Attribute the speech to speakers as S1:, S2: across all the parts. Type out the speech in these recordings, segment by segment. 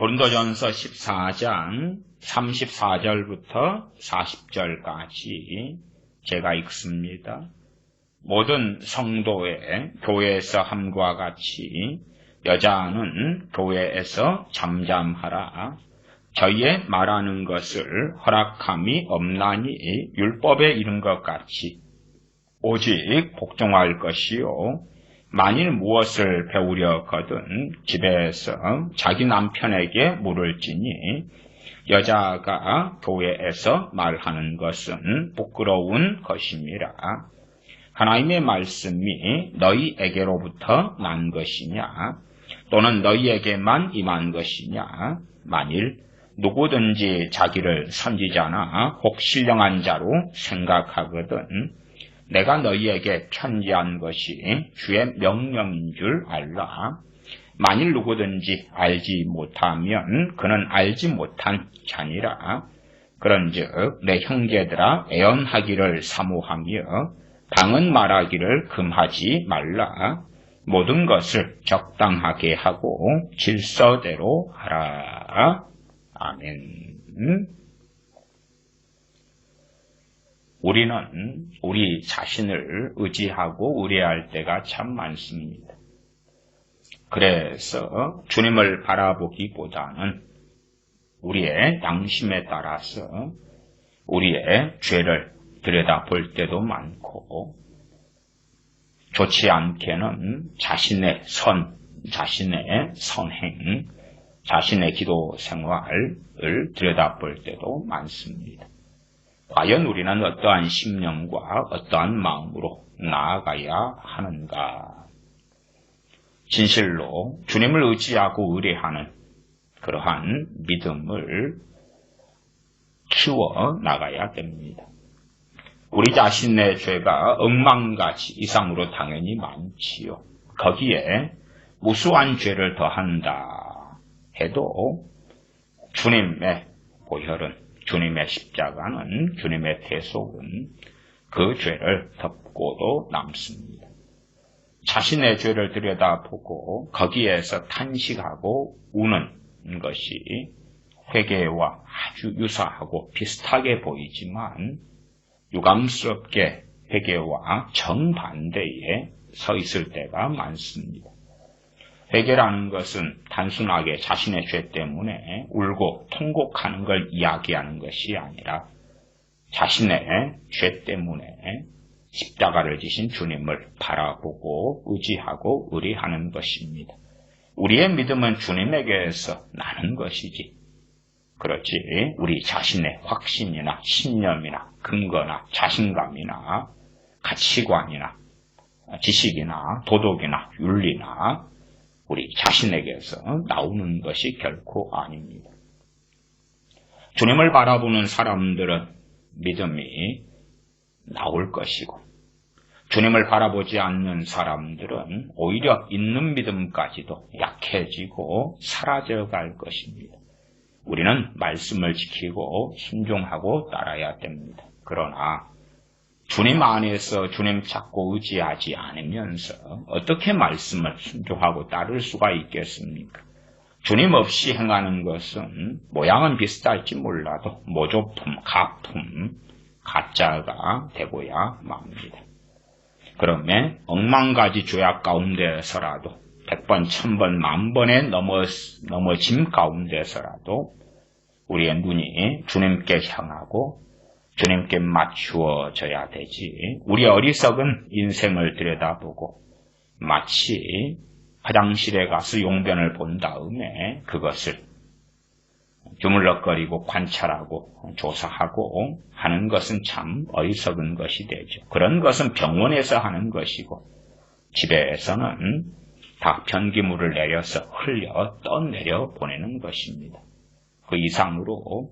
S1: 고린도전서 14장 34절부터 40절까지 제가 읽습니다. 모든 성도의 교회에서 함과 같이 여자는 교회에서 잠잠하라. 저희의 말하는 것을 허락함이 없나니 율법에 이른 것 같이 오직 복종할 것이요. 만일 무엇을 배우려거든 집에서 자기 남편에게 물을지니 여자가 교회에서 말하는 것은 부끄러운 것임이라. 하나님의 말씀이 너희에게로부터 난 것이냐 또는 너희에게만 임한 것이냐. 만일 누구든지 자기를 선지자나 혹 신령한 자로 생각하거든 내가 너희에게 편지한 것이 주의 명령인 줄 알라. 만일 누구든지 알지 못하면 그는 알지 못한 자니라. 그런즉 내 형제들아 애언하기를 사모하며 방언 말하기를 금하지 말라. 모든 것을 적당하게 하고 질서대로 하라. 아멘. 우리는 우리 자신을 의지하고 의뢰할 때가 참 많습니다. 그래서 주님을 바라보기보다는 우리의 양심에 따라서 우리의 죄를 들여다볼 때도 많고 좋지 않게는 자신의 선행, 자신의 기도 생활을 들여다볼 때도 많습니다. 과연 우리는 어떠한 심령과 어떠한 마음으로 나아가야 하는가? 진실로 주님을 의지하고 의뢰하는 그러한 믿음을 키워 나가야 됩니다. 우리 자신의 죄가 억만가지 이상으로 당연히 많지요. 거기에 무수한 죄를 더한다 해도 주님의 보혈은, 주님의 십자가는, 주님의 대속은 그 죄를 덮고도 남습니다. 자신의 죄를 들여다보고 거기에서 탄식하고 우는 것이 회개와 아주 유사하고 비슷하게 보이지만 유감스럽게 회개와 정반대에 서 있을 때가 많습니다. 회개라는 것은 단순하게 자신의 죄 때문에 울고 통곡하는 걸 이야기하는 것이 아니라 자신의 죄 때문에 십자가를 지신 주님을 바라보고 의지하고 의뢰하는 것입니다. 우리의 믿음은 주님에게서 나는 것이지 그렇지 우리 자신의 확신이나 신념이나 근거나 자신감이나 가치관이나 지식이나 도덕이나 윤리나 우리 자신에게서 나오는 것이 결코 아닙니다. 주님을 바라보는 사람들은 믿음이 나올 것이고 주님을 바라보지 않는 사람들은 오히려 있는 믿음까지도 약해지고 사라져갈 것입니다. 우리는 말씀을 지키고 순종하고 따라야 됩니다. 그러나 주님 안에서 주님 찾고 의지하지 않으면서 어떻게 말씀을 순종하고 따를 수가 있겠습니까? 주님 없이 행하는 것은 모양은 비슷할지 몰라도 모조품, 가품, 가짜가 되고야 맙니다. 그러면 억만가지 죄악 가운데서라도 100번, 1000번, 10,000번에 넘어짐 가운데서라도 우리의 눈이 주님께 향하고 주님께 맞추어져야 되지. 우리 어리석은 인생을 들여다보고 마치 화장실에 가서 용변을 본 다음에 그것을 주물럭거리고 관찰하고 조사하고 하는 것은 참 어리석은 것이 되죠. 그런 것은 병원에서 하는 것이고 집에서는 다 변기물을 내려서 흘려 떠내려 보내는 것입니다. 그 이상으로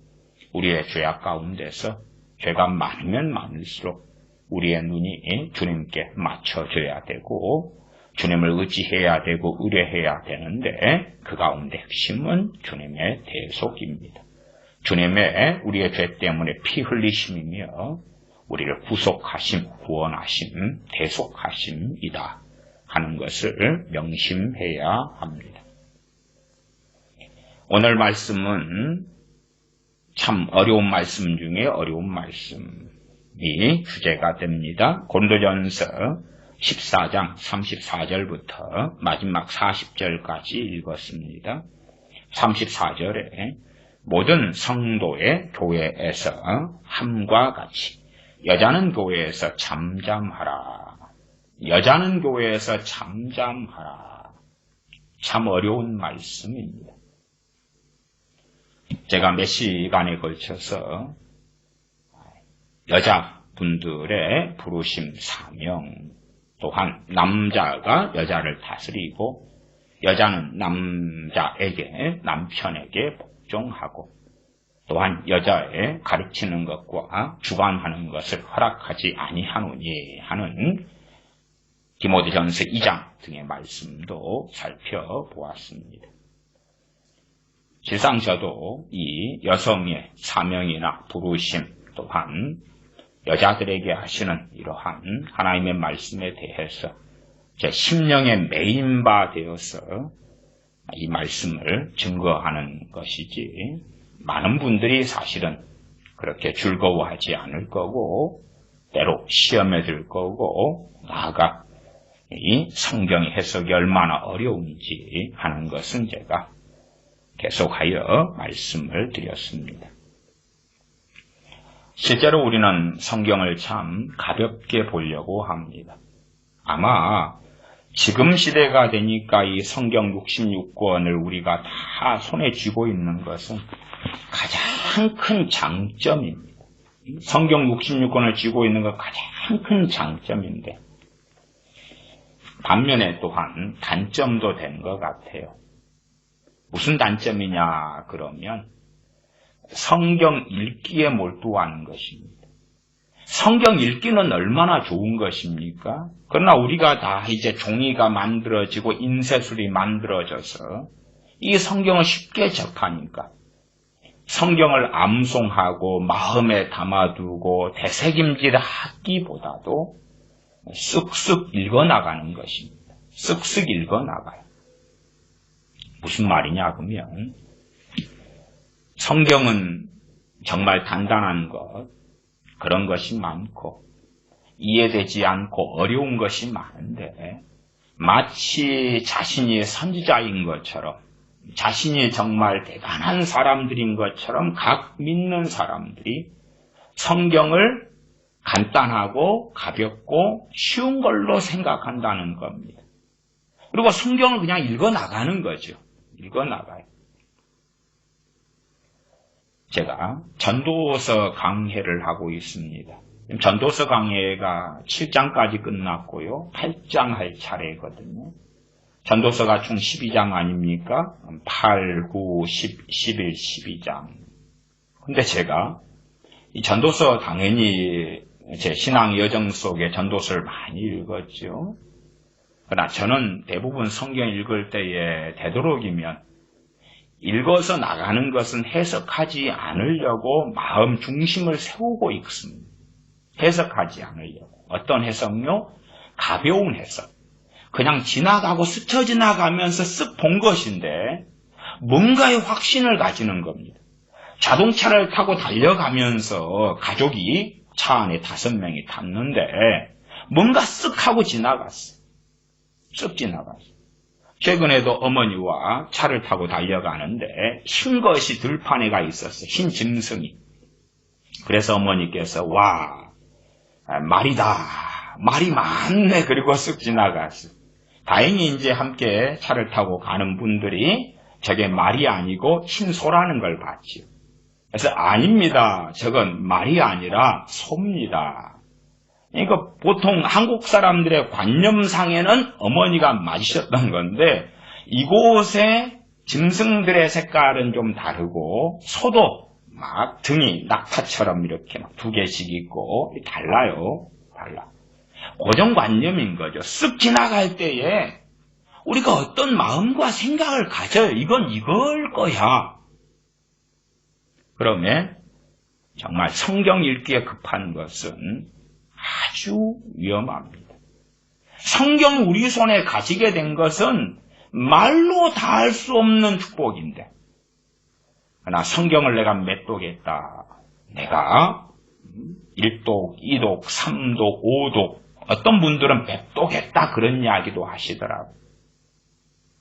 S1: 우리의 죄악 가운데서 죄가 많으면 많을수록 우리의 눈이 주님께 맞춰져야 되고 주님을 의지해야 되고 의뢰해야 되는데 그 가운데 핵심은 주님의 대속입니다. 주님의 우리의 죄 때문에 피 흘리심이며 우리를 구속하심, 구원하심, 대속하심이다 하는 것을 명심해야 합니다. 오늘 말씀은 참 어려운 말씀 중에 어려운 말씀이 주제가 됩니다. 고린도전서 14장 34절부터 마지막 40절까지 읽었습니다. 34절에 모든 성도의 교회에서 함과 같이 여자는 교회에서 잠잠하라. 여자는 교회에서 잠잠하라. 참 어려운 말씀입니다. 제가 몇 시간에 걸쳐서 여자분들의 부르심 사명, 또한 남자가 여자를 다스리고 여자는 남자에게, 남편에게 복종하고 또한 여자의 가르치는 것과 주관하는 것을 허락하지 아니하노니 하는 디모데전서 2장 등의 말씀도 살펴보았습니다. 실상 저도 이 여성의 사명이나 부르심 또한 여자들에게 하시는 이러한 하나님의 말씀에 대해서 제 심령에 매인 바 되어서 이 말씀을 증거하는 것이지 많은 분들이 사실은 그렇게 즐거워하지 않을 거고 때로 시험에 들 거고 나아가 이 성경의 해석이 얼마나 어려운지 하는 것은 제가 계속하여 말씀을 드렸습니다. 실제로 우리는 성경을 참 가볍게 보려고 합니다. 아마 지금 시대가 되니까 이 성경 66권을 우리가 다 손에 쥐고 있는 것은 가장 큰 장점입니다. 성경 66권을 쥐고 있는 것 가장 큰 장점인데 반면에 또한 단점도 된 것 같아요. 무슨 단점이냐 그러면 성경 읽기에 몰두하는 것입니다. 성경 읽기는 얼마나 좋은 것입니까? 그러나 우리가 다 이제 종이가 만들어지고 인쇄술이 만들어져서 이 성경을 쉽게 접하니까 성경을 암송하고 마음에 담아두고 되새김질하기보다도 쓱쓱 읽어나가는 것입니다. 쓱쓱 읽어나가요. 무슨 말이냐 그러면 성경은 정말 단단한 것, 그런 것이 많고 이해되지 않고 어려운 것이 많은데 마치 자신이 선지자인 것처럼 자신이 정말 대단한 사람들인 것처럼 각 믿는 사람들이 성경을 간단하고 가볍고 쉬운 걸로 생각한다는 겁니다. 그리고 성경을 그냥 읽어나가는 거죠. 읽어나가요. 제가 전도서 강해를 하고 있습니다. 전도서 강해가 7장까지 끝났고요. 8장 할 차례거든요. 전도서가 총 12장 아닙니까? 8, 9, 10, 11, 12장. 근데 제가 이 전도서 당연히 제 신앙 여정 속에 전도서를 많이 읽었죠. 그러나 저는 대부분 성경 읽을 때에 되도록이면 읽어서 나가는 것은 해석하지 않으려고 마음 중심을 세우고 있습니다. 해석하지 않으려고. 어떤 해석요? 가벼운 해석. 그냥 지나가고 스쳐 지나가면서 쓱 본 것인데 뭔가의 확신을 가지는 겁니다. 자동차를 타고 달려가면서 가족이 차 안에 5명이 탔는데 뭔가 쓱 하고 지나갔어. 쓱 지나갔어. 최근에도 어머니와 차를 타고 달려가는데 흰 것이 들판에가 있었어. 흰 짐승이. 그래서 어머니께서 와 말이다. 말이 많네. 그리고 쓱 지나갔어. 다행히 이제 함께 차를 타고 가는 분들이 저게 말이 아니고 흰 소라는 걸 봤지요. 그래서 아닙니다. 저건 말이 아니라 소입니다. 그러니까 보통 한국 사람들의 관념상에는 어머니가 맞으셨던 건데 이곳에 짐승들의 색깔은 좀 다르고 소도 막 등이 낙타처럼 이렇게 막 2개씩 있고 달라요. 달라. 고정관념인 거죠. 쓱 지나갈 때에 우리가 어떤 마음과 생각을 가져요. 이건 이걸 거야. 그러면 정말 성경 읽기에 급한 것은 아주 위험합니다. 성경 우리 손에 가지게 된 것은 말로 다 할 수 없는 축복인데 그러나 성경을 내가 맺도겠다. 내가 1독, 2독, 3독, 5독, 어떤 분들은 100독 그런 이야기도 하시더라고요.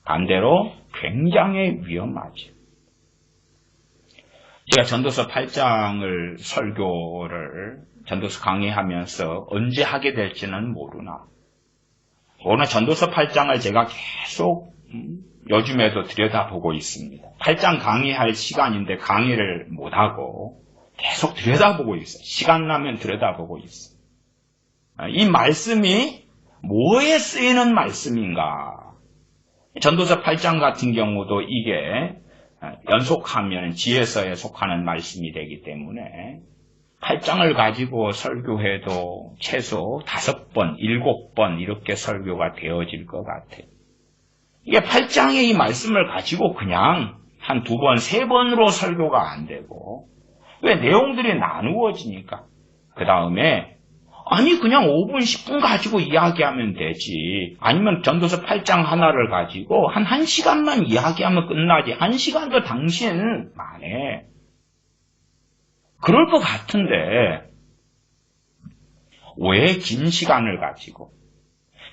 S1: 반대로 굉장히 위험하죠. 제가 전도서 8장을 설교를 전도서 강의하면서 언제 하게 될지는 모르나 오늘 전도서 8장을 제가 계속 요즘에도 들여다보고 있습니다. 8장 강의할 시간인데 강의를 못하고 계속 들여다보고 있어요. 시간 나면 들여다보고 있어요. 이 말씀이 뭐에 쓰이는 말씀인가? 전도서 8장 같은 경우도 이게 연속하면 지혜서에 속하는 말씀이 되기 때문에 8장을 가지고 설교해도 최소 5번, 7번 이렇게 설교가 되어질 것 같아요. 이게 8장의 이 말씀을 가지고 그냥 한 2번, 3번으로 설교가 안 되고 왜 내용들이 나누어지니까 그 다음에 아니 그냥 5분, 10분 가지고 이야기하면 되지. 아니면 전도서 8장 하나를 가지고 한 1시간만 이야기하면 끝나지. 1시간도 당신 만에. 그럴 것 같은데 왜 긴 시간을 가지고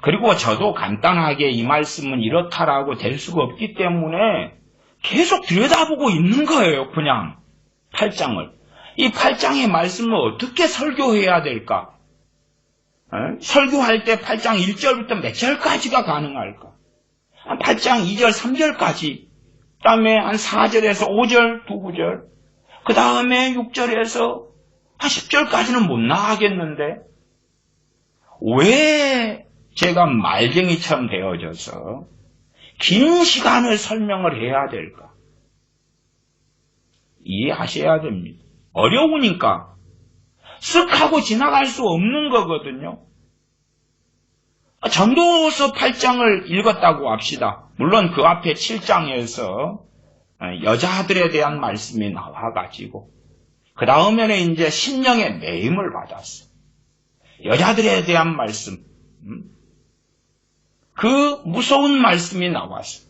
S1: 그리고 저도 간단하게 이 말씀은 이렇다라고 될 수가 없기 때문에 계속 들여다보고 있는 거예요. 그냥 8장을. 이 8장의 말씀을 어떻게 설교해야 될까? 설교할 때 8장 1절부터 몇 절까지가 가능할까? 한 8장 2절, 3절까지. 그 다음에 한 4절에서 5절, 2구절. 그 다음에 6절에서 한 10절까지는 못 나가겠는데 왜 제가 말쟁이처럼 되어져서 긴 시간을 설명을 해야 될까? 이해하셔야 됩니다. 어려우니까 쓱 하고 지나갈 수 없는 거거든요. 전도서 8장을 읽었다고 합시다. 물론 그 앞에 7장에서 여자들에 대한 말씀이 나와가지고 그 다음에는 이제 심령의 매임을 받았어. 여자들에 대한 말씀, 그 무서운 말씀이 나왔어.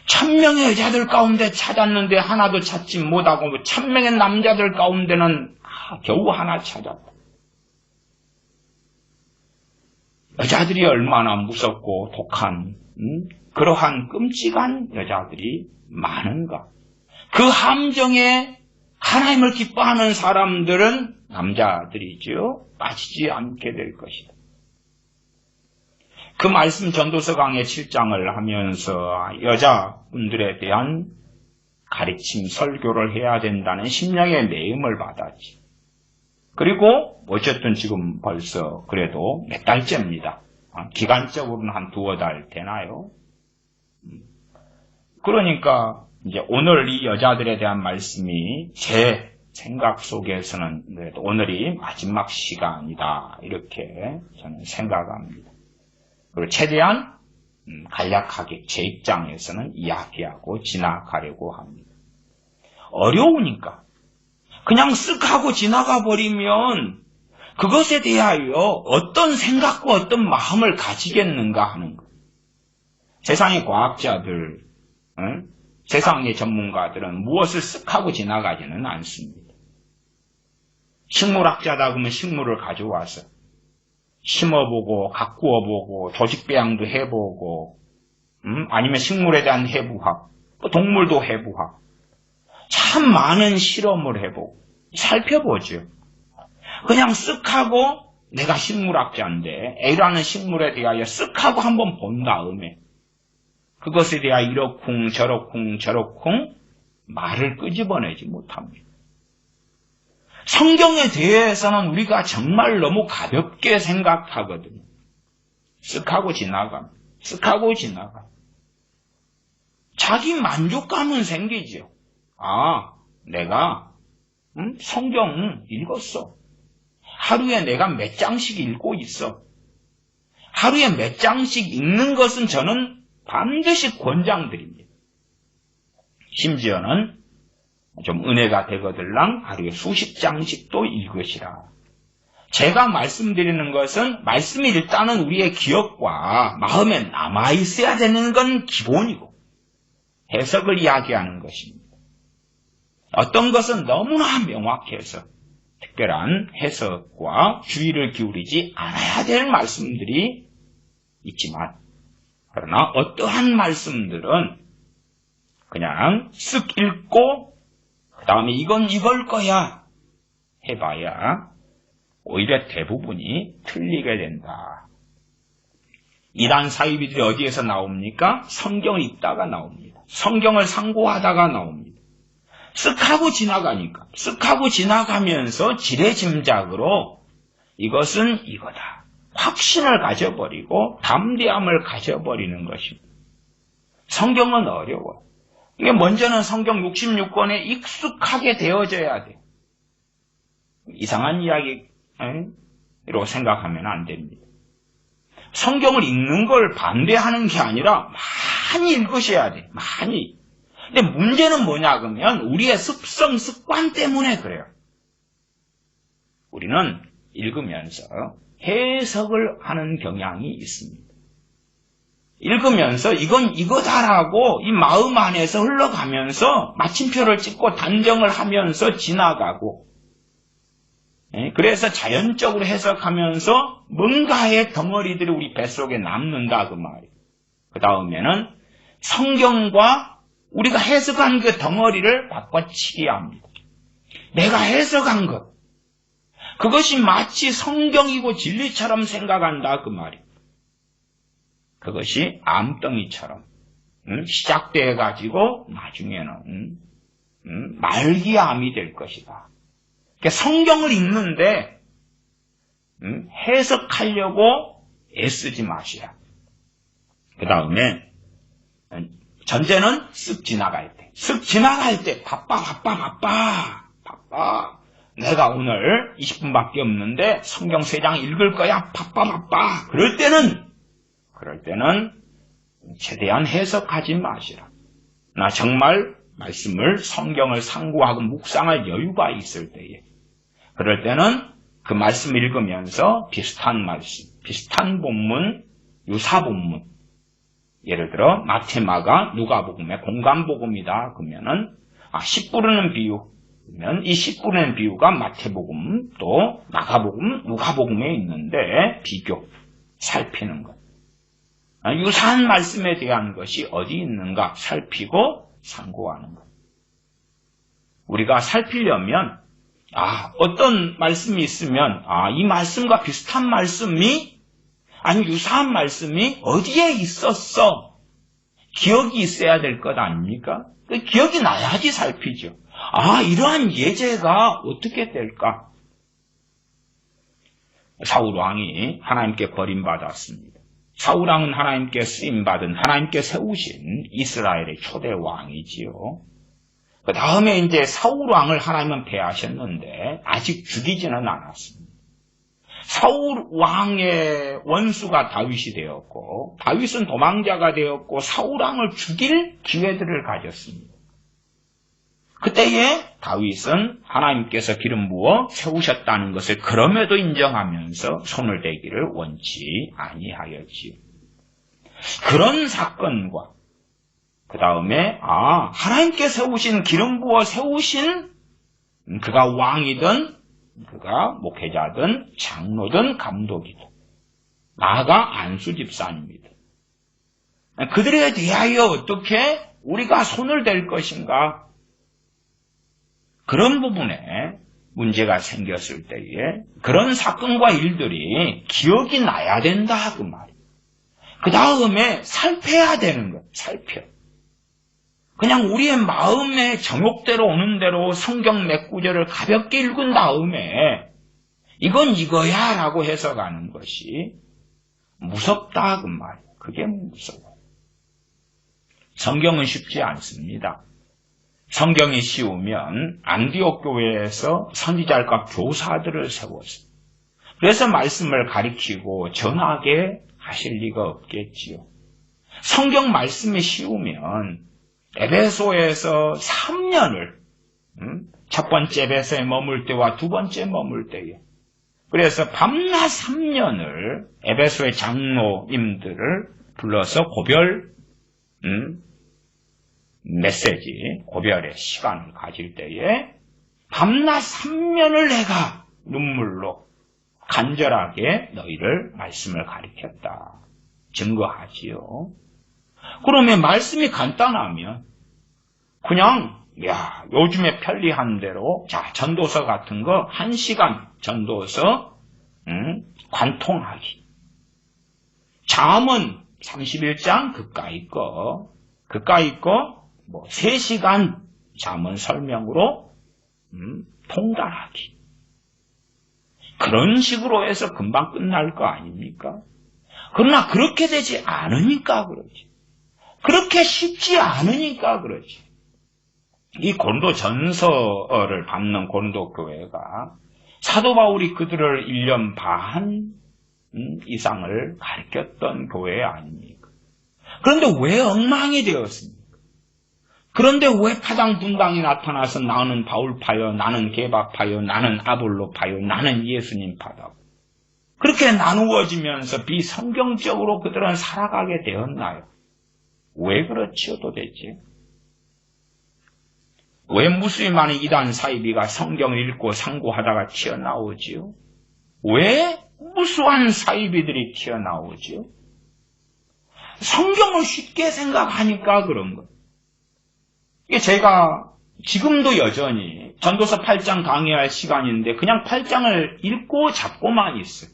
S1: 1000명의 여자들 가운데 찾았는데 하나도 찾지 못하고 1000명의 남자들 가운데는 겨우 하나 찾았다. 여자들이 얼마나 무섭고 독한 그러한 끔찍한 여자들이 많은가. 그 함정에 하나님을 기뻐하는 사람들은 남자들이죠. 빠지지 않게 될 것이다. 그 말씀 전도서 강의 7장을 하면서 여자분들에 대한 가르침, 설교를 해야 된다는 심령의 매임을 받았지. 그리고 어쨌든 지금 벌써 그래도 몇 달째입니다. 기간적으로는 한 2-3달 되나요? 그러니까 이제 오늘 이 여자들에 대한 말씀이 제 생각 속에서는 그래도 오늘이 마지막 시간이다 이렇게 저는 생각합니다. 그리고 최대한 간략하게 제 입장에서는 이야기하고 지나가려고 합니다. 어려우니까 그냥 쓱 하고 지나가 버리면 그것에 대하여 어떤 생각과 어떤 마음을 가지겠는가 하는 것. 세상의 과학자들, 세상의 전문가들은 무엇을 쓱 하고 지나가지는 않습니다. 식물학자다 그러면 식물을 가져와서 심어보고 가꾸어보고 조직배양도 해보고 아니면 식물에 대한 해부학, 동물도 해부학 참 많은 실험을 해보고 살펴보죠. 그냥 쓱 하고 내가 식물학자인데 A라는 식물에 대하여 쓱 하고 한번 본 다음에 그것에 대하여 이러쿵 저러쿵 말을 끄집어내지 못합니다. 성경에 대해서는 우리가 정말 너무 가볍게 생각하거든요. 쓱 하고 지나갑니다. 쓱 하고 지나가. 자기 만족감은 생기죠. 내가 성경 읽었어. 하루에 내가 몇 장씩 읽고 있어. 하루에 몇 장씩 읽는 것은 저는 반드시 권장드립니다. 심지어는 좀 은혜가 되거들랑 하루에 수십 장씩도 읽으시라. 제가 말씀드리는 것은 말씀이 일단은 우리의 기억과 마음에 남아있어야 되는 건 기본이고 해석을 이야기하는 것입니다. 어떤 것은 너무나 명확해서 특별한 해석과 주의를 기울이지 않아야 될 말씀들이 있지만, 그러나 어떠한 말씀들은 그냥 쓱 읽고 그 다음에 이건 이걸 거야 해봐야 오히려 대부분이 틀리게 된다. 이단 사이비들이 어디에서 나옵니까? 성경을 읽다가 나옵니다. 성경을 상고하다가 나옵니다. 쓱 하고 지나가니까, 쓱 하고 지나가면서 지레짐작으로 이것은 이거다. 확신을 가져버리고 담대함을 가져버리는 것입니다. 성경은 어려워요. 이게 먼저는 성경 66권에 익숙하게 되어져야 돼요. 이상한 이야기로 생각하면 안 됩니다. 성경을 읽는 걸 반대하는 게 아니라 많이 읽으셔야 돼요. 많이. 근데 문제는 뭐냐 그러면 우리의 습성, 습관 때문에 그래요. 우리는 읽으면서 해석을 하는 경향이 있습니다. 읽으면서 이건 이거다라고 이 마음 안에서 흘러가면서 마침표를 찍고 단정을 하면서 지나가고, 그래서 자연적으로 해석하면서 뭔가의 덩어리들이 우리 뱃속에 남는다 그 말이에요. 그 다음에는 성경과 우리가 해석한 그 덩어리를 바꿔치기 합니다. 내가 해석한 것, 그것이 마치 성경이고 진리처럼 생각한다 그 말이에요. 그것이 암덩이처럼 시작돼가지고 나중에는 말기암이 될 것이다. 그러니까 성경을 읽는데 해석하려고 애쓰지 마시라. 그 다음에 전제는 쓱 지나갈 때. 쓱 지나갈 때 바빠. 내가 오늘 20분밖에 없는데 성경 3장 읽을 거야. 바빠. 그럴 때는 최대한 해석하지 마시라. 나 정말 말씀을 성경을 상고하고 묵상할 여유가 있을 때에, 그럴 때는 그 말씀 읽으면서 비슷한 말씀, 비슷한 본문, 유사 본문, 예를 들어 마태, 마가, 누가복음의 공감복음이다 그러면은 10 부르는 비유, 그러면 이 10 부르는 비유가 마태복음 또 마가복음, 누가복음에 있는데 비교, 살피는 것. 유사한 말씀에 대한 것이 어디 있는가 살피고 상고하는 것. 우리가 살피려면 어떤 말씀이 있으면 이 말씀과 비슷한 말씀이 아니 유사한 말씀이 어디에 있었어? 기억이 있어야 될 것 아닙니까? 그 기억이 나야지 살피죠. 이러한 예제가 어떻게 될까? 사울 왕이 하나님께 버림받았습니다. 사울 왕은 하나님께 쓰임받은, 하나님께 세우신 이스라엘의 초대 왕이지요. 그 다음에 이제 사울 왕을 하나님은 배하셨는데 아직 죽이지는 않았습니다. 사울 왕의 원수가 다윗이 되었고, 다윗은 도망자가 되었고, 사울 왕을 죽일 기회들을 가졌습니다. 그때에 다윗은 하나님께서 기름 부어 세우셨다는 것을 그럼에도 인정하면서 손을 대기를 원치 아니하였지요. 그런 사건과 그 다음에 하나님께 세우신, 기름 부어 세우신, 그가 왕이든 그가 목회자든 장로든 감독이든 나아가 안수 집사입니다. 그들에 대하여 어떻게 우리가 손을 댈 것인가? 그런 부분에 문제가 생겼을 때에 그런 사건과 일들이 기억이 나야 된다 그 말이에요. 그 다음에 살펴야 되는 거예요. 살펴. 그냥 우리의 마음에 정욕대로 오는 대로 성경 몇 구절을 가볍게 읽은 다음에 이건 이거야 라고 해석하는 것이 무섭다 그 말이에요. 그게 무서워요. 성경은 쉽지 않습니다. 성경이 쉬우면 안디옥 교회에서 선지자과 교사들을 세웠어요. 그래서 말씀을 가리키고 전하게 하실 리가 없겠지요. 성경 말씀이 쉬우면 에베소에서 3년을 첫 번째 에베소에 머물 때와 두 번째 머물 때에, 그래서 밤낮 3년을 에베소의 장로님들을 불러서 고별 메시지, 고별의 시간을 가질 때에 밤낮 3년을 내가 눈물로 간절하게 너희를 말씀을 가르쳤다. 증거하지요. 그러면 말씀이 간단하면 그냥 요즘에 편리한 대로 전도서 같은 거 1시간 전도서 관통하기. 잠언 31장 그까이 거 3시간 잠언 설명으로 통달하기. 그런 식으로 해서 금방 끝날 거 아닙니까? 그러나 그렇게 되지 않으니까 그러지. 그렇게 쉽지 않으니까 그러지. 이 고린도 전서를 받는 고린도 교회가 사도 바울이 그들을 1년 반 이상을 가르쳤던 교회 아닙니까? 그런데 왜 엉망이 되었습니까? 그런데 왜 파당 분당이 나타나서 나는 바울파요, 나는 게바파요, 나는 아볼로파요, 나는 예수님 파다고 그렇게 나누어지면서 비성경적으로 그들은 살아가게 되었나요? 왜 그렇지요 도대체? 왜 무수히 많은 이단 사이비가 성경을 읽고 상고하다가 튀어나오지요? 왜 무수한 사이비들이 튀어나오지요? 성경을 쉽게 생각하니까 그런 거예요. 이게 제가 지금도 여전히 전도서 8장 강의할 시간인데 그냥 8장을 읽고 잡고만 있어요.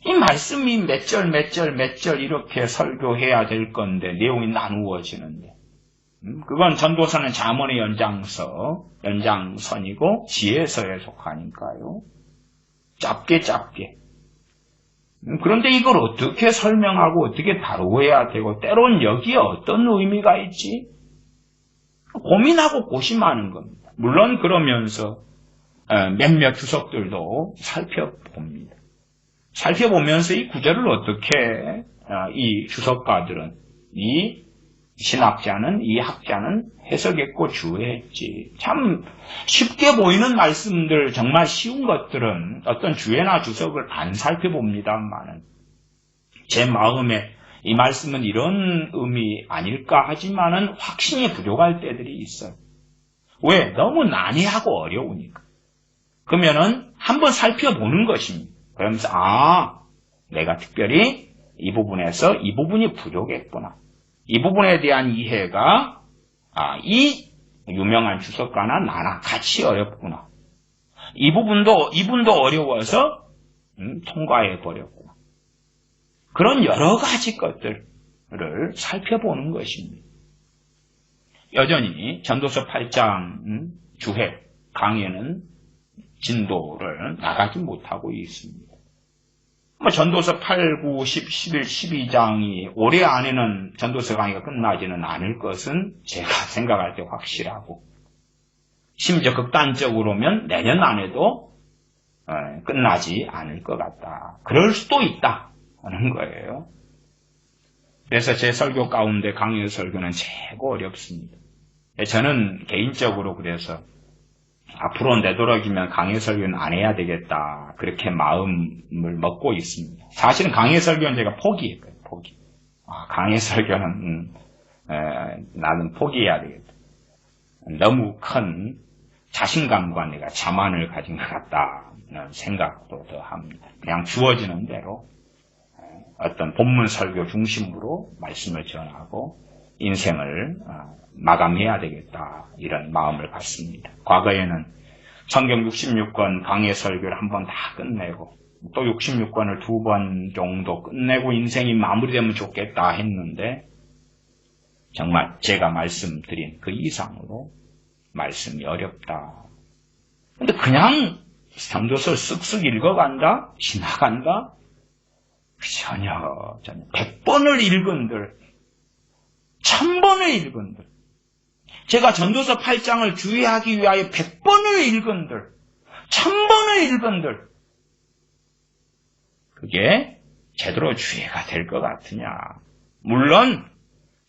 S1: 이 말씀이 몇 절 이렇게 설교해야 될 건데 내용이 나누어지는데 그건 전도서는 잠언의 연장선이고 지혜서에 속하니까요. 짧게. 그런데 이걸 어떻게 설명하고 어떻게 다루어야 되고 때론 여기에 어떤 의미가 있지? 고민하고 고심하는 겁니다. 물론 그러면서 몇몇 주석들도 살펴봅니다. 살펴보면서 이 구절을 어떻게 이 주석가들은 이 신학자는 이 학자는 해석했고 주해했지. 참 쉽게 보이는 말씀들 정말 쉬운 것들은 어떤 주해나 주석을 안 살펴봅니다만은 제 마음에 이 말씀은 이런 의미 아닐까 하지만은 확신이 부족할 때들이 있어요. 왜? 너무 난해하고 어려우니까. 그러면은 한번 살펴보는 것입니다. 그러면서 내가 특별히 이 부분에서 이 부분이 부족했구나. 이 부분에 대한 이해가 이 유명한 주석가나 나나 같이 어렵구나. 이분도 어려워서 통과해 버렸구나. 그런 여러 가지 것들을 살펴보는 것입니다. 여전히 전도서 8장 주해 강의는 진도를 나가지 못하고 있습니다. 전도서 8, 9, 10, 11, 12장이 올해 안에는 전도서 강의가 끝나지는 않을 것은 제가 생각할 때 확실하고 심지어 극단적으로면 내년 안에도 끝나지 않을 것 같다. 그럴 수도 있다 하는 거예요. 그래서 제 설교 가운데 강의 설교는 최고 어렵습니다. 저는 개인적으로 그래서 앞으로 되도록이면 강의 설교는 안 해야 되겠다. 그렇게 마음을 먹고 있습니다. 사실은 강의 설교는 제가 포기했어요. 강의 설교는 나는 포기해야 되겠다. 너무 큰 자신감과 내가 자만을 가진 것 같다는 생각도 더 합니다. 그냥 주어지는 대로 어떤 본문 설교 중심으로 말씀을 전하고 인생을 마감해야 되겠다 이런 마음을 갖습니다. 과거에는 성경 66권 강해 설교를 한 번 다 끝내고 또 66권을 2번 정도 끝내고 인생이 마무리되면 좋겠다 했는데 정말 제가 말씀드린 그 이상으로 말씀이 어렵다. 근데 그냥 전도서 쓱쓱 읽어간다? 지나간다? 전혀 100번을 읽은들 1000번을 읽은들 제가 전도서 8장을 주의하기 위하여 100번을 읽은들 1000번을 읽은들 그게 제대로 주의가 될 것 같으냐. 물론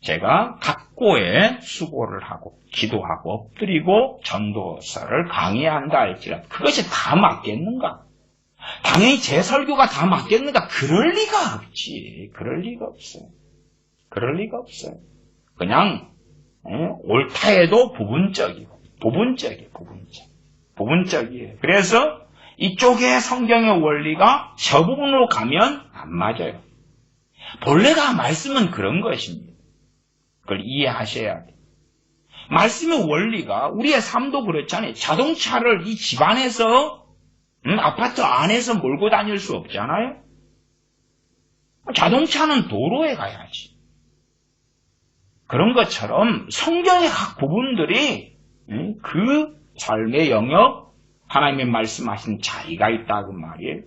S1: 제가 각고의 수고를 하고 기도하고 엎드리고 전도서를 강의한다 할지라도 그것이 다 맞겠는가? 당연히 제 설교가 다 맞겠는가? 그럴 리가 없지. 그럴 리가 없어요. 그냥 옳다 해도 부분적이에요. 그래서 이쪽에 성경의 원리가 저 부분으로 가면 안 맞아요. 본래가 말씀은 그런 것입니다. 그걸 이해하셔야 돼요. 말씀의 원리가 우리의 삶도 그렇잖아요. 자동차를 이 집 안에서 아파트 안에서 몰고 다닐 수 없잖아요. 자동차는 도로에 가야지. 그런 것처럼 성경의 각 부분들이 그 삶의 영역, 하나님의 말씀하신 자리가 있다 그 말이에요.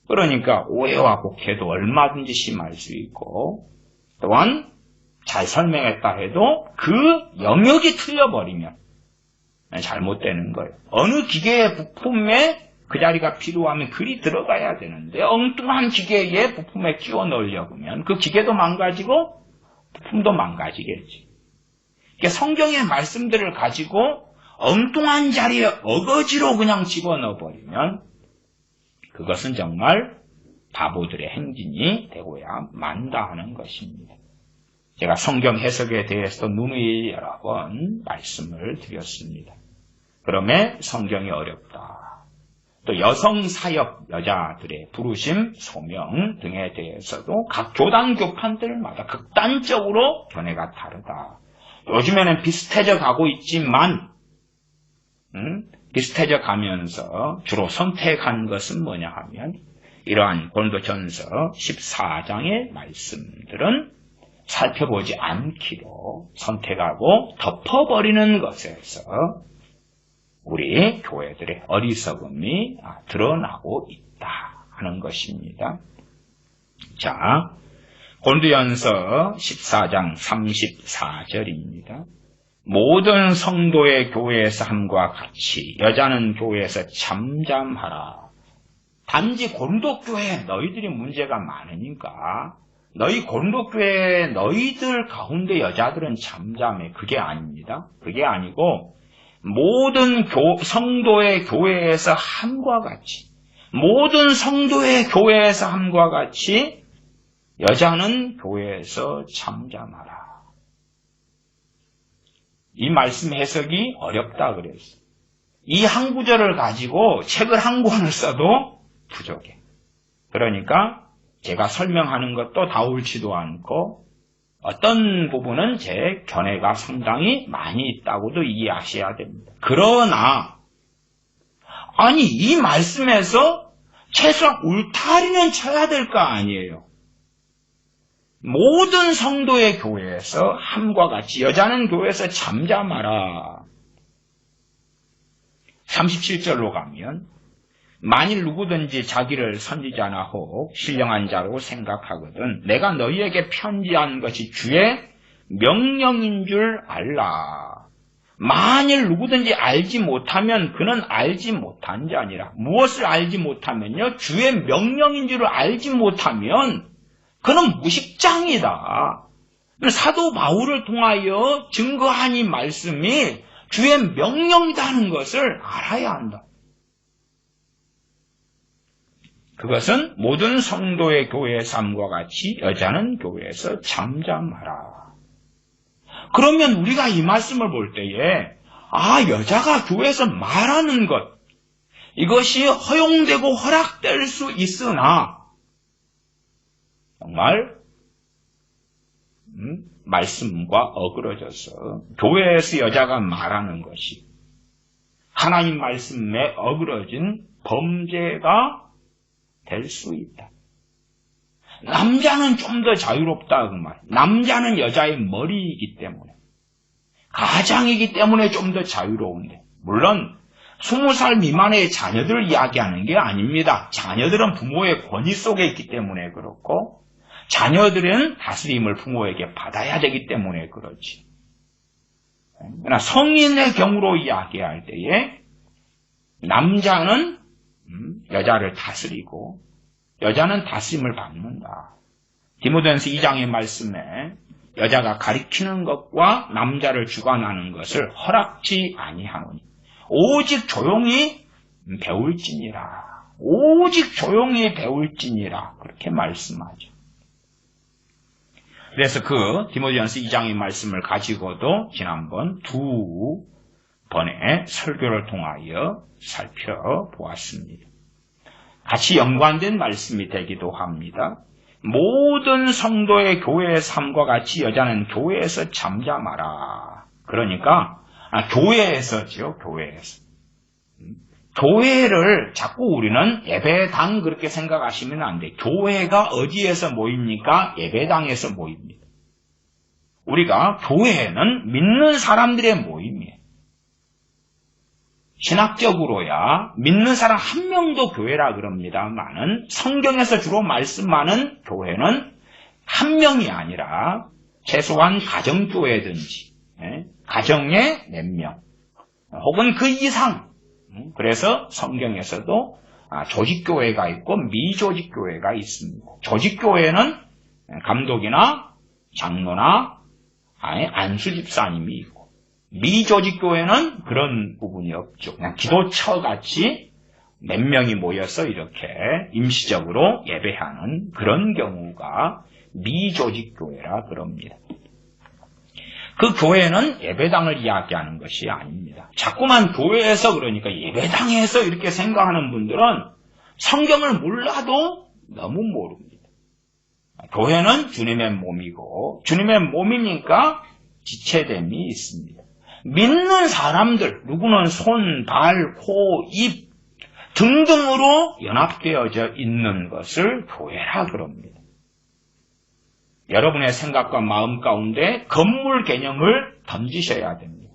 S1: 그러니까 오해와 곡해도 얼마든지 심할 수 있고, 또한 잘 설명했다 해도 그 영역이 틀려버리면 잘못되는 거예요. 어느 기계의 부품에 그 자리가 필요하면 글이 들어가야 되는데 엉뚱한 기계의 부품에 끼워 넣으려고 하면 그 기계도 망가지고 부품도 망가지겠지. 그러니까 성경의 말씀들을 가지고 엉뚱한 자리에 어거지로 그냥 집어넣어버리면 그것은 정말 바보들의 행진이 되고야 만다 하는 것입니다. 제가 성경 해석에 대해서도 누누이 여러 번 말씀을 드렸습니다. 그러면 성경이 어렵다. 또 여성 사역 여자들의 부르심, 소명 등에 대해서도 각 교단 교판들마다 극단적으로 견해가 다르다. 요즘에는 비슷해져 가고 있지만 비슷해져 가면서 주로 선택한 것은 뭐냐 하면 이러한 고린도전서 14장의 말씀들은 살펴보지 않기로 선택하고 덮어버리는 것에서 우리 교회들의 어리석음이 드러나고 있다 하는 것입니다. 자, 고린도전서 14장 34절입니다. 모든 성도의 교회에서 함과 같이 여자는 교회에서 잠잠하라. 단지 고린도 교회에 너희들이 문제가 많으니까 너희 고린도 교회 너희들 가운데 여자들은 잠잠해. 그게 아닙니다. 그게 아니고 모든 성도의 교회에서 함과 같이, 모든 성도의 교회에서 함과 같이 여자는 교회에서 잠잠하라. 이 말씀 해석이 어렵다 그랬어요. 이 한 구절을 가지고 책을 한 권을 써도 부족해. 그러니까 제가 설명하는 것도 다 옳지도 않고 어떤 부분은 제 견해가 상당히 많이 있다고도 이해하셔야 됩니다. 그러나 아니 이 말씀에서 최소한 울타리는 쳐야 될 거 아니에요. 모든 성도의 교회에서 함과 같이 여자는 교회에서 잠잠하라. 37절로 가면 만일 누구든지 자기를 선지자나 혹 신령한 자로 생각하거든 내가 너희에게 편지한 것이 주의 명령인 줄 알라. 만일 누구든지 알지 못하면 그는 알지 못한 자니라. 무엇을 알지 못하면요? 주의 명령인 줄 알지 못하면 그는 무식장이다. 사도 바울을 통하여 증거한 이 말씀이 주의 명령이라는 것을 알아야 한다. 그것은 모든 성도의 교회의 삶과 같이 여자는 교회에서 잠잠하라. 그러면 우리가 이 말씀을 볼 때에 여자가 교회에서 말하는 것 이것이 허용되고 허락될 수 있으나 정말 말씀과 어그러져서 교회에서 여자가 말하는 것이 하나님 말씀에 어그러진 범죄가 될 수 있다. 남자는 좀 더 자유롭다 그 말. 남자는 여자의 머리이기 때문에 가장이기 때문에 좀 더 자유로운데 물론 20살 미만의 자녀들을 이야기하는 게 아닙니다. 자녀들은 부모의 권위 속에 있기 때문에 그렇고 자녀들은 다스림을 부모에게 받아야 되기 때문에 그렇지. 그러나 성인의 경우로 이야기할 때에 남자는 여자를 다스리고 여자는 다스림을 받는다. 디모데전서 2장의 말씀에 여자가 가리키는 것과 남자를 주관하는 것을 허락지 아니하노니 오직 조용히 배울지니라. 오직 조용히 배울지니라. 그렇게 말씀하죠. 그래서 그 디모데전서 2장의 말씀을 가지고도 지난번 두 번의 설교를 통하여 살펴보았습니다. 같이 연관된 말씀이 되기도 합니다. 모든 성도의 교회의 삶과 같이 여자는 교회에서 잠잠하라. 그러니까 교회에서죠. 교회에서. 교회를 자꾸 우리는 예배당 그렇게 생각하시면 안 돼. 교회가 어디에서 모입니까? 예배당에서 모입니다. 우리가 교회는 믿는 사람들의 모임이에요. 신학적으로야 믿는 사람 한 명도 교회라 그럽니다만은 성경에서 주로 말씀하는 교회는 한 명이 아니라 최소한 가정교회든지 가정에 몇 명 혹은 그 이상. 그래서 성경에서도 조직교회가 있고 미조직교회가 있습니다. 조직교회는 감독이나 장로나 안수집사님이 있고 미조직교회는 그런 부분이 없죠. 그냥 기도처같이 몇 명이 모여서 이렇게 임시적으로 예배하는 그런 경우가 미조직교회라 그럽니다. 그 교회는 예배당을 이야기하는 것이 아닙니다. 자꾸만 교회에서 그러니까 예배당에서 이렇게 생각하는 분들은 성경을 몰라도 너무 모릅니다. 교회는 주님의 몸이고 주님의 몸이니까 지체됨이 있습니다. 믿는 사람들, 누구는 손, 발, 코, 입 등등으로 연합되어져 있는 것을 교회라 그럽니다. 여러분의 생각과 마음 가운데 건물 개념을 던지셔야 됩니다.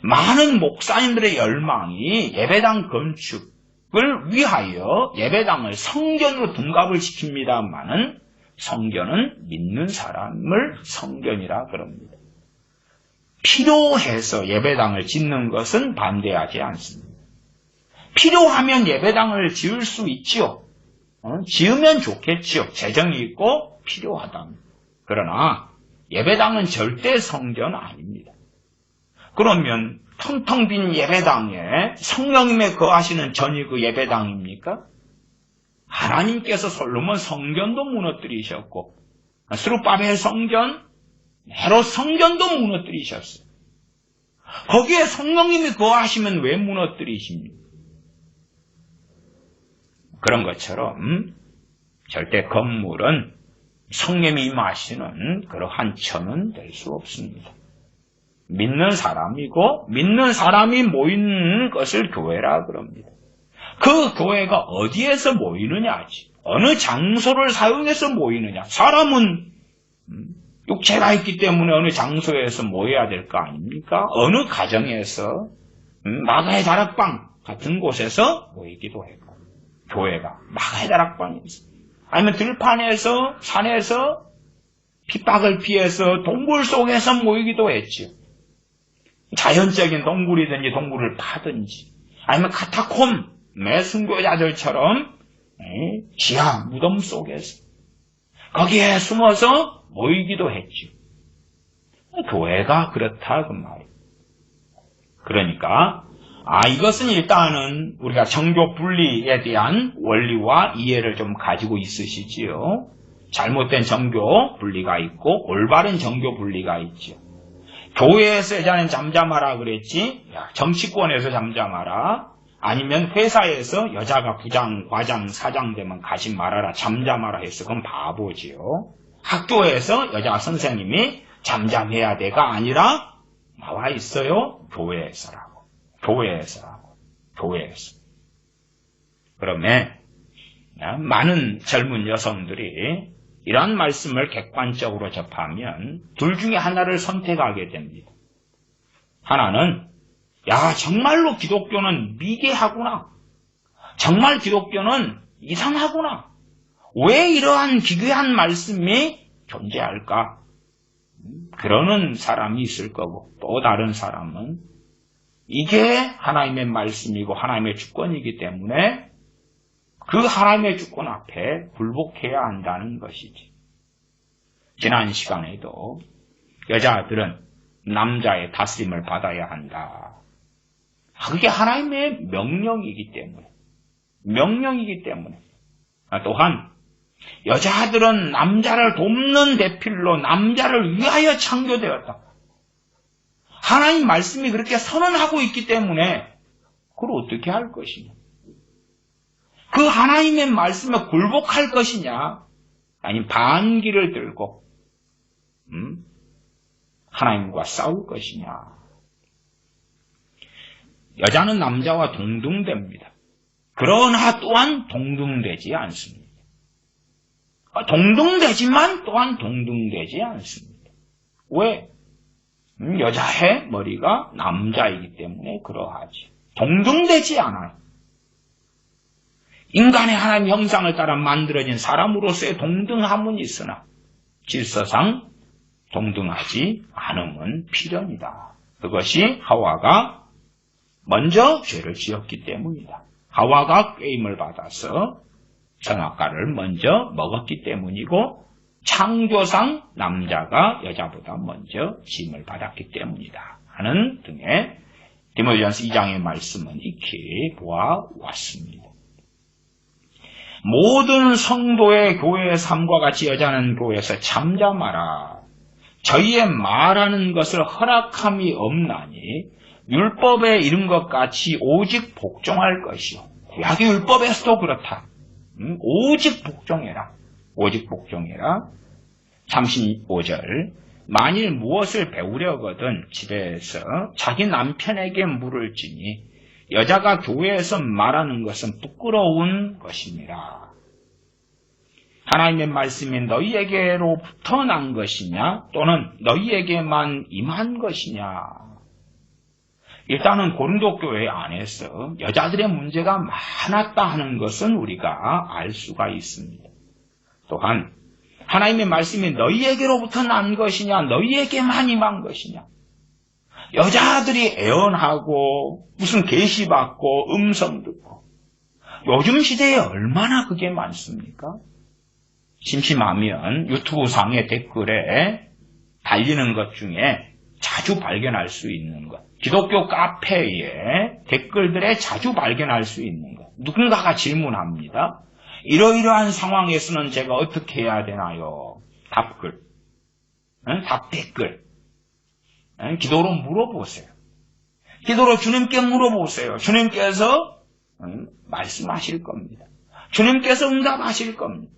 S1: 많은 목사님들의 열망이 예배당 건축을 위하여 예배당을 성전으로 둔갑을 시킵니다마는 성전은 믿는 사람을 성전이라 그럽니다. 필요해서 예배당을 짓는 것은 반대하지 않습니다. 필요하면 예배당을 지을 수 있지요. 지으면 좋겠지요. 재정이 있고 필요하다면. 그러나 예배당은 절대 성전 아닙니다. 그러면 텅텅 빈 예배당에 성령님의 거하시는 전이 그 예배당입니까? 하나님께서 솔로몬 성전도 무너뜨리셨고 스룹바벨 성전, 헤롯 성전도 무너뜨리셨어요. 거기에 성령님이 거하시면 왜 무너뜨리십니까? 그런 것처럼 절대 건물은 성령이 임하시는 그러한 처는 될 수 없습니다. 믿는 사람이고 믿는 사람이 모이는 것을 교회라 그럽니다. 그 교회가 어디에서 모이느냐지. 어느 장소를 사용해서 모이느냐. 사람은 육체가 있기 때문에 어느 장소에서 모여야 될 거 아닙니까? 어느 가정에서 마가의 다락방 같은 곳에서 모이기도 해요. 교회가 마가의 다락방에서 아니면 들판에서 산에서 핍박을 피해서 동굴 속에서 모이기도 했죠. 자연적인 동굴이든지 동굴을 파든지 아니면 카타콤의 순교자들처럼 지하 무덤 속에서 거기에 숨어서 모이기도 했죠. 교회가 그렇다 그 말이에요. 그러니까 이것은 일단은 우리가 정교 분리에 대한 원리와 이해를 좀 가지고 있으시지요. 잘못된 정교 분리가 있고 올바른 정교 분리가 있죠. 교회에서 여자는 잠잠하라 그랬지, 정치권에서 잠잠하라, 아니면 회사에서 여자가 부장, 과장, 사장 되면 가지 말아라, 잠잠하라 했어. 그건 바보지요. 학교에서 여자 선생님이 잠잠해야 돼가 아니라 나와 있어요. 교회에서라고. 교회에서. 그러면 많은 젊은 여성들이 이러한 말씀을 객관적으로 접하면 둘 중에 하나를 선택하게 됩니다. 하나는 정말로 기독교는 미개하구나. 정말 기독교는 이상하구나. 왜 이러한 기괴한 말씀이 존재할까? 그러는 사람이 있을 거고 또 다른 사람은 이게 하나님의 말씀이고 하나님의 주권이기 때문에 그 하나님의 주권 앞에 굴복해야 한다는 것이지. 지난 시간에도 여자들은 남자의 다스림을 받아야 한다. 그게 하나님의 명령이기 때문에. 또한 여자들은 남자를 돕는 대필로 남자를 위하여 창조되었다. 하나님 말씀이 그렇게 선언하고 있기 때문에 그걸 어떻게 할 것이냐? 그 하나님의 말씀에 굴복할 것이냐? 아니면 반기를 들고 하나님과 싸울 것이냐? 여자는 남자와 동등됩니다. 그러나 또한 동등되지 않습니다. 동등되지만 또한 동등되지 않습니다. 왜? 여자의 머리가 남자이기 때문에 그러하지. 동등되지 않아요. 인간의 하나님 형상을 따라 만들어진 사람으로서의 동등함은 있으나 질서상 동등하지 않음은 필연이다. 그것이 하와가 먼저 죄를 지었기 때문이다. 하와가 꾀임을 받아서 선악과를 먼저 먹었기 때문이고 창조상 남자가 여자보다 먼저 지음을 받았기 때문이다 하는 등의 디모데전서 2장의 말씀은 익히 보아왔습니다. 모든 성도의 교회의 삶과 같이 여자는 교회에서 잠잠하라. 저희의 말하는 것을 허락함이 없나니 율법에 이른 것 같이 오직 복종할 것이요. 구약의 율법에서도 그렇다. 오직 복종해라. 오직 복종해라. 35절 만일 무엇을 배우려거든 집에서 자기 남편에게 물을지니 여자가 교회에서 말하는 것은 부끄러운 것이니라. 하나님의 말씀이 너희에게로부터 난 것이냐 또는 너희에게만 임한 것이냐. 일단은 고린도 교회 안에서 여자들의 문제가 많았다 하는 것은 우리가 알 수가 있습니다. 또한 하나님의 말씀이 너희에게로부터 난 것이냐 너희에게만 임한 것이냐. 여자들이 애언하고 무슨 계시 받고 음성 듣고 요즘 시대에 얼마나 그게 많습니까? 심심하면 유튜브 상의 댓글에 달리는 것 중에 자주 발견할 수 있는 것, 기독교 카페에 댓글들에 자주 발견할 수 있는 것. 누군가가 질문합니다. 이러이러한 상황에서는 제가 어떻게 해야 되나요? 답글, 답댓글. 기도로 물어보세요. 기도로 주님께 물어보세요. 주님께서 말씀하실 겁니다. 주님께서 응답하실 겁니다.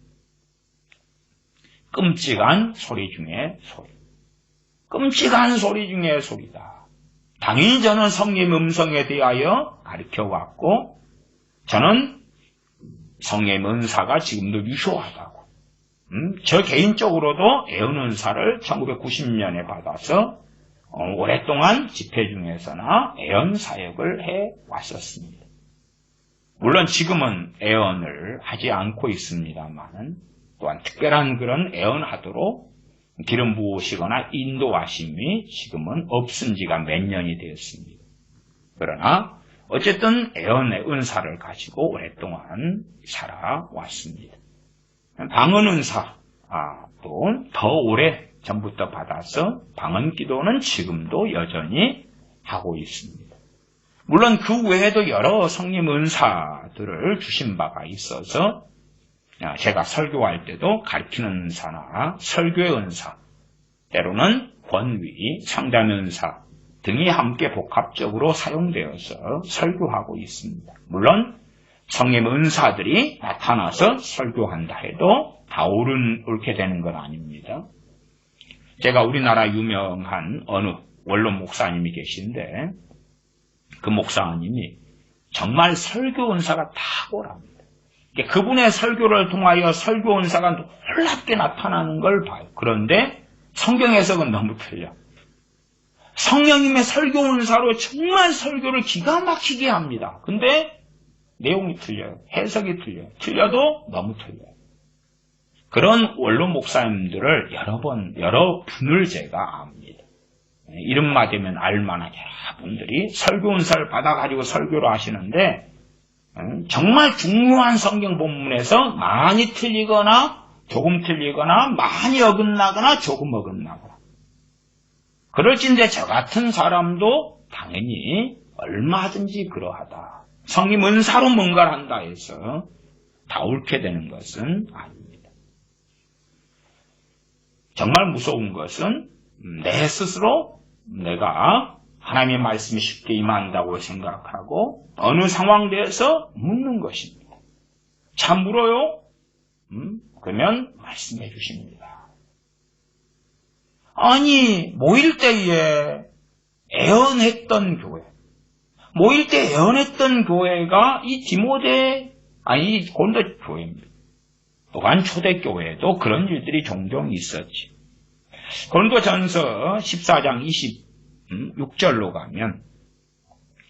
S1: 끔찍한 소리 중에 소리. 끔찍한 소리 중에 소리다. 당연히 저는 성령 음성에 대하여 가르쳐왔고 저는 성령 은사가 지금도 유효하다고. 저 개인적으로도 애언 은사를 1990년에 받아서 오랫동안 집회 중에서나 애언 사역을 해왔었습니다. 물론 지금은 애언을 하지 않고 있습니다만 또한 특별한 그런 애언하도록 기름 부으시거나 인도하심이 지금은 없은 지가 몇 년이 되었습니다. 그러나 어쨌든 애언의 은사를 가지고 오랫동안 살아왔습니다. 방언 은사 또 더 오래 전부터 받아서 방언 기도는 지금도 여전히 하고 있습니다. 물론 그 외에도 여러 성령 은사들을 주신 바가 있어서 제가 설교할 때도 가르치는 은사나 설교의 은사, 때로는 권위, 상담 은사 등이 함께 복합적으로 사용되어서 설교하고 있습니다. 물론 성령 은사들이 나타나서 설교한다 해도 다 옳게 되는 건 아닙니다. 제가 우리나라 유명한 어느 원론 목사님이 계신데 그 목사님이 정말 설교 은사가 탁월합니다. 그분의 설교를 통하여 설교 은사가 놀랍게 나타나는 걸 봐요. 그런데 성경에서는 너무 틀려. 성령님의 설교 은사로 정말 설교를 기가 막히게 합니다. 근데 내용이 틀려요. 해석이 틀려요. 틀려도 너무 틀려요. 그런 원론 목사님들을 여러 분을 제가 압니다. 이름만 되면 알만한 여러분들이 설교 은사를 받아가지고 설교를 하시는데 정말 중요한 성경 본문에서 많이 틀리거나 조금 틀리거나 많이 어긋나거나 조금 어긋나거나 그럴진데 저 같은 사람도 당연히 얼마든지 그러하다. 성령 은사로 뭔가를 한다 해서 다 옳게 되는 것은 아닙니다. 정말 무서운 것은 내 스스로 내가 하나님의 말씀이 쉽게 임한다고 생각하고 어느 상황에서 묻는 것입니다. 참 물어요? 그러면 말씀해 주십니다. 아니, 모일 때에 애언했던 교회, 모일 때 애언했던 교회가 이 이 고린도 교회입니다. 또한 초대교회에도 그런 일들이 종종 있었지. 고린도전서 14장 26절로 가면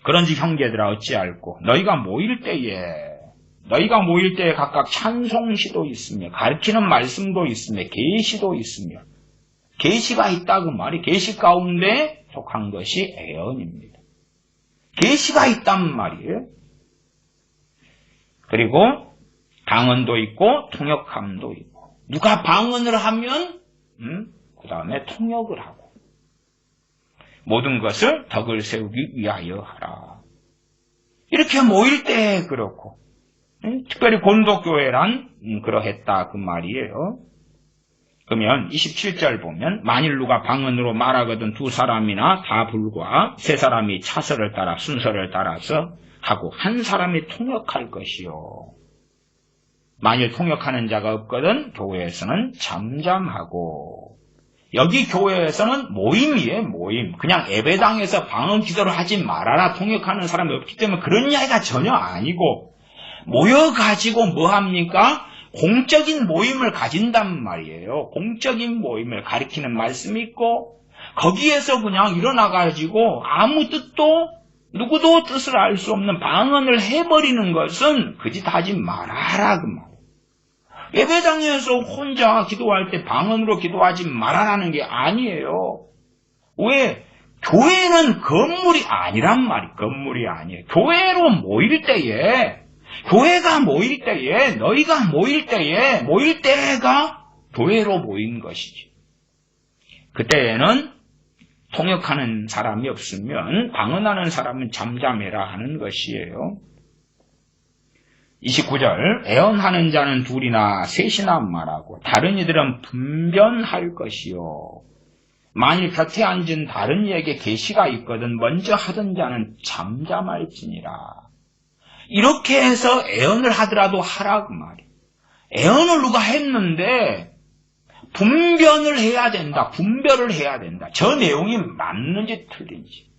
S1: 그런즉 형제들아 어찌할꼬 너희가 모일 때에 각각 찬송시도 있으며 가르치는 말씀도 있으며 계시도 있으며 계시가 있다 그 말이 계시 가운데 속한 것이 애언입니다. 계시가 있단 말이에요. 그리고 방언도 있고 통역함도 있고 누가 방언을 하면 그 다음에 통역을 하고 모든 것을 덕을 세우기 위하여 하라. 이렇게 모일 때 그렇고 특별히 고린도교회란 그러했다 그 말이에요. 그러면 27절 보면 만일 누가 방언으로 말하거든 두 사람이나 다 불과 세 사람이 차서를 따라 순서를 따라서 하고 한 사람이 통역할 것이요. 만일 통역하는 자가 없거든 교회에서는 잠잠하고 여기 교회에서는 모임이에요. 모임. 그냥 예배당에서 방언 기도를 하지 말아라 통역하는 사람이 없기 때문에 그런 이야기가 전혀 아니고 모여가지고 뭐합니까? 공적인 모임을 가진단 말이에요. 공적인 모임을 가리키는 말씀이 있고 거기에서 그냥 일어나가지고 아무 뜻도 누구도 뜻을 알 수 없는 방언을 해버리는 것은 그 짓 하지 말아라 그 말. 예배당에서 혼자 기도할 때 방언으로 기도하지 말아라는 게 아니에요. 왜? 교회는 건물이 아니란 말이 건물이 아니에요. 교회로 모일 때에 교회가 모일 때에 너희가 모일 때가 교회로 모인 것이지. 그때에는 통역하는 사람이 없으면 방언하는 사람은 잠잠해라 하는 것이에요. 29절 애언하는 자는 둘이나 셋이나 말하고 다른 이들은 분변할 것이요. 만일 곁에 앉은 다른 이에게 계시가 있거든 먼저 하던 자는 잠잠할지니라. 이렇게 해서 애언을 하더라도 하라 그 말이에요. 애언을 누가 했는데 분별을 해야 된다. 분별을 해야 된다. 저 내용이 맞는지 틀린지.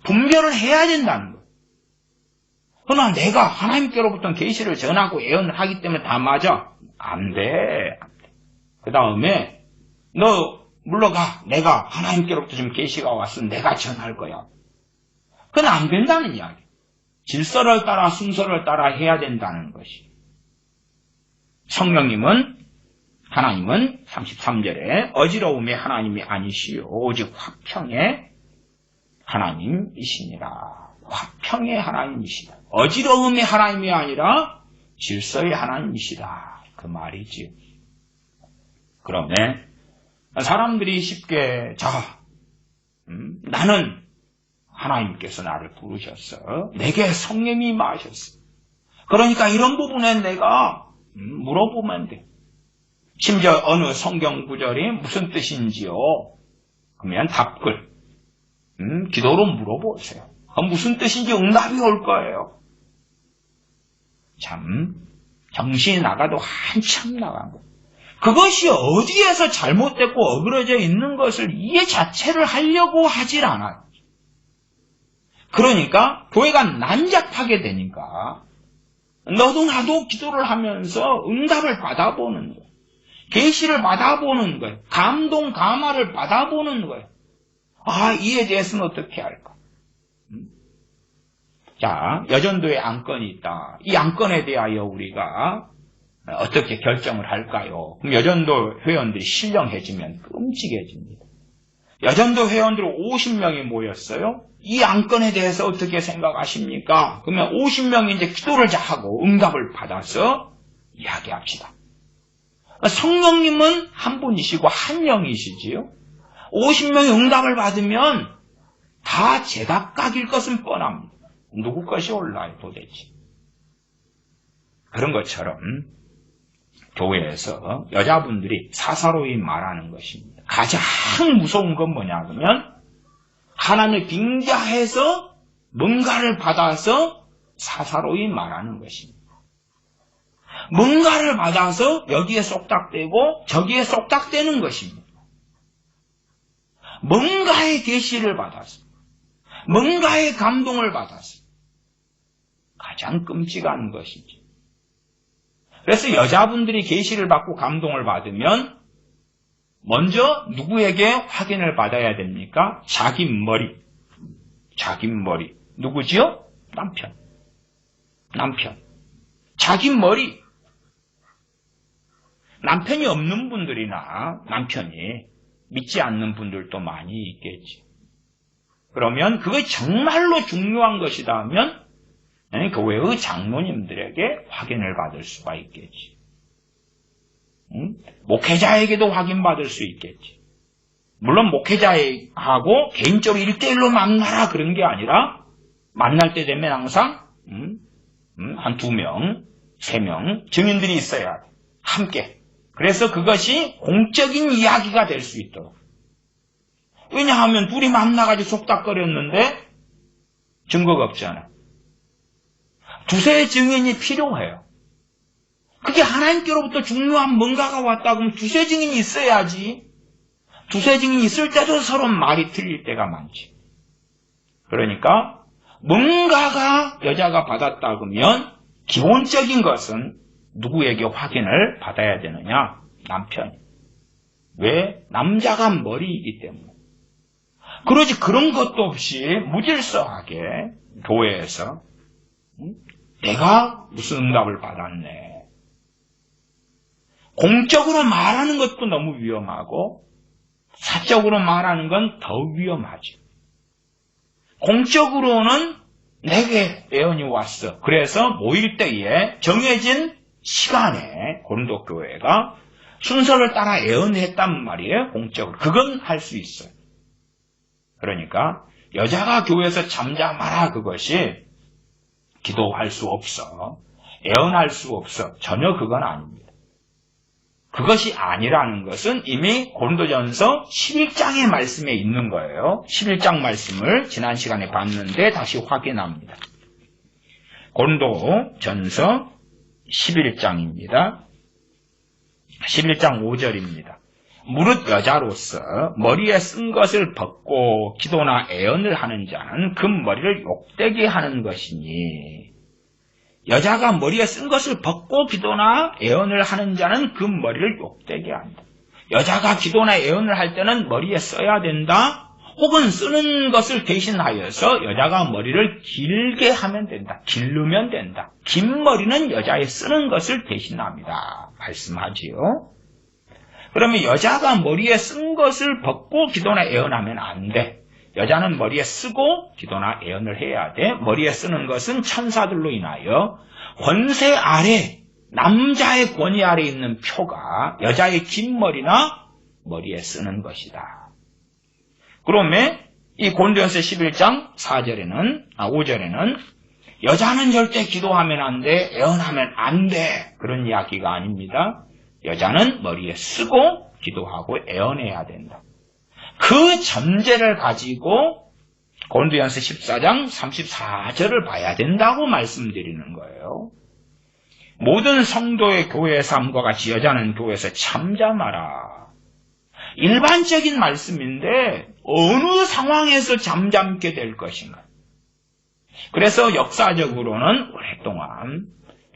S1: 분별을 해야 된다는 거예요. 그러나 내가 하나님께로부터 계시를 전하고 애언을 하기 때문에 다 맞아. 안 돼. 그 다음에 너 물러가. 내가 하나님께로부터 지금 계시가 왔으면 내가 전할 거야. 그건 안 된다는 이야기. 질서를 따라 순서를 따라 해야 된다는 것이. 성령님은 하나님은 33절에 어지러움의 하나님이 아니시요 오직 화평의 하나님이시니라. 화평의 하나님이시다. 어지러움의 하나님이 아니라 질서의 하나님이시다. 그 말이지요. 그러면 사람들이 쉽게 나는 하나님께서 나를 부르셨어. 내게 성령이 임하셨어. 그러니까 이런 부분에 내가 물어보면 돼. 심지어 어느 성경 구절이 무슨 뜻인지요? 그러면 답글 기도로 물어보세요. 무슨 뜻인지 응답이 올 거예요. 참 정신이 나가도 한참 나간 거. 그것이 어디에서 잘못됐고 어그러져 있는 것을 이해 자체를 하려고 하질 않아요. 그러니까 교회가 난잡하게 되니까 너도 나도 기도를 하면서 응답을 받아보는 거예요. 계시를 받아보는 거예요. 감동, 감화를 받아보는 거예요. 이에 대해서는 어떻게 할까? 자, 여전도에 안건이 있다. 이 안건에 대하여 우리가 어떻게 결정을 할까요? 그럼 여전도 회원들이 신령해지면 끔찍해집니다. 여전도 회원들 50명이 모였어요. 이 안건에 대해서 어떻게 생각하십니까? 그러면 50명이 이제 기도를 하고 응답을 받아서 이야기합시다. 성령님은 한 분이시고 한 영이시지요. 50명이 응답을 받으면 다 제각각일 것은 뻔합니다. 누구 것이 올라요 도대체. 그런 것처럼 교회에서 여자분들이 사사로이 말하는 것입니다. 가장 무서운 건 뭐냐 그러면 하나님을 빙자해서 뭔가를 받아서 사사로이 말하는 것입니다. 뭔가를 받아서 여기에 쏙닥대고 저기에 쏙닥대는 것입니다. 뭔가의 계시를 받아서 뭔가의 감동을 받아서 가장 끔찍한 것이죠. 그래서 여자분들이 계시를 받고 감동을 받으면 먼저 누구에게 확인을 받아야 됩니까? 자기 머리. 누구지요? 남편. 자기 머리. 남편이 없는 분들이나 남편이 믿지 않는 분들도 많이 있겠지. 그러면 그게 정말로 중요한 것이다 하면 교회의 장로님들에게 확인을 받을 수가 있겠지. 목회자에게도 확인받을 수 있겠지. 물론 목회자하고 개인적으로 1대1로 만나라 그런 게 아니라 만날 때 되면 항상 한 2명, 3명 증인들이 있어야 돼. 함께. 그래서 그것이 공적인 이야기가 될 수 있도록. 왜냐하면 둘이 만나가지고 속닥거렸는데 증거가 없잖아. 2세 증인이 필요해요. 그게 하나님께로부터 중요한 뭔가가 왔다 그러면 2세 증인이 있어야지. 2세 증인이 있을 때도 서로 말이 틀릴 때가 많지. 그러니까 뭔가가 여자가 받았다 그러면 기본적인 것은 누구에게 확인을 받아야 되느냐? 남편이. 왜? 남자가 머리이기 때문에. 그러지 그런 것도 없이 무질서하게 교회에서 내가 무슨 응답을 받았네. 공적으로 말하는 것도 너무 위험하고 사적으로 말하는 건 더 위험하죠. 공적으로는 내게 예언이 왔어. 그래서 모일 때에 정해진 시간에 고린도 교회가 순서를 따라 예언했단 말이에요. 공적으로. 그건 할 수 있어요. 그러니까 여자가 교회에서 잠잠하라 그것이 기도할 수 없어. 예언할 수 없어. 전혀 그건 아닙니다. 그것이 아니라는 것은 이미 고린도전서 11장의 말씀에 있는 거예요. 11장 말씀을 지난 시간에 봤는데 다시 확인합니다. 고린도전서 11장입니다. 11장 5절입니다. 무릇 여자로서 머리에 쓴 것을 벗고 기도나 애언을 하는 자는 그 머리를 욕되게 하는 것이니 여자가 머리에 쓴 것을 벗고 기도나 애언을 하는 자는 그 머리를 욕되게 한다. 여자가 기도나 애언을 할 때는 머리에 써야 된다. 혹은 쓰는 것을 대신하여서 여자가 머리를 길게 하면 된다. 기르면 된다. 긴 머리는 여자의 쓰는 것을 대신합니다. 말씀하지요. 그러면 여자가 머리에 쓴 것을 벗고 기도나 애언하면 안 돼. 여자는 머리에 쓰고 기도나 애언을 해야 돼. 머리에 쓰는 것은 천사들로 인하여 권세 아래, 남자의 권위 아래 있는 표가 여자의 긴 머리나 머리에 쓰는 것이다. 그러면 이 고린도전서 11장 5절에는 여자는 절대 기도하면 안 돼, 애언하면 안 돼. 그런 이야기가 아닙니다. 여자는 머리에 쓰고 기도하고 애언해야 된다. 그 전제를 가지고 고린도전서 14장 34절을 봐야 된다고 말씀드리는 거예요. 모든 성도의 교회 삶과 같이 여자는 교회에서 잠잠하라. 일반적인 말씀인데 어느 상황에서 잠잠게 될 것인가. 그래서 역사적으로는 오랫동안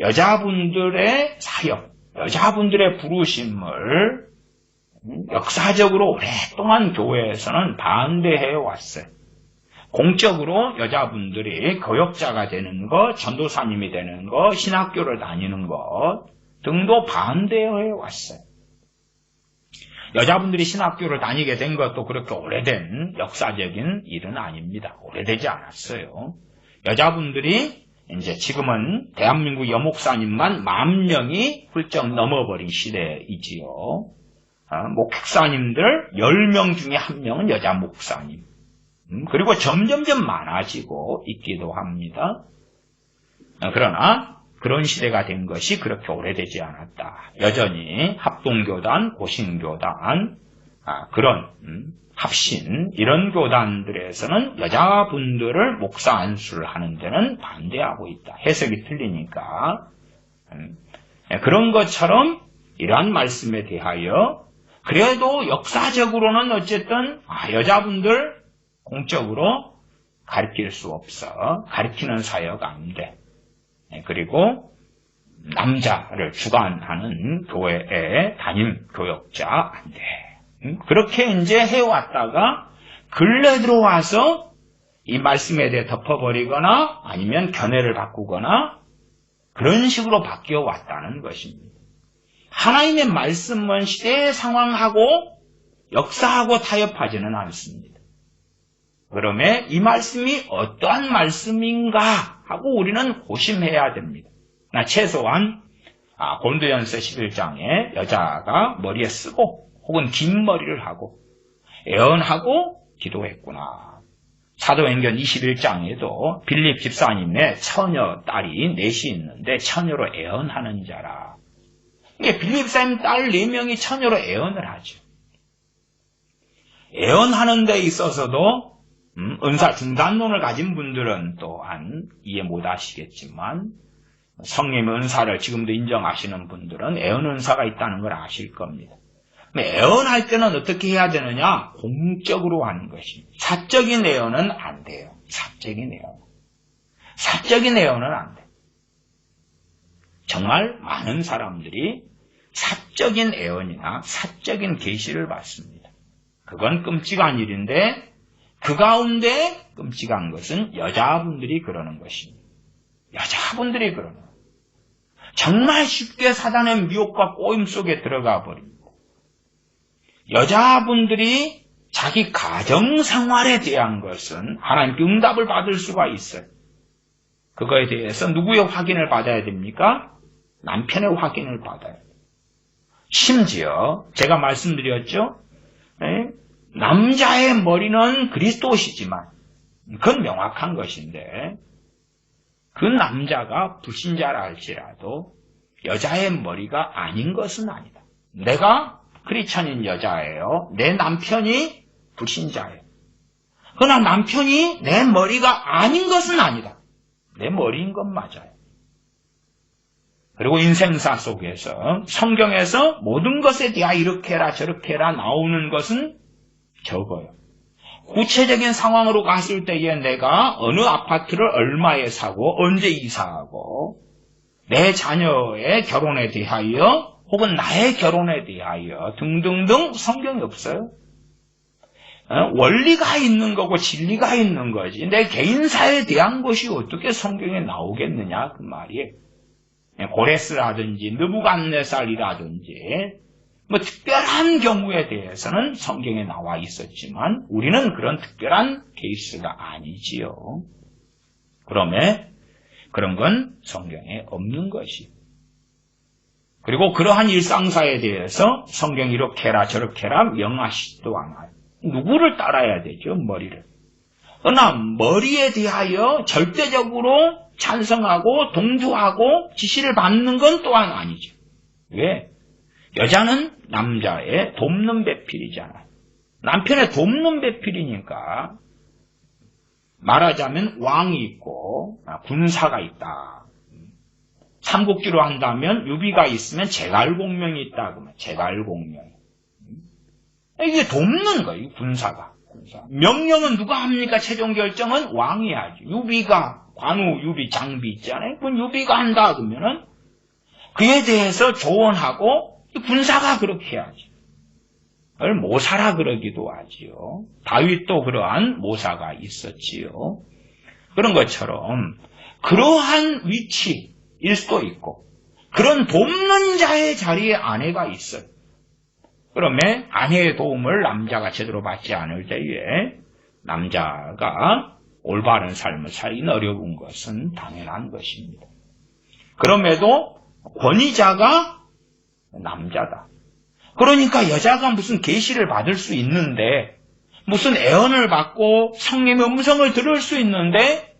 S1: 여자분들의 사역, 여자분들의 부르심을 역사적으로 오랫동안 교회에서는 반대해 왔어요. 공적으로 여자분들이 교역자가 되는 것, 전도사님이 되는 것, 신학교를 다니는 것 등도 반대해 왔어요. 여자분들이 신학교를 다니게 된 것도 그렇게 오래된 역사적인 일은 아닙니다. 오래되지 않았어요. 여자분들이 이제 지금은 대한민국 여목사님만 10,000명이 훌쩍 넘어버린 시대이지요. 목사님들 10명 중에 1명은 여자 목사님. 그리고 점점점 많아지고 있기도 합니다. 그러나 그런 시대가 된 것이 그렇게 오래되지 않았다. 여전히 합동교단, 고신교단, 그런 합신 이런 교단들에서는 여자분들을 목사 안수를 하는 데는 반대하고 있다. 해석이 틀리니까. 그런 것처럼 이러한 말씀에 대하여 그래도 역사적으로는 어쨌든 여자분들 공적으로 가르칠 수 없어. 가르치는 사역 안 돼. 그리고 남자를 주관하는 교회의 담임 교역자 안 돼. 그렇게 이제 해왔다가 근래 들어와서 이 말씀에 대해 덮어버리거나 아니면 견해를 바꾸거나 그런 식으로 바뀌어 왔다는 것입니다. 하나님의 말씀은 시대의 상황하고 역사하고 타협하지는 않습니다. 그러면 이 말씀이 어떠한 말씀인가 하고 우리는 고심해야 됩니다. 최소한 고린도전서 11장에 여자가 머리에 쓰고 혹은 긴 머리를 하고 애언하고 기도했구나. 사도행전 21장에도 빌립 집사님의 처녀 딸이 넷이 있는데 처녀로 애언하는 자라. 빌립 집사님 딸 4명이 처녀로 애언을 하죠. 애언하는 데 있어서도 은사 중단론을 가진 분들은 또한 이해 못 하시겠지만 성령의 은사를 지금도 인정하시는 분들은 애언 은사가 있다는 걸 아실 겁니다. 애언할 때는 어떻게 해야 되느냐? 공적으로 하는 것입니다. 사적인 애언은 안 돼요. 사적인 애언은 안 돼요. 정말 많은 사람들이 사적인 애언이나 사적인 계시를 받습니다. 그건 끔찍한 일인데 그 가운데 끔찍한 것은 여자분들이 그러는 것입니다. 여자분들이 그러는 거예요. 정말 쉽게 사단의 미혹과 꼬임 속에 들어가 버립니다. 여자분들이 자기 가정생활에 대한 것은 하나님께 응답을 받을 수가 있어요. 그거에 대해서 누구의 확인을 받아야 됩니까? 남편의 확인을 받아야 돼요. 심지어 제가 말씀드렸죠. 남자의 머리는 그리스도시지만 그건 명확한 것인데 그 남자가 불신자라 할지라도 여자의 머리가 아닌 것은 아니다. 내가 크리스천인 여자예요. 내 남편이 불신자예요. 그러나 남편이 내 머리가 아닌 것은 아니다. 내 머리인 건 맞아요. 그리고 인생사 속에서 성경에서 모든 것에 대하여 이렇게 해라 저렇게 해라 나오는 것은 적어요. 구체적인 상황으로 갔을 때에 내가 어느 아파트를 얼마에 사고 언제 이사하고 내 자녀의 결혼에 대하여 혹은 나의 결혼에 대하여 등등등 성경이 없어요. 원리가 있는 거고 진리가 있는 거지. 내 개인사에 대한 것이 어떻게 성경에 나오겠느냐 그 말이에요. 고레스라든지 느부갓네살이라든지 특별한 경우에 대해서는 성경에 나와 있었지만 우리는 그런 특별한 케이스가 아니지요. 그러면 그런 건 성경에 없는 것이. 그리고 그러한 일상사에 대해서 성경이 이렇게 해라 저렇게 해라 명하시지도 않아요. 누구를 따라야 되죠? 머리를. 그러나 머리에 대하여 절대적으로 찬성하고 동조하고 지시를 받는 건 또한 아니죠. 왜? 여자는 남자의 돕는 배필이잖아요. 남편의 돕는 배필이니까 말하자면 왕이 있고 군사가 있다. 삼국지로 한다면 유비가 있으면 제갈공명이 있다. 그러면 제갈공명. 이게 돕는 거예요. 군사가. 명령은 누가 합니까? 최종 결정은 왕이 하죠. 유비가 관우 유비 장비 있잖아요. 그건 유비가 한다 그러면은 그에 대해서 조언하고 군사가 그렇게 해야지. 그걸 모사라 그러기도 하지요. 다윗도 그러한 모사가 있었지요. 그런 것처럼 그러한 위치일 수도 있고 그런 돕는 자의 자리에 아내가 있어요. 그러면 아내의 도움을 남자가 제대로 받지 않을 때에 남자가 올바른 삶을 살기는 어려운 것은 당연한 것입니다. 그럼에도 권위자가 남자다. 그러니까 여자가 무슨 계시를 받을 수 있는데 무슨 애언을 받고 성령의 음성을 들을 수 있는데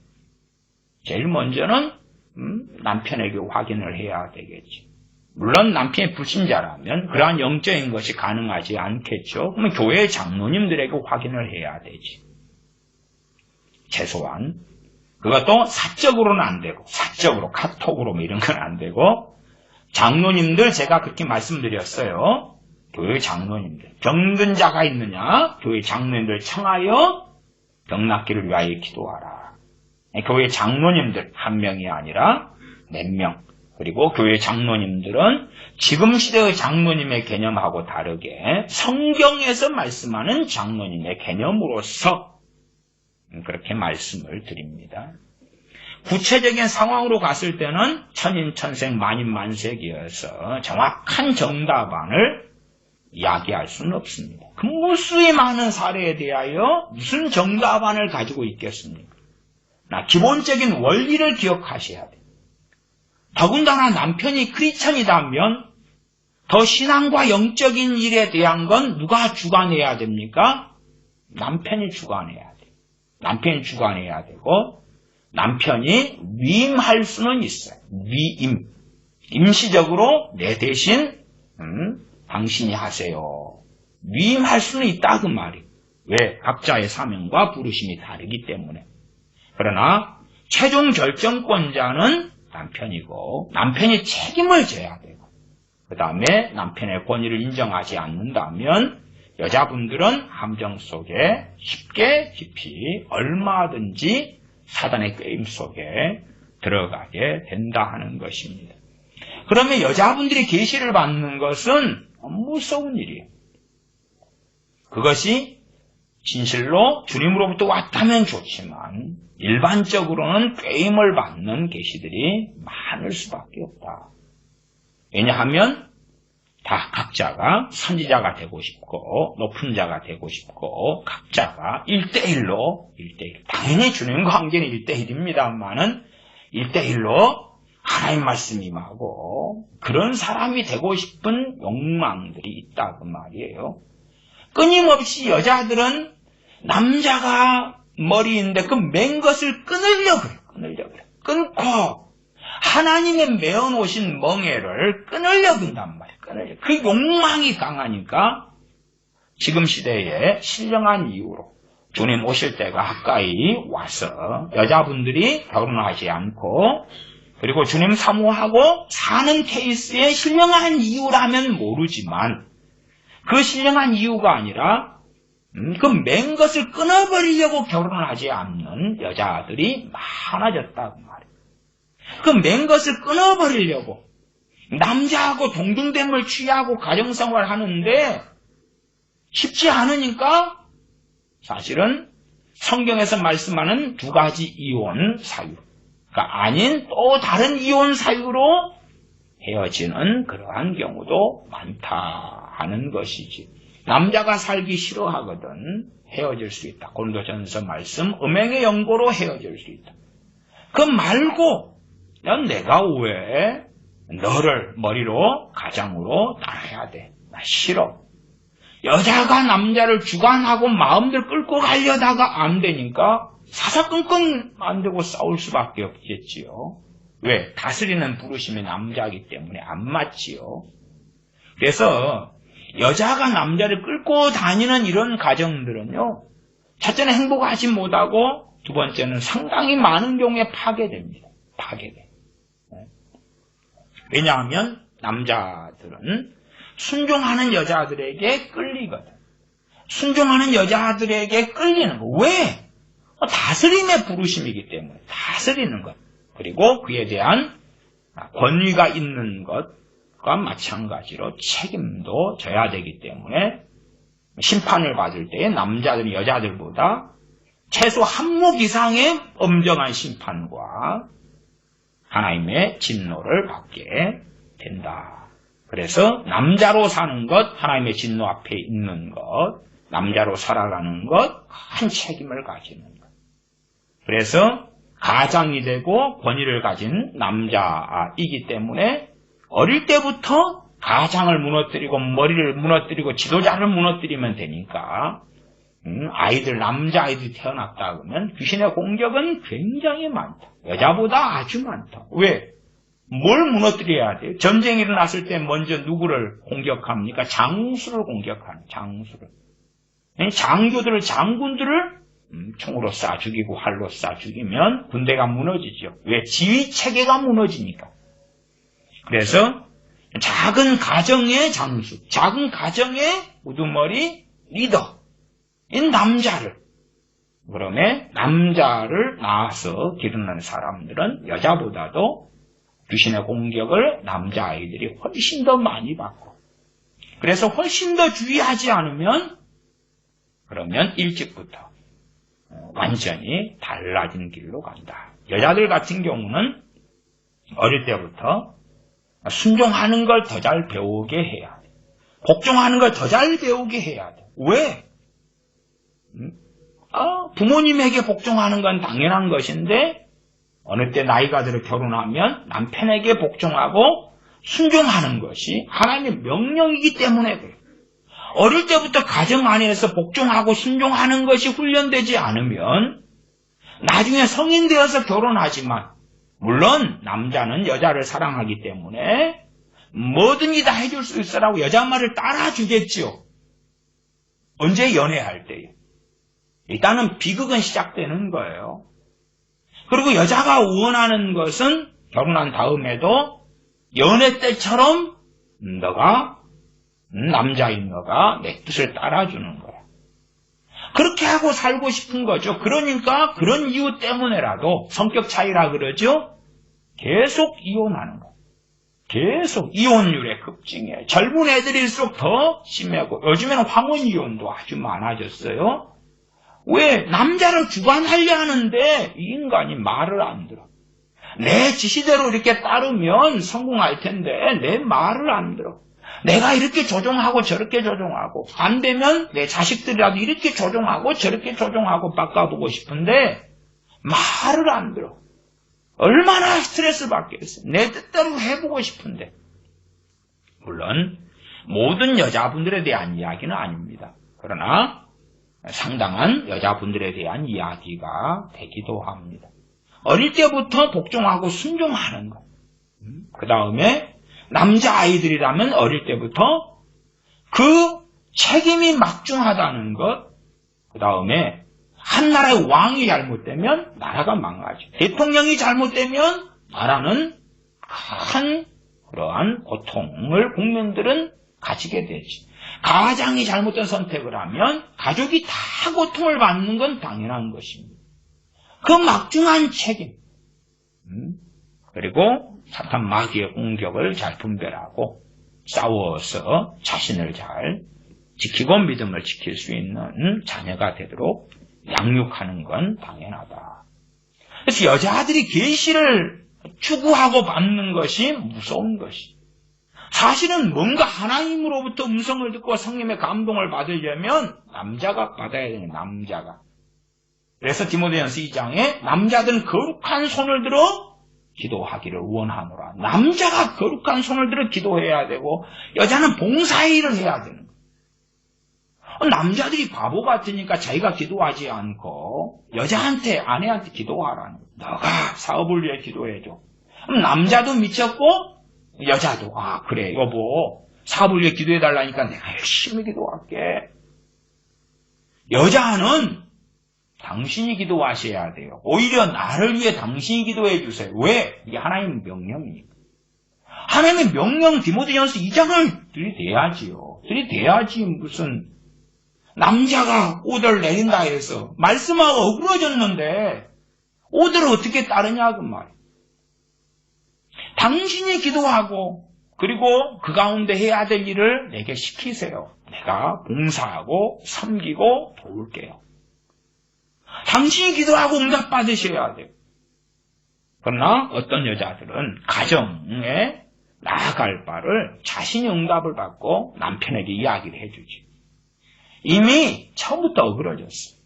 S1: 제일 먼저는 남편에게 확인을 해야 되겠지. 물론 남편이 불신자라면 그러한 영적인 것이 가능하지 않겠죠. 그러면 교회 장로님들에게 확인을 해야 되지. 최소한. 그것도 사적으로는 안 되고, 사적으로, 카톡으로 뭐 이런 건 안 되고, 장로님들 제가 그렇게 말씀드렸어요. 교회 장로님들. 병든 자가 있느냐? 교회 장로님들 청하여 병 낫기를 위하여 기도하라. 교회 장로님들 한 명이 아니라 몇 명. 그리고 교회 장로님들은 지금 시대의 장로님의 개념하고 다르게 성경에서 말씀하는 장로님의 개념으로서 그렇게 말씀을 드립니다. 구체적인 상황으로 갔을 때는 천인천생 만인만색이어서 정확한 정답안을 이야기할 수는 없습니다. 그 무수히 많은 사례에 대하여 무슨 정답안을 가지고 있겠습니까? 기본적인 원리를 기억하셔야 돼요. 더군다나 남편이 크리스천이라면 더 신앙과 영적인 일에 대한 건 누가 주관해야 됩니까? 남편이 주관해야 돼요. 남편이 주관해야 되고 남편이 위임할 수는 있어요. 위임. 임시적으로 내 대신 당신이 하세요. 위임할 수는 있다 그 말이에요. 왜? 각자의 사명과 부르심이 다르기 때문에. 그러나 최종 결정권자는 남편이고 남편이 책임을 져야 되고 그 다음에 남편의 권위를 인정하지 않는다면 여자분들은 함정 속에 쉽게 깊이 얼마든지 사단의 게임 속에 들어가게 된다 하는 것입니다. 그러면 여자분들이 계시를 받는 것은 무서운 일이에요. 그것이 진실로 주님으로부터 왔다면 좋지만 일반적으로는 게임을 받는 계시들이 많을 수밖에 없다. 왜냐하면 다 각자가 선지자가 되고 싶고 높은 자가 되고 싶고 각자가 1대1로 당연히 주님 관계는 1대1입니다만은 1대1로 하나님 말씀 임하고 그런 사람이 되고 싶은 욕망들이 있다 그 말이에요. 끊임없이 여자들은 남자가 머리인데 그 맨 것을 끊으려고 그래. 끊고 하나님의 메어놓으신 멍에를 끊으려고 한단 말이에요. 그 욕망이 강하니까 지금 시대에 신령한 이유로 주님 오실 때가 가까이 와서 여자분들이 결혼하지 않고 그리고 주님 사모하고 사는 케이스에 신령한 이유라면 모르지만 그 신령한 이유가 아니라 그 맨 것을 끊어버리려고 결혼을 하지 않는 여자들이 많아졌다고 말이에요. 그 맨 것을 끊어버리려고 남자하고 동등됨을 취하고 가정생활을 하는데 쉽지 않으니까 사실은 성경에서 말씀하는 두 가지 이혼 사유 그러니까 아닌 또 다른 이혼 사유로 헤어지는 그러한 경우도 많다 하는 것이지. 남자가 살기 싫어하거든 헤어질 수 있다. 고린도전서 말씀 음행의 연고로 헤어질 수 있다. 그 말고 내가 왜 너를 머리로 가장으로 따라야 돼. 나 싫어. 여자가 남자를 주관하고 마음들 끌고 가려다가 안 되니까 사사건건 안 되고 싸울 수밖에 없겠지요. 왜? 다스리는 부르심이 남자이기 때문에 안 맞지요. 그래서 여자가 남자를 끌고 다니는 이런 가정들은요. 첫째는 행복하지 못하고 두 번째는 상당히 많은 경우에 파괴됩니다. 파괴돼. 왜냐하면 남자들은 순종하는 여자들에게 끌리거든. 순종하는 여자들에게 끌리는 거. 왜? 다스림의 부르심이기 때문에 다스리는 것. 그리고 그에 대한 권위가 있는 것과 마찬가지로 책임도 져야 되기 때문에 심판을 받을 때에 남자들이 여자들보다 최소 한몫 이상의 엄정한 심판과 하나님의 진노를 받게 된다. 그래서 남자로 사는 것, 하나님의 진노 앞에 있는 것, 남자로 살아가는 것, 큰 책임을 가지는 것. 그래서 가장이 되고 권위를 가진 남자이기 때문에 어릴 때부터 가장을 무너뜨리고 머리를 무너뜨리고 지도자를 무너뜨리면 되니까 남자아이들이 태어났다 그러면 귀신의 공격은 굉장히 많다. 여자보다 아주 많다. 왜? 뭘 무너뜨려야 돼요? 전쟁이 일어났을 때 먼저 누구를 공격합니까? 장수를 공격하는, 장수를. 장교들을, 장군들을 총으로 쏴 죽이고 활로 쏴 죽이면 군대가 무너지죠. 왜? 지휘 체계가 무너지니까. 그래서 작은 가정의 장수, 작은 가정의 우두머리 리더, 이 남자를, 그러면 남자를 낳아서 기르는 사람들은 여자보다도 귀신의 공격을 남자아이들이 훨씬 더 많이 받고, 그래서 훨씬 더 주의하지 않으면 그러면 일찍부터 완전히 달라진 길로 간다. 여자들 같은 경우는 어릴 때부터 순종하는 걸 더 잘 배우게 해야 돼. 복종하는 걸 더 잘 배우게 해야 돼. 왜? 부모님에게 복종하는 건 당연한 것인데 어느 때 나이가 들어 결혼하면 남편에게 복종하고 순종하는 것이 하나님의 명령이기 때문에 그래요. 어릴 때부터 가정 안에서 복종하고 순종하는 것이 훈련되지 않으면 나중에 성인 되어서 결혼하지만, 물론 남자는 여자를 사랑하기 때문에 뭐든지 다 해줄 수 있어라고 여자 말을 따라주겠지요. 언제 연애할 때요. 일단은 비극은 시작되는 거예요. 그리고 여자가 원하는 것은 결혼한 다음에도 연애 때처럼 남자인 너가 내 뜻을 따라주는 거야. 그렇게 하고 살고 싶은 거죠. 그러니까 그런 이유 때문에라도 성격 차이라 그러죠. 계속 이혼하는 거야. 계속 이혼율에 급증해. 젊은 애들일수록 더 심하고, 요즘에는 황혼이혼도 아주 많아졌어요. 왜? 남자를 주관하려 하는데 이 인간이 말을 안 들어. 내 지시대로 이렇게 따르면 성공할 텐데 내 말을 안 들어. 내가 이렇게 조종하고 저렇게 조종하고, 안 되면 내 자식들이라도 이렇게 조종하고 저렇게 조종하고 바꿔보고 싶은데 말을 안 들어. 얼마나 스트레스 받겠어. 내 뜻대로 해보고 싶은데. 물론 모든 여자분들에 대한 이야기는 아닙니다. 그러나 상당한 여자분들에 대한 이야기가 되기도 합니다. 어릴 때부터 복종하고 순종하는 것. 그 다음에 남자아이들이라면 어릴 때부터 그 책임이 막중하다는 것. 그 다음에 한 나라의 왕이 잘못되면 나라가 망가져. 대통령이 잘못되면 나라는 큰 그러한 고통을 국민들은 가지게 되지. 가장이 잘못된 선택을 하면 가족이 다 고통을 받는 건 당연한 것입니다. 그 막중한 책임. 그리고 사탄 마귀의 공격을 잘 분별하고 싸워서 자신을 잘 지키고 믿음을 지킬 수 있는 자녀가 되도록 양육하는 건 당연하다. 그래서 여자들이 계시를 추구하고 받는 것이 무서운 것이. 사실은 뭔가 하나님으로부터 음성을 듣고 성령의 감동을 받으려면 남자가 받아야 되는 남자가. 그래서 디모데전서 2장에 남자들은 거룩한 손을 들어 기도하기를 원하노라. 남자가 거룩한 손을 들어 기도해야 되고 여자는 봉사의 일을 해야 되는 거예요. 남자들이 바보 같으니까 자기가 기도하지 않고 여자한테, 아내한테 기도하라는 거예요. 너가 사업을 위해 기도해줘. 그럼 남자도 미쳤고 여자도 그래 여보 사업을 위해 기도해달라니까 내가 열심히 기도할게. 여자는 당신이 기도하셔야 돼요. 오히려 나를 위해 당신이 기도해 주세요. 왜? 이게 하나님의 명령이니까. 하나님의 명령 디모데전서 2장을 들이대야지요. 들이대야지. 무슨 남자가 오더를 내린다 해서 말씀하고 어그러졌는데 오더를 어떻게 따르냐 그 말이에요. 당신이 기도하고 그리고 그 가운데 해야 될 일을 내게 시키세요. 내가 봉사하고 섬기고 도울게요. 당신이 기도하고 응답받으셔야 돼요. 그러나 어떤 여자들은 가정에 나아갈 바를 자신이 응답을 받고 남편에게 이야기를 해주지. 이미 처음부터 어그러졌어.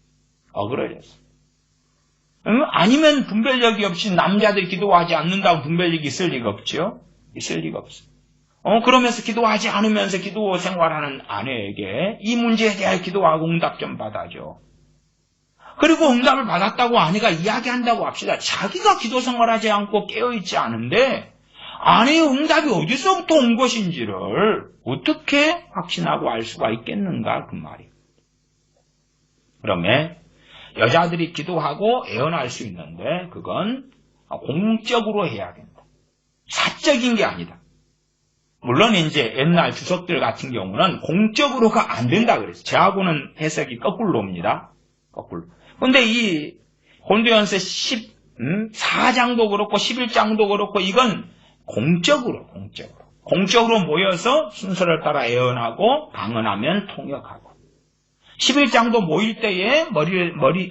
S1: 아니면 분별력이 없이 남자들이 기도하지 않는다고 분별력이 있을 리가 없죠. 있을 리가 없어. 그러면서 기도하지 않으면서 기도 생활하는 아내에게 이 문제에 대해 기도하고 응답 좀 받아줘. 그리고 응답을 받았다고 아내가 이야기한다고 합시다. 자기가 기도 생활하지 않고 깨어있지 않은데 아내의 응답이 어디서부터 온 것인지를 어떻게 확신하고 알 수가 있겠는가 그 말이에요. 그러면 여자들이 기도하고 애언할 수 있는데 그건 공적으로 해야 된다. 사적인 게 아니다. 물론 이제 옛날 주석들 같은 경우는 공적으로가 안 된다 그랬어요. 저하고는 해석이 거꾸로입니다. 거꾸로. 근데 이 고린도전서 14장도 그렇고 11장도 그렇고 이건 공적으로 모여서 순서를 따라 애언하고 강언하면 통역하고 11장도 모일 때에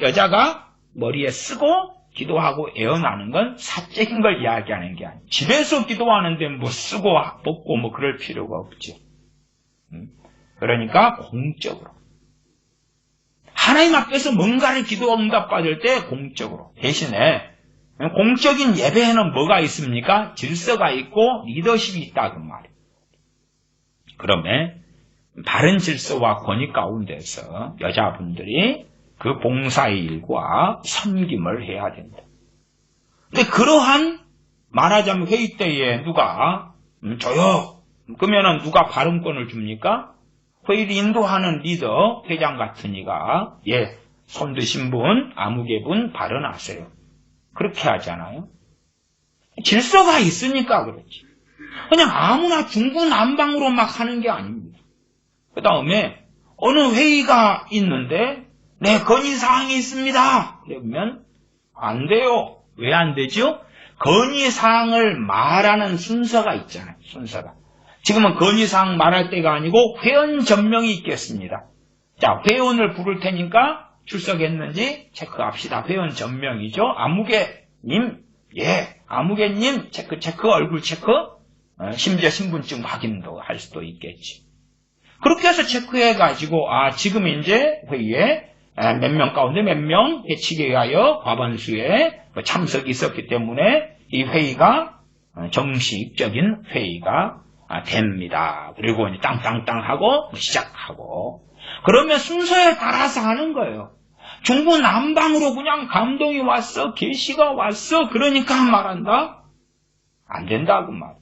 S1: 여자가 머리에 쓰고 기도하고 애언하는 건 사적인 걸 이야기하는 게 아니에요. 집에서 기도하는데 뭐 쓰고 뽑고 뭐 그럴 필요가 없죠. 그러니까 공적으로. 하나님 앞에서 뭔가를 기도 응답 받을 때 공적으로. 대신에 공적인 예배에는 뭐가 있습니까? 질서가 있고 리더십이 있다 그 말이에요. 그러면 바른 질서와 권위 가운데서 여자분들이 그 봉사의 일과 섬김을 해야 된다. 근데 그러한 말하자면 회의 때에 누가 줘요. 그러면은 누가 발언권을 줍니까? 회의를 인도하는 리더, 회장 같은 이가 손 드신 분, 아무개 분 발언하세요. 그렇게 하잖아요. 질서가 있으니까 그렇지. 그냥 아무나 중구난방으로 막 하는 게 아닙니다. 그 다음에 어느 회의가 있는데 건의사항이 있습니다. 그러면 안 돼요. 왜 안 되죠? 건의사항을 말하는 순서가 있잖아요. 순서가. 지금은 건의사항 말할 때가 아니고 회원 전명이 있겠습니다. 자, 회원을 부를 테니까 출석했는지 체크합시다. 회원 전명이죠. 아무개님, 아무개님 체크, 얼굴 체크, 심지어 신분증 확인도 할 수도 있겠지. 그렇게 해서 체크해가지고 지금 이제 회의에 몇 명 가운데 몇 명 해치기 위하여 과반수의 참석이 있었기 때문에 이 회의가 정식적인 회의가 됩니다. 그리고 이제 땅땅땅 하고 시작하고 그러면 순서에 따라서 하는 거예요. 중구난방으로 그냥 감동이 왔어, 계시가 왔어, 그러니까 말한다? 안 된다고 말.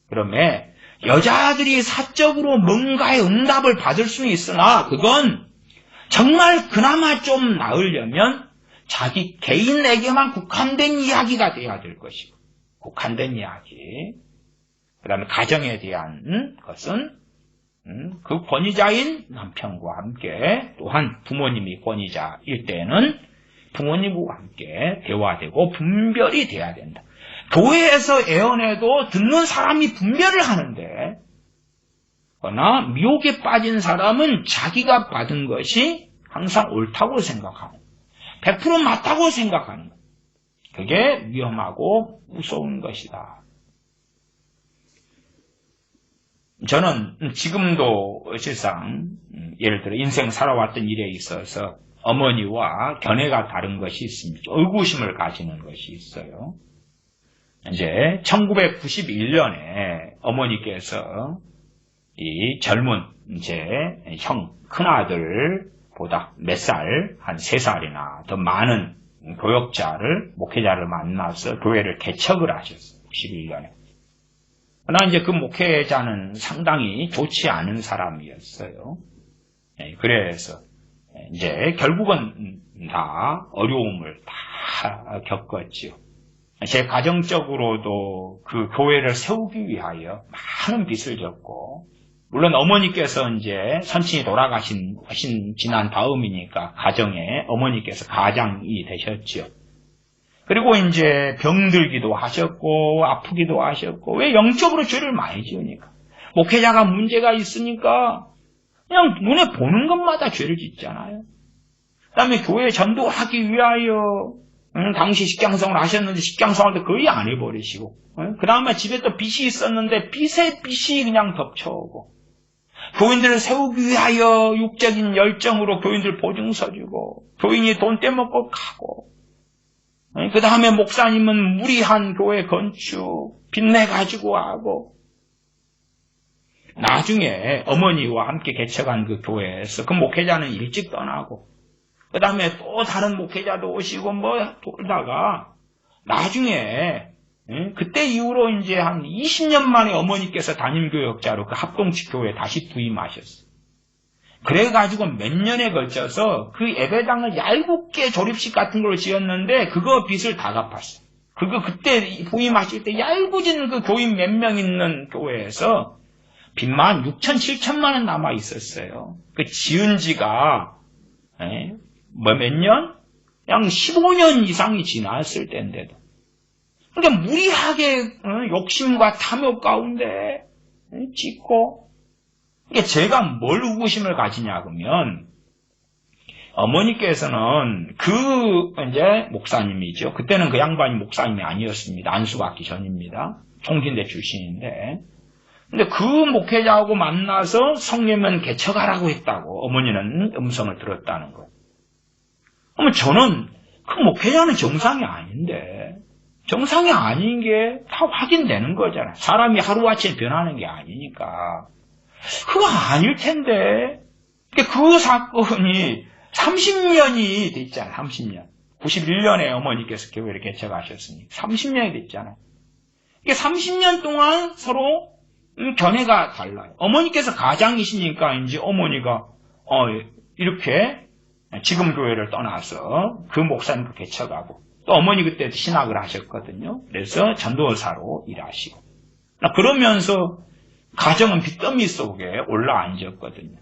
S1: 그러면 여자들이 사적으로 뭔가의 응답을 받을 수는 있으나 그건 정말 그나마 좀 나으려면 자기 개인에게만 국한된 이야기가 돼야 될 것이고 국한된 이야기. 그 다음에 가정에 대한 것은 그 권위자인 남편과 함께 또한 부모님이 권위자일 때는 부모님과 함께 대화되고 분별이 돼야 된다. 교회에서 애언해도 듣는 사람이 분별을 하는데 그러나 미혹에 빠진 사람은 자기가 받은 것이 항상 옳다고 생각하는 100% 맞다고 생각하는 것. 그게 위험하고 무서운 것이다. 저는 지금도 실상 예를 들어 인생 살아왔던 일에 있어서 어머니와 견해가 다른 것이 있습니다. 의구심을 가지는 것이 있어요. 이제 1991년에 어머니께서 이 젊은 이제 큰아들보다 몇 살, 한 3살이나 더 많은 목회자를 만나서 교회를 개척을 하셨어요. 91년에. 그러나 이제 그 목회자는 상당히 좋지 않은 사람이었어요. 그래서 이제 결국은 다 어려움을 다 겪었지요. 제 가정적으로도 그 교회를 세우기 위하여 많은 빚을 졌고, 물론 어머니께서 이제 선친이 돌아가신 훨씬 지난 다음이니까 가정에 어머니께서 가장이 되셨지요. 그리고 이제 병들기도 하셨고 아프기도 하셨고, 왜 영적으로 죄를 많이 지으니까. 목회자가 문제가 있으니까 그냥 눈에 보는 것마다 죄를 짓잖아요. 그 다음에 교회 전도하기 위하여 당시 식장성을 하셨는데 식장성할 때 거의 안 해버리시고, 그 다음에 집에 또 빚이 있었는데 빚에 빚이 그냥 덮쳐오고, 교인들을 세우기 위하여 육적인 열정으로 교인들 보증서 주고, 교인이 돈 떼먹고 가고, 그 다음에 목사님은 무리한 교회 건축 빚내 가지고 하고, 나중에 어머니와 함께 개척한 그 교회에서 그 목회자는 일찍 떠나고 그 다음에 또 다른 목회자도 오시고 뭐 돌다가 나중에 그때 이후로 이제 한 20년 만에 어머니께서 담임교역자로 그 합동치 교회에 다시 부임하셨어요. 그래가지고 몇 년에 걸쳐서 그 예배당을 얇게 조립식 같은 걸 지었는데 그거 빚을 다 갚았어요. 그거 그때 부임하실 때 얇아진 그 교인 몇 명 있는 교회에서 빚만 6천, 7천만 원 남아 있었어요. 그 지은 지가 몇 년? 약 15년 이상이 지났을 때인데도. 그러니까 무리하게 욕심과 탐욕 가운데 짓고. 그러니까 제가 뭘 의구심을 가지냐 그러면 어머니께서는 이제 목사님이죠. 그때는 그 양반이 목사님이 아니었습니다. 안수받기 전입니다. 총신대 출신인데. 근데 그 목회자하고 만나서 성례면 개척하라고 했다고 어머니는 음성을 들었다는 거예요. 그러면 저는 그 목회자는 정상이 아닌데 정상이 아닌 게 다 확인되는 거잖아요. 사람이 하루아침에 변하는 게 아니니까. 그거 아닐 텐데. 그 사건이 30년이 됐잖아요. 30년. 91년에 어머니께서 교회를 개척하셨으니 30년이 됐잖아요. 이게 30년 동안 서로 견해가 달라요. 어머니께서 가장이시니까 이제 어머니가 이렇게 지금 교회를 떠나서 그 목사님도 개척하고 또 어머니 그때 신학을 하셨거든요. 그래서 전도사로 일하시고 그러면서 가정은 빚더미 속에 올라앉았거든요.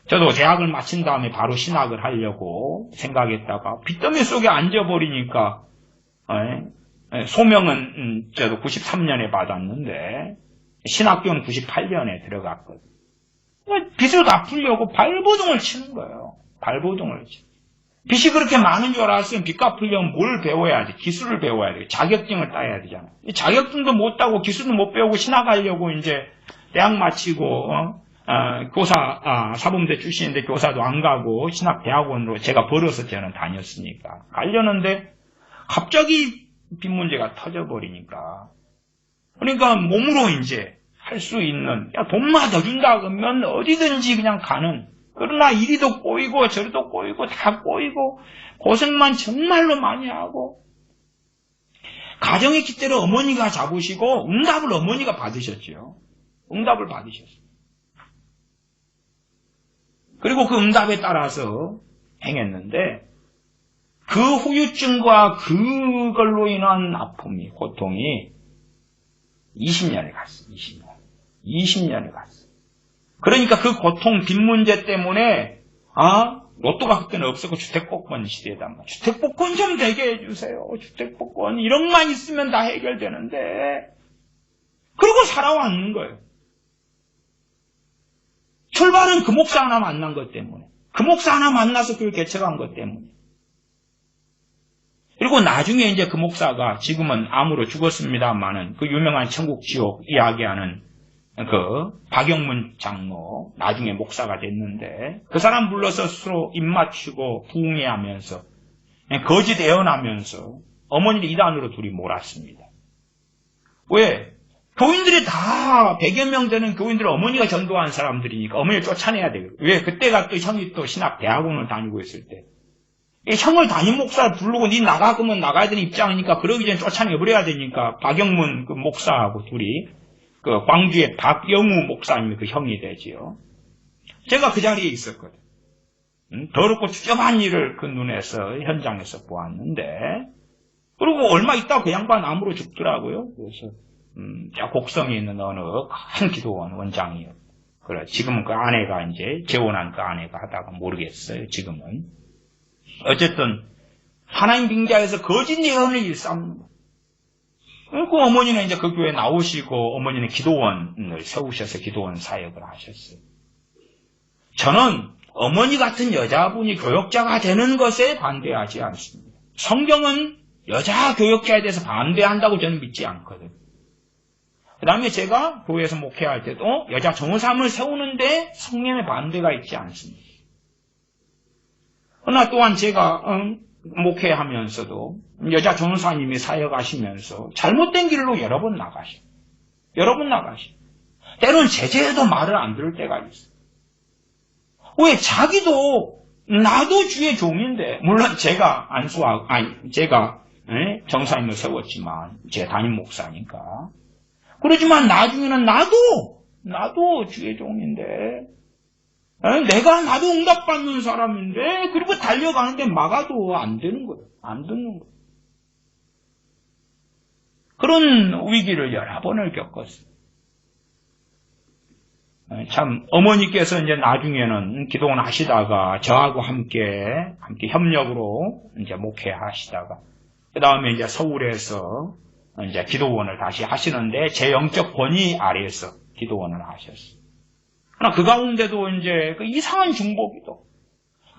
S1: 저도 대학을 마친 다음에 바로 신학을 하려고 생각했다가 빚더미 속에 앉아버리니까 소명은 저도 93년에 받았는데 신학교는 98년에 들어갔거든요. 빚을 갚으려고 발버둥을 치는 거예요. 발버둥을 치는. 빚이 그렇게 많은 줄 알았으면 빚 갚으려면 뭘 배워야지? 기술을 배워야 돼요. 자격증을 따야 되잖아요. 자격증도 못 따고 기술도 못 배우고 신학하려고 이제 대학 마치고 사범대 출신인데 교사도 안 가고 신학대학원으로 제가 벌어서 저는 다녔으니까 가려는데 갑자기 빚 문제가 터져버리니까 그러니까 몸으로 이제 할 수 있는 돈만 더 준다 그러면 어디든지 그냥 가는 그러나 이리도 꼬이고 저리도 꼬이고 다 꼬이고 고생만 정말로 많이 하고 가정의 깃대를 어머니가 잡으시고 응답을 어머니가 받으셨죠. 응답을 받으셨어요. 그리고 그 응답에 따라서 행했는데 그 후유증과 그걸로 인한 아픔이 고통이 20년에 갔어요. 20년에 갔어요. 그러니까 그 고통 빚 문제 때문에 로또가 그때는 없었고 주택복권 시대단 말이에요. 주택복권 좀 되게 해주세요. 주택복권 이런 것만 있으면 다 해결되는데 그러고 살아왔는 거예요. 출발은 그 목사 하나 만난 것 때문에 그 목사 하나 만나서 그걸 개척한 것 때문에 그리고 나중에 이제 그 목사가 지금은 암으로 죽었습니다만은 그 유명한 천국 지옥 이야기하는 그 박영문 장로 나중에 목사가 됐는데 그 사람 불러서 스스로 입맞추고 부흥회하면서 거짓 애언하면서 어머니를 이단으로 둘이 몰았습니다. 왜? 교인들이 다 100여 명 되는 교인들을 어머니가 전도한 사람들이니까 어머니를 쫓아내야 돼요. 왜? 그때가 또 형이 또 신학 대학원을 다니고 있을 때 형을 담임 목사를 부르고 니 나가 그러면 나가야 되는 입장이니까 그러기 전에 쫓아내버려야 되니까 박영문 그 목사하고 둘이 그 광주의 박영우 목사님이 그 형이 되지요. 제가 그 자리에 있었거든. 더럽고 추접한 일을 그 눈에서 현장에서 보았는데 그리고 얼마 있다가 그 양반 암으로 죽더라고요. 그래서 곡성에 있는 어느 큰 기도원 원장이요. 그래 지금은 그 아내가 이제 재혼한 그 아내가 하다가 모르겠어요. 지금은 어쨌든 하나님 빙자에서 거짓 예언을 일삼는 거예요. 그 어머니는 이제 그 교회에 나오시고 어머니는 기도원을 세우셔서 기도원 사역을 하셨어요. 저는 어머니 같은 여자분이 교역자가 되는 것에 반대하지 않습니다. 성경은 여자 교역자에 대해서 반대한다고 저는 믿지 않거든요. 그 다음에 제가 교회에서 목회할 때도 여자 전도사님을 세우는데 성경에 반대가 있지 않습니다. 그러나 또한 제가 목회하면서도 여자 전도사님이 사역하시면서 잘못된 길로 여러 번 나가셔. 때로는 제자도 말을 안 들을 때가 있어. 왜? 자기도 나도 주의 종인데, 물론 제가 제가 정사님을 세웠지만 제가 담임 목사니까. 그렇지만 나중에는 나도 주의 종인데, 나도 응답받는 사람인데, 그리고 달려가는데 막아도 안 되는 거예요. 안 듣는 거예요. 그런 위기를 여러 번을 겪었어요. 참, 어머니께서 이제 나중에는 기도원 하시다가 저하고 함께 협력으로 이제 목회하시다가, 그 다음에 이제 서울에서 이제 기도원을 다시 하시는데 제 영적 권위 아래에서 기도원을 하셨어요. 그러나 그 가운데도 이제 그 이상한 중보기도.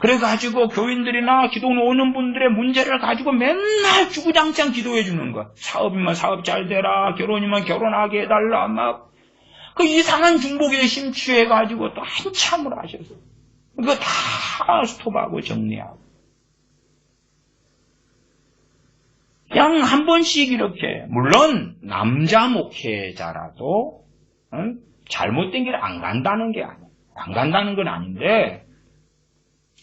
S1: 그래가지고 교인들이나 기도원 오는 분들의 문제를 가지고 맨날 주구장창 기도해 주는 것. 사업이면 사업 잘 되라, 결혼이면 결혼하게 해달라, 막. 그 이상한 중보기에 심취해가지고 또 한참을 하셔서. 그거 다 스톱하고 정리하고. 그냥 한 번씩 이렇게, 물론 남자 목회자라도 잘못된 길을 안 간다는 게 아니에요. 안 간다는 건 아닌데,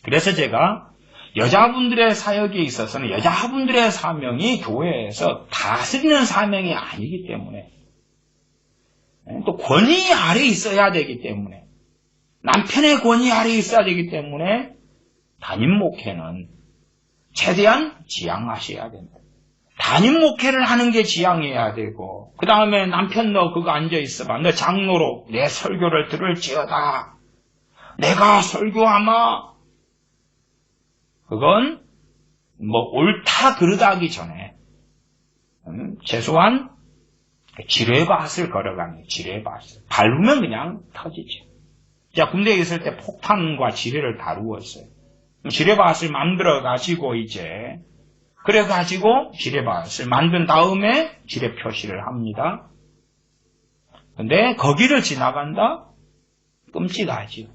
S1: 그래서 제가 여자분들의 사역에 있어서는 여자분들의 사명이 교회에서 다스리는 사명이 아니기 때문에, 또 권위 아래 있어야 되기 때문에, 남편의 권위 아래 있어야 되기 때문에 담임 목회는 최대한 지양하셔야 된다. 담임 목회를 하는 게 지양해야 되고, 그 다음에 남편 너 그거 앉아있어봐. 너 장로로 내 설교를 들을지어다. 내가 설교하마. 그건 뭐 옳다 그르다 하기 전에 최소한 지뢰밭을 걸어가는 지뢰밭을 밟으면 그냥 터지죠. 자, 군대에 있을 때 폭탄과 지뢰를 다루었어요. 지뢰밭을 만들어 가지고 이제 그래가지고 지뢰밭을 만든 다음에 지뢰 표시를 합니다. 근데 거기를 지나간다? 끔찍하지요.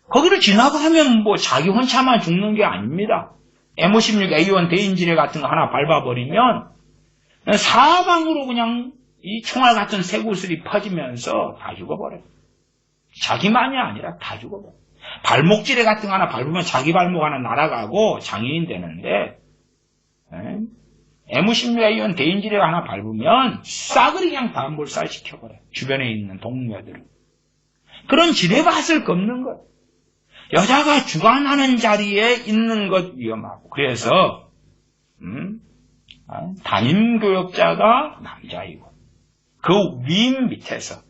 S1: 거기를 지나가면 뭐 자기 혼자만 죽는 게 아닙니다. M56A1 대인지뢰 같은 거 하나 밟아버리면 사방으로 그냥 이 총알 같은 쇠구슬이 퍼지면서 다 죽어버려요. 자기만이 아니라 다 죽어버려요. 발목지뢰 같은 거 하나 밟으면 자기 발목 하나 날아가고 장애인 되는데, M16A1 대인지뢰 하나 밟으면 싸그리 그냥 다 몰살시켜버려요. 주변에 있는 동료들은. 그런 지뢰밭을 걷는 거예요. 여자가 주관하는 자리에 있는 것 위험하고. 그래서 담임교역자가 남자이고 그 위임 밑에서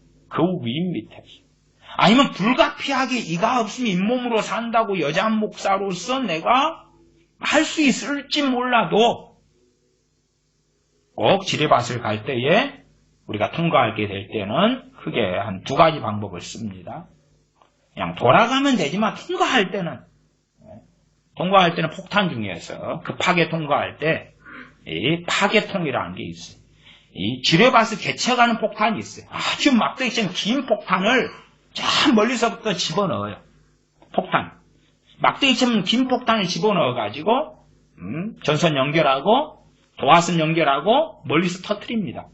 S1: 아니면 불가피하게 이가 없으면 잇몸으로 산다고 여자 목사로서 내가 할 수 있을지 몰라도 꼭 지뢰밭을 갈 때에 우리가 통과하게 될 때는 크게 한 두 가지 방법을 씁니다. 그냥 돌아가면 되지만 통과할 때는 폭탄 중에서 급하게 통과할 때 이 파괴통이라는 게 있어요. 이 지뢰밭을 개척하는 폭탄이 있어요. 아주 막대기처럼 긴 폭탄을 저 멀리서부터 집어넣어요. 폭탄. 막대기처럼 긴 폭탄을 집어넣어가지고 전선 연결하고 도화선 연결하고 멀리서 터뜨립니다.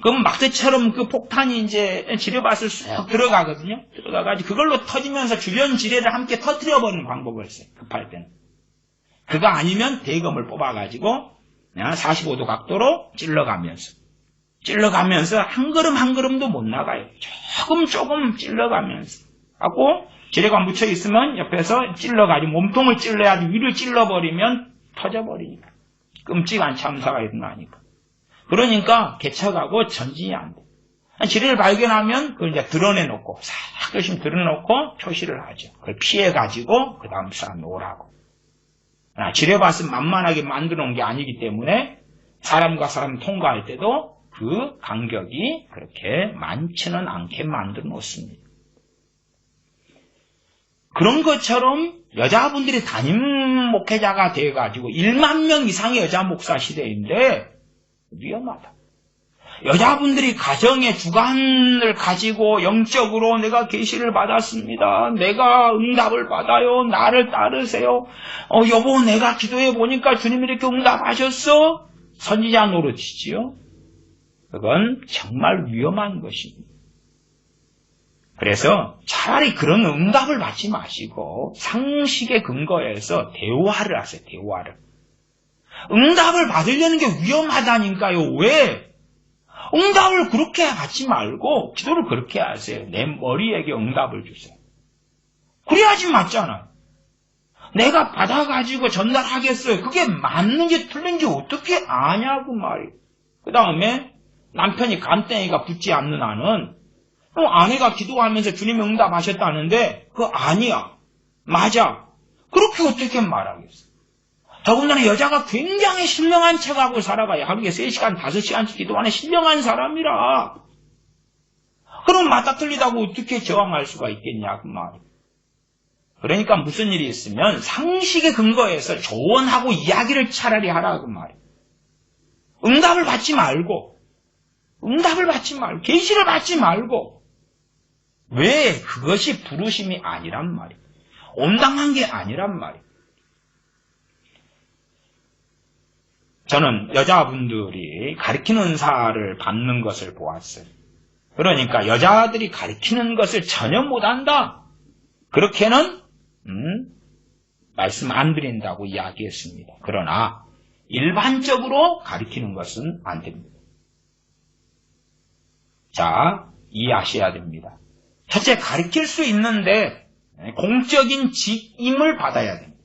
S1: 그럼 막대처럼 그 폭탄이 이제 지뢰밭을 쑥 들어가거든요. 들어가가지고 그걸로 터지면서 주변 지뢰를 함께 터뜨려버리는 방법을 써요. 급할 때는. 그거 아니면 대검을 뽑아가지고 45도 각도로 찔러가면서 한 걸음 한 걸음도 못 나가요. 조금 찔러가면서 하고 지뢰가 묻혀 있으면 옆에서 찔러가지고 몸통을 찔러야지 위를 찔러버리면 터져버리니까. 끔찍한 참사가 일어나니까. 그러니까 개척하고 전진이 안 돼. 지뢰를 발견하면 그걸 이제 드러내놓고 싹 열심히 드러내놓고 표시를 하죠. 그걸 피해가지고 그 다음 사람 오라고. 지뢰밭은 만만하게 만들어 놓은 게 아니기 때문에 사람과 사람 통과할 때도 그 간격이 그렇게 많지는 않게 만들어 놓습니다. 그런 것처럼 여자분들이 담임 목회자가 돼가지고 1만 명 이상의 여자 목사 시대인데 위험하다. 여자분들이 가정의 주관을 가지고 영적으로 내가 계시를 받았습니다. 내가 응답을 받아요. 나를 따르세요. 여보 내가 기도해 보니까 주님이 이렇게 응답하셨어. 선지자 노릇이지요. 그건 정말 위험한 것입니다. 그래서 차라리 그런 응답을 받지 마시고 상식에 근거해서 대화를 하세요. 대화를. 응답을 받으려는 게 위험하다니까요. 왜? 응답을 그렇게 받지 말고 기도를 그렇게 하세요. 내 머리에게 응답을 주세요. 그래야지 맞잖아요. 내가 받아가지고 전달하겠어요. 그게 맞는지 틀린지 어떻게 아냐고 말이에요. 그 다음에 남편이 간땡이가 붙지 않는 한은 아내가 기도하면서 주님이 응답하셨다는데 그거 아니야. 맞아. 그렇게 어떻게 말하겠어. 더군다나 여자가 굉장히 신령한 척하고 살아가야 하루에 3시간, 5시간씩 기도하는 신령한 사람이라. 그럼 맞다 틀리다고 어떻게 저항할 수가 있겠냐 그 말이에요. 그러니까 무슨 일이 있으면 상식에 근거해서 조언하고 이야기를 차라리 하라 그 말이에요. 응답을 받지 말고 계시를 받지 말고. 왜? 그것이 부르심이 아니란 말이에요. 온당한 게 아니란 말이에요. 저는 여자분들이 가르치는 은사를 받는 것을 보았어요. 그러니까 여자들이 가르치는 것을 전혀 못한다. 그렇게는 말씀 안 드린다고 이야기했습니다. 그러나 일반적으로 가르치는 것은 안 됩니다. 자, 이해하셔야 됩니다. 첫째, 가르칠 수 있는데 공적인 직임을 받아야 됩니다.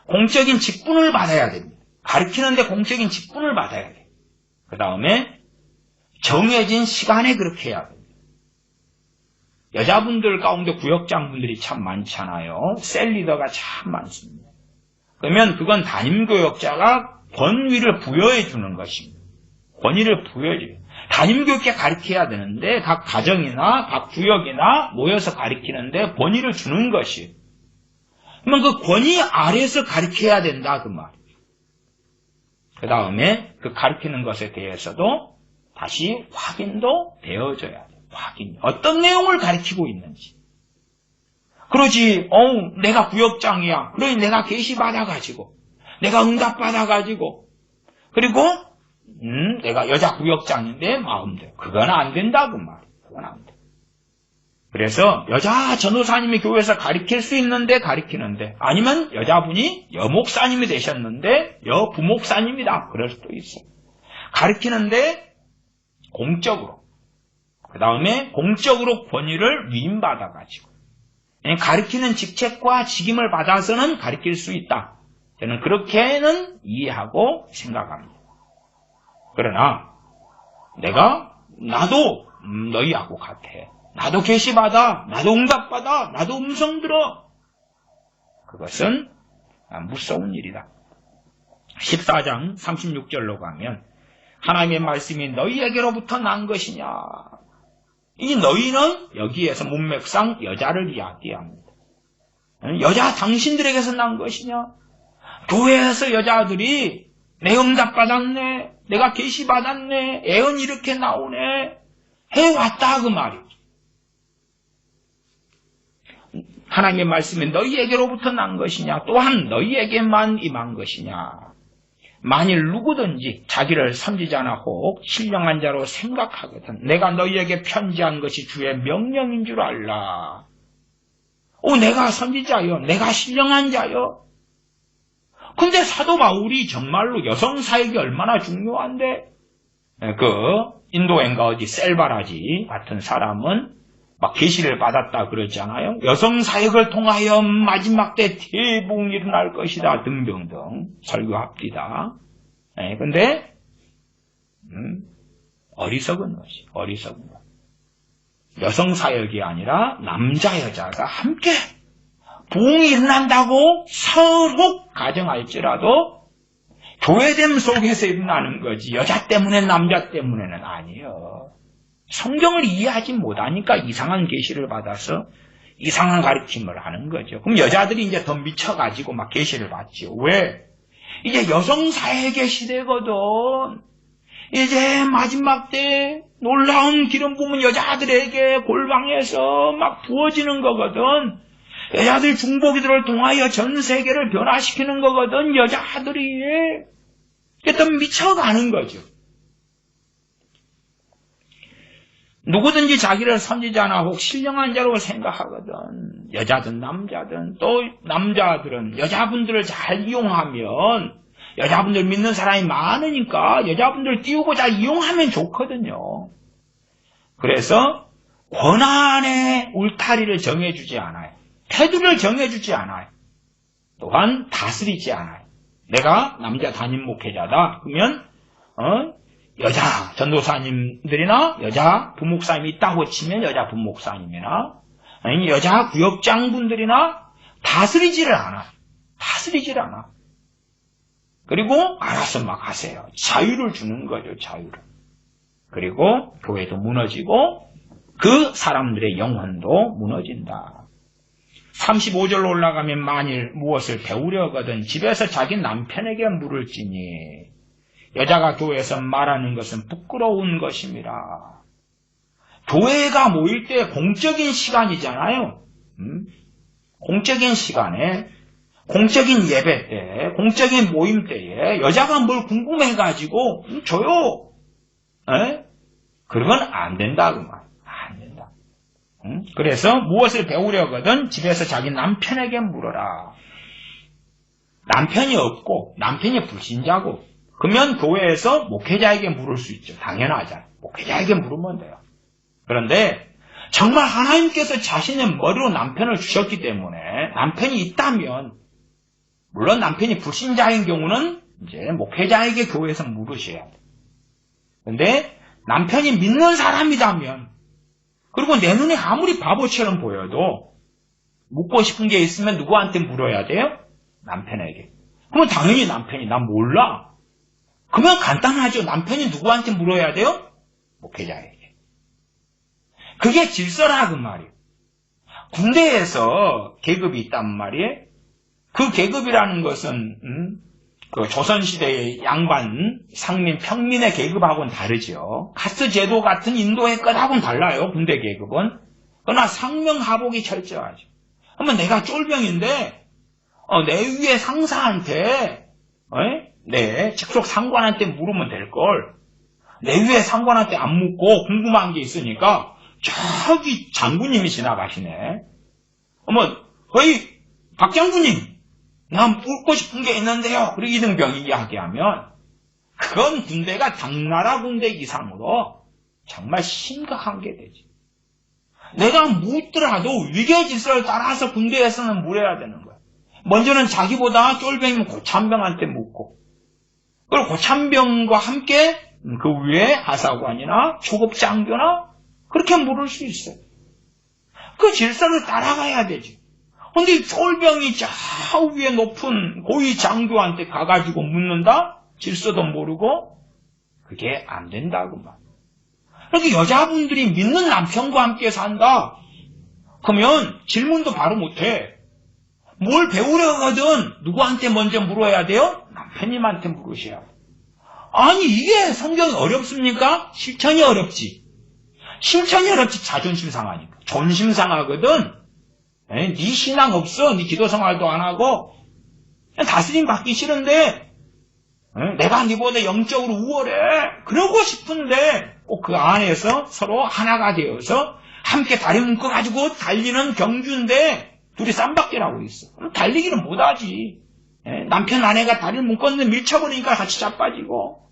S1: 공적인 직분을 받아야 됩니다. 가르치는데 공적인 직분을 받아야 돼요. 그 다음에 정해진 시간에 그렇게 해야 됩니다. 여자분들 가운데 구역장분들이 참 많잖아요. 셀리더가 참 많습니다. 그러면 그건 담임교역자가 권위를 부여해 주는 것입니다. 권위를 부여해줘요. 담임교육에 가르쳐야 되는데 각 가정이나 각 구역이나 모여서 가르치는데 권위를 주는 것이에요. 그러면 그 권위 아래에서 가르쳐야 된다 그 말이에요. 그 다음에 그 가르치는 것에 대해서도 다시 확인도 되어줘야 돼요. 확인. 어떤 내용을 가르치고 있는지. 그러지, 내가 구역장이야. 그러니 내가 계시 받아가지고, 내가 응답 받아가지고, 그리고, 내가 여자 구역장인데 마음대로. 그건 안 된다, 그 말이에요. 그건 안 돼. 그래서 여자 전도사님이 교회에서 가르칠 수 있는데 가르치는데, 아니면 여자분이 여목사님이 되셨는데 여부목사님이다. 그럴 수도 있어요. 가르치는데 공적으로. 그 다음에 공적으로 권위를 위임받아가지고. 가르치는 직책과 직임을 받아서는 가르칠 수 있다. 저는 그렇게는 이해하고 생각합니다. 그러나 나도 너희하고 같아. 나도 계시받아. 나도 응답받아. 나도 음성 들어. 그것은 무서운 일이다. 14장 36절로 가면 하나님의 말씀이 너희에게로부터 난 것이냐. 이 너희는 여기에서 문맥상 여자를 이야기합니다. 여자 당신들에게서 난 것이냐? 교회에서 여자들이 내 응답 받았네, 내가 계시 받았네, 애언 이렇게 나오네 해왔다 그 말이죠. 하나님의 말씀이 너희에게로부터 난 것이냐? 또한 너희에게만 임한 것이냐? 만일 누구든지 자기를 선지자나 혹 신령한 자로 생각하거든 내가 너희에게 편지한 것이 주의 명령인 줄 알라. 내가 선지자요. 내가 신령한 자요. 근데 사도 바울이 정말로 여성 사역이 얼마나 중요한데 인도엔가 어디 셀바라지 같은 사람은 막 계시를 받았다 그러잖아요. 여성 사역을 통하여 마지막 때 대복이 일어날 것이다 등등등 설교합디다. 근데 어리석은 것이 어리석은 것. 여성 사역이 아니라 남자 여자가 함께 부흥이 일어난다고 서로 가정할지라도 교회됨 속에서 일어나는 거지 여자 때문에 남자 때문에는 아니에요. 성경을 이해하지 못하니까 이상한 계시를 받아서 이상한 가르침을 하는 거죠. 그럼 여자들이 이제 더 미쳐가지고 막 계시를 받지요. 왜? 이제 여성 사역의 시대거든. 이제 마지막 때 놀라운 기름 부음은 여자들에게 골방에서 막 부어지는 거거든. 여자들 중보기도를 통하여 전 세계를 변화시키는 거거든. 여자들이 또 미쳐가는 거죠. 누구든지 자기를 선지자나 혹 신령한 자로 생각하거든 여자든 남자든 또 남자들은 여자분들을 잘 이용하면 여자분들 믿는 사람이 많으니까 여자분들 띄우고 잘 이용하면 좋거든요. 그래서 권한의 울타리를 정해주지 않아요. 태도를 정해주지 않아요. 또한 다스리지 않아요. 내가 남자 담임 목회자다. 그러면 여자 전도사님들이나 여자 부목사님이 있다고 치면 여자 부목사님이나 아니 여자 구역장분들이나 다스리지를 않아. 다스리지를 않아. 그리고 알아서 막 하세요. 자유를 주는 거죠. 자유를. 그리고 교회도 무너지고 그 사람들의 영혼도 무너진다. 35절로 올라가면 만일 무엇을 배우려거든 집에서 자기 남편에게 물을지니 여자가 교회에서 말하는 것은 부끄러운 것임이라. 교회가 모일 때 공적인 시간이잖아요. 공적인 시간에 공적인 예배 때 공적인 모임 때에 여자가 뭘 궁금해가지고 줘요. 그러면 안 된다 그 말. 안 된다. 그래서 무엇을 배우려거든 집에서 자기 남편에게 물어라. 남편이 없고 남편이 불신자고 그러면 교회에서 목회자에게 물을 수 있죠. 당연하잖아요. 목회자에게 물으면 돼요. 그런데 정말 하나님께서 자신의 머리로 남편을 주셨기 때문에 남편이 있다면 물론 남편이 불신자인 경우는 이제 목회자에게 교회에서 물으셔야 돼요. 그런데 남편이 믿는 사람이라면 그리고 내 눈에 아무리 바보처럼 보여도 묻고 싶은 게 있으면 누구한테 물어야 돼요? 남편에게. 그러면 당연히 남편이 나 몰라. 그러면 간단하죠. 남편이 누구한테 물어야 돼요? 목회자에게. 그게 질서라 그 말이에요. 군대에서 계급이 있단 말이에요. 그 계급이라는 것은 그 조선시대의 양반, 상민, 평민의 계급하고는 다르죠. 카스트 제도 같은 인도의 것하고는 달라요. 군대 계급은. 그러나 상명하복이 철저하죠. 그러면 내가 쫄병인데 내 위에 상사한테 내 직속 상관한테 물으면 될걸. 내 위에 상관한테 안 묻고 궁금한 게 있으니까 저기 장군님이 지나가시네. 거의 박 장군님 나 묻고 싶은 게 있는데요. 그리고 이등병이 이야기하면 그건 군대가 당나라 군대 이상으로 정말 심각한 게 되지. 내가 묻더라도 위계 질서를 따라서 군대에서는 물어야 되는 거야. 먼저는 자기보다 쫄병이면 고참병한테 묻고 그리고 고참병과 함께 그 위에 하사관이나 초급 장교나 그렇게 물을 수 있어요. 그 질서를 따라가야 되지. 근데 쫄병이 저 위에 높은 고위 장교한테 가가지고 묻는다? 질서도 모르고? 그게 안 된다고 말. 그러니까 여자분들이 믿는 남편과 함께 산다? 그러면 질문도 바로 못해. 뭘 배우려거든 누구한테 먼저 물어야 돼요? 남편님한테 물으셔야 돼요. 아니 이게 성경이 어렵습니까? 실천이 어렵지. 실천이 어렵지. 자존심 상하니까. 존심 상하거든. 네 신앙 없어. 네 기도 생활도 안 하고 다스림 받기 싫은데 내가 네보다 영적으로 우월해. 그러고 싶은데 꼭 그 안에서 서로 하나가 되어서 함께 다리 묶어가지고 달리는 경주인데 둘이 쌈박질하고 있어. 그럼 달리기는 못하지. 남편 아내가 다리를 묶었는데 밀쳐버리니까 같이 자빠지고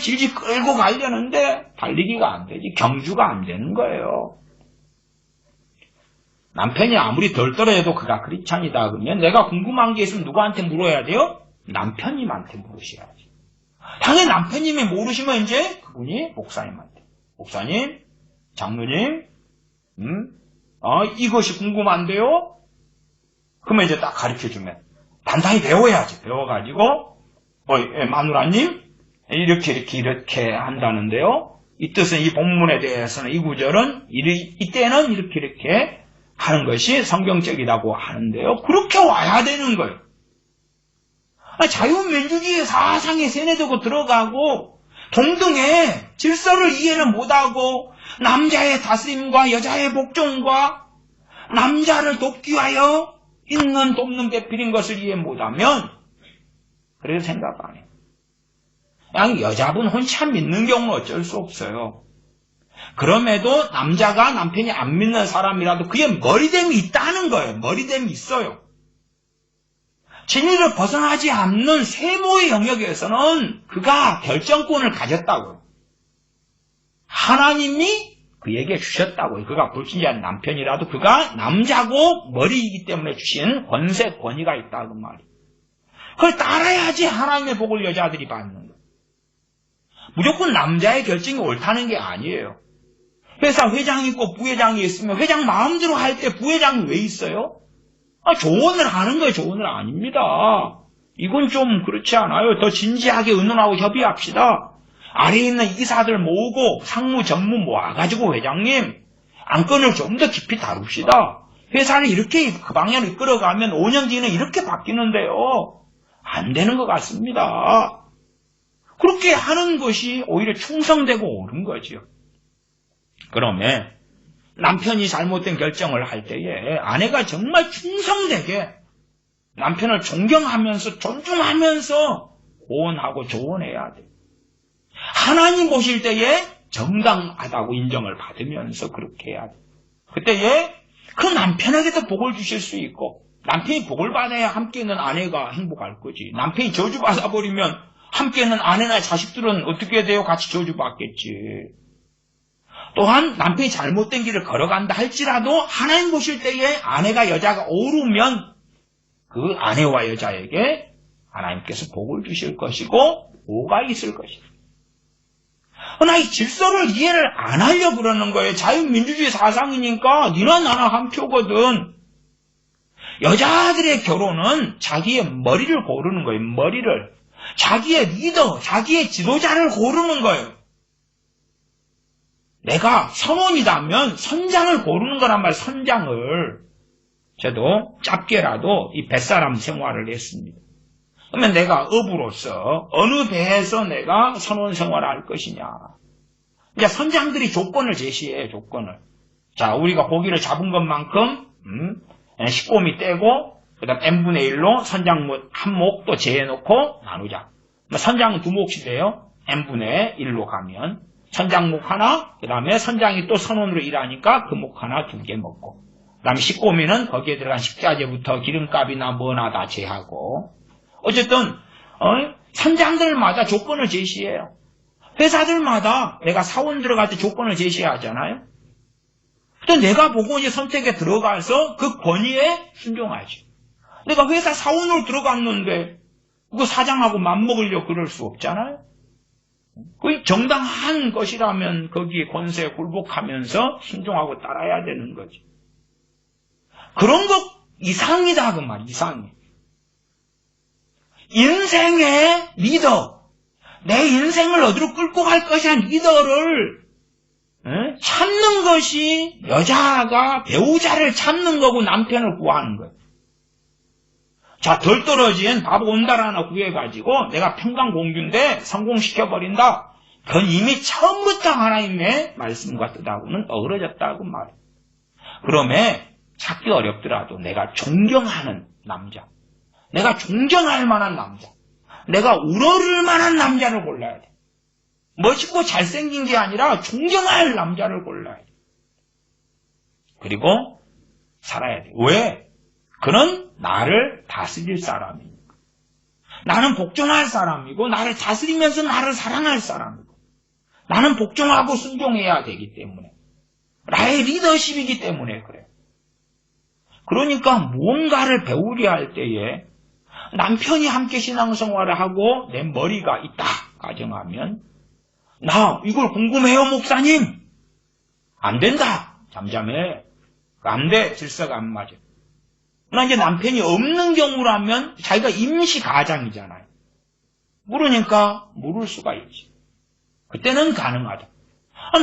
S1: 질질 끌고 가려는데 달리기가 안 되지. 경주가 안 되는 거예요. 남편이 아무리 덜 떨어져도 그가 크리스찬이다 그러면 내가 궁금한 게 있으면 누구한테 물어야 돼요? 남편님한테 물으셔야지. 당연히 남편님이 모르시면 이제 그분이 목사님한테. 목사님, 장로님, 이것이 궁금한데요? 그러면 이제 딱 가르쳐주면 단단히 배워야지. 배워가지고 마누라님 이렇게 한다는데요. 이 뜻은 이 본문에 대해서는 이 구절은 이때는 이렇게 하는 것이 성경적이라고 하는데요. 그렇게 와야 되는 거예요. 자유민주주의 사상에 세뇌되고 들어가고 동등의 질서를 이해를 못하고 남자의 다스림과 여자의 복종과 남자를 돕기 위하여 있는 돕는 배필인 것을 이해 못하면 그래서 생각 안 해요. 그냥 여자분 혼자 믿는 경우는 어쩔 수 없어요. 그럼에도 남자가 남편이 안 믿는 사람이라도 그게 머리됨이 있다는 거예요. 머리됨이 있어요. 진리를 벗어나지 않는 세모의 영역에서는 그가 결정권을 가졌다고요. 하나님이 그에게 주셨다고요. 그가 불신자한 남편이라도 그가 남자고 머리이기 때문에 주신 권세, 권위가 있다고 말이에요. 그걸 따라야지 하나님의 복을 여자들이 받는 거예요. 무조건 남자의 결정이 옳다는 게 아니에요. 회사 회장이 있고 부회장이 있으면 회장 마음대로 할 때 부회장이 왜 있어요? 조언을 하는 거예요. 조언을 아닙니다. 이건 좀 그렇지 않아요. 더 진지하게 의논하고 협의합시다. 아래에 있는 이사들 모으고 상무 전무 모아가지고 회장님 안건을 좀 더 깊이 다룹시다. 회사를 이렇게 그 방향으로 이끌어가면 5년 뒤에는 이렇게 바뀌는데요. 안 되는 것 같습니다. 그렇게 하는 것이 오히려 충성되고 옳은 거죠. 그러면 남편이 잘못된 결정을 할 때에 아내가 정말 충성되게 남편을 존경하면서 존중하면서 고언하고 조언해야 돼요. 하나님 보실 때에 정당하다고 인정을 받으면서 그렇게 해야 돼요. 그때에 그 남편에게도 복을 주실 수 있고 남편이 복을 받아야 함께 있는 아내가 행복할 거지. 남편이 저주받아버리면 함께 있는 아내나 자식들은 어떻게 돼요? 같이 저주받겠지. 또한 남편이 잘못된 길을 걸어간다 할지라도 하나님 보실 때에 아내가 여자가 오르면 그 아내와 여자에게 하나님께서 복을 주실 것이고 보호가 있을 것이다. 그러나 이 질서를 이해를 안 하려고 그러는 거예요. 자유민주주의 사상이니까 니나 나나 한 표거든. 여자들의 결혼은 자기의 머리를 고르는 거예요. 머리를. 자기의 리더, 자기의 지도자를 고르는 거예요. 내가 선원이라면 선장을 고르는 거란 말이에요. 선장을. 저도 짧게라도 이 뱃사람 생활을 했습니다. 그러면 내가 어부로서 어느 배에서 내가 선원 생활을 할 것이냐. 이제 선장들이 조건을 제시해요. 조건을. 자, 우리가 고기를 잡은 것만큼 식고미 떼고 그 다음 n분의 1로 선장목 한 목 또 재해놓고 나누자. 선장은 두 몫이 돼요. n분의 1로 가면. 선장목 하나, 그 다음에 선장이 또 선원으로 일하니까 그 목 하나 2개 먹고. 그 다음에 식고미는 거기에 들어간 식자재부터 기름값이나 뭐나 다 제하고. 어쨌든 선장들마다 조건을 제시해요. 회사들마다 내가 사원 들어갈 때 조건을 제시하잖아요. 또 내가 보고 이제 선택에 들어가서 그 권위에 순종하지. 내가 회사 사원으로 들어갔는데 그거 사장하고 맞먹으려고 그럴 수 없잖아요. 그 정당한 것이라면 거기에 권세에 굴복하면서 순종하고 따라야 되는 거지. 그런 것 이상이다 그 말, 이상해. 인생의 리더, 내 인생을 어디로 끌고 갈 것이란 리더를 찾는 것이 여자가 배우자를 찾는 거고 남편을 구하는 거예요. 자, 덜 떨어진 바보 온달 하나 구해가지고 내가 평강공주인데 성공시켜버린다. 그건 이미 처음부터 하나님의 말씀과 뜻하고는 어그러졌다고 말해요. 그러면 찾기 어렵더라도 내가 존경하는 남자, 내가 존경할 만한 남자, 내가 우러를 만한 남자를 골라야 돼. 멋있고 잘생긴 게 아니라 존경할 남자를 골라야 돼. 그리고 살아야 돼. 왜? 그는 나를 다스릴 사람이니까. 나는 복종할 사람이고 나를 다스리면서 나를 사랑할 사람이고 나는 복종하고 순종해야 되기 때문에 나의 리더십이기 때문에 그래요. 그러니까 무언가를 배우려 할 때에 남편이 함께 신앙생활을 하고 내 머리가 있다 가정하면 나 이걸 궁금해요 목사님. 안 된다. 잠잠해. 안 돼. 질서가 안 맞아. 그러나 이제 남편이 없는 경우라면 자기가 임시 가장이잖아요. 물으니까 물을 수가 있지. 그때는 가능하다.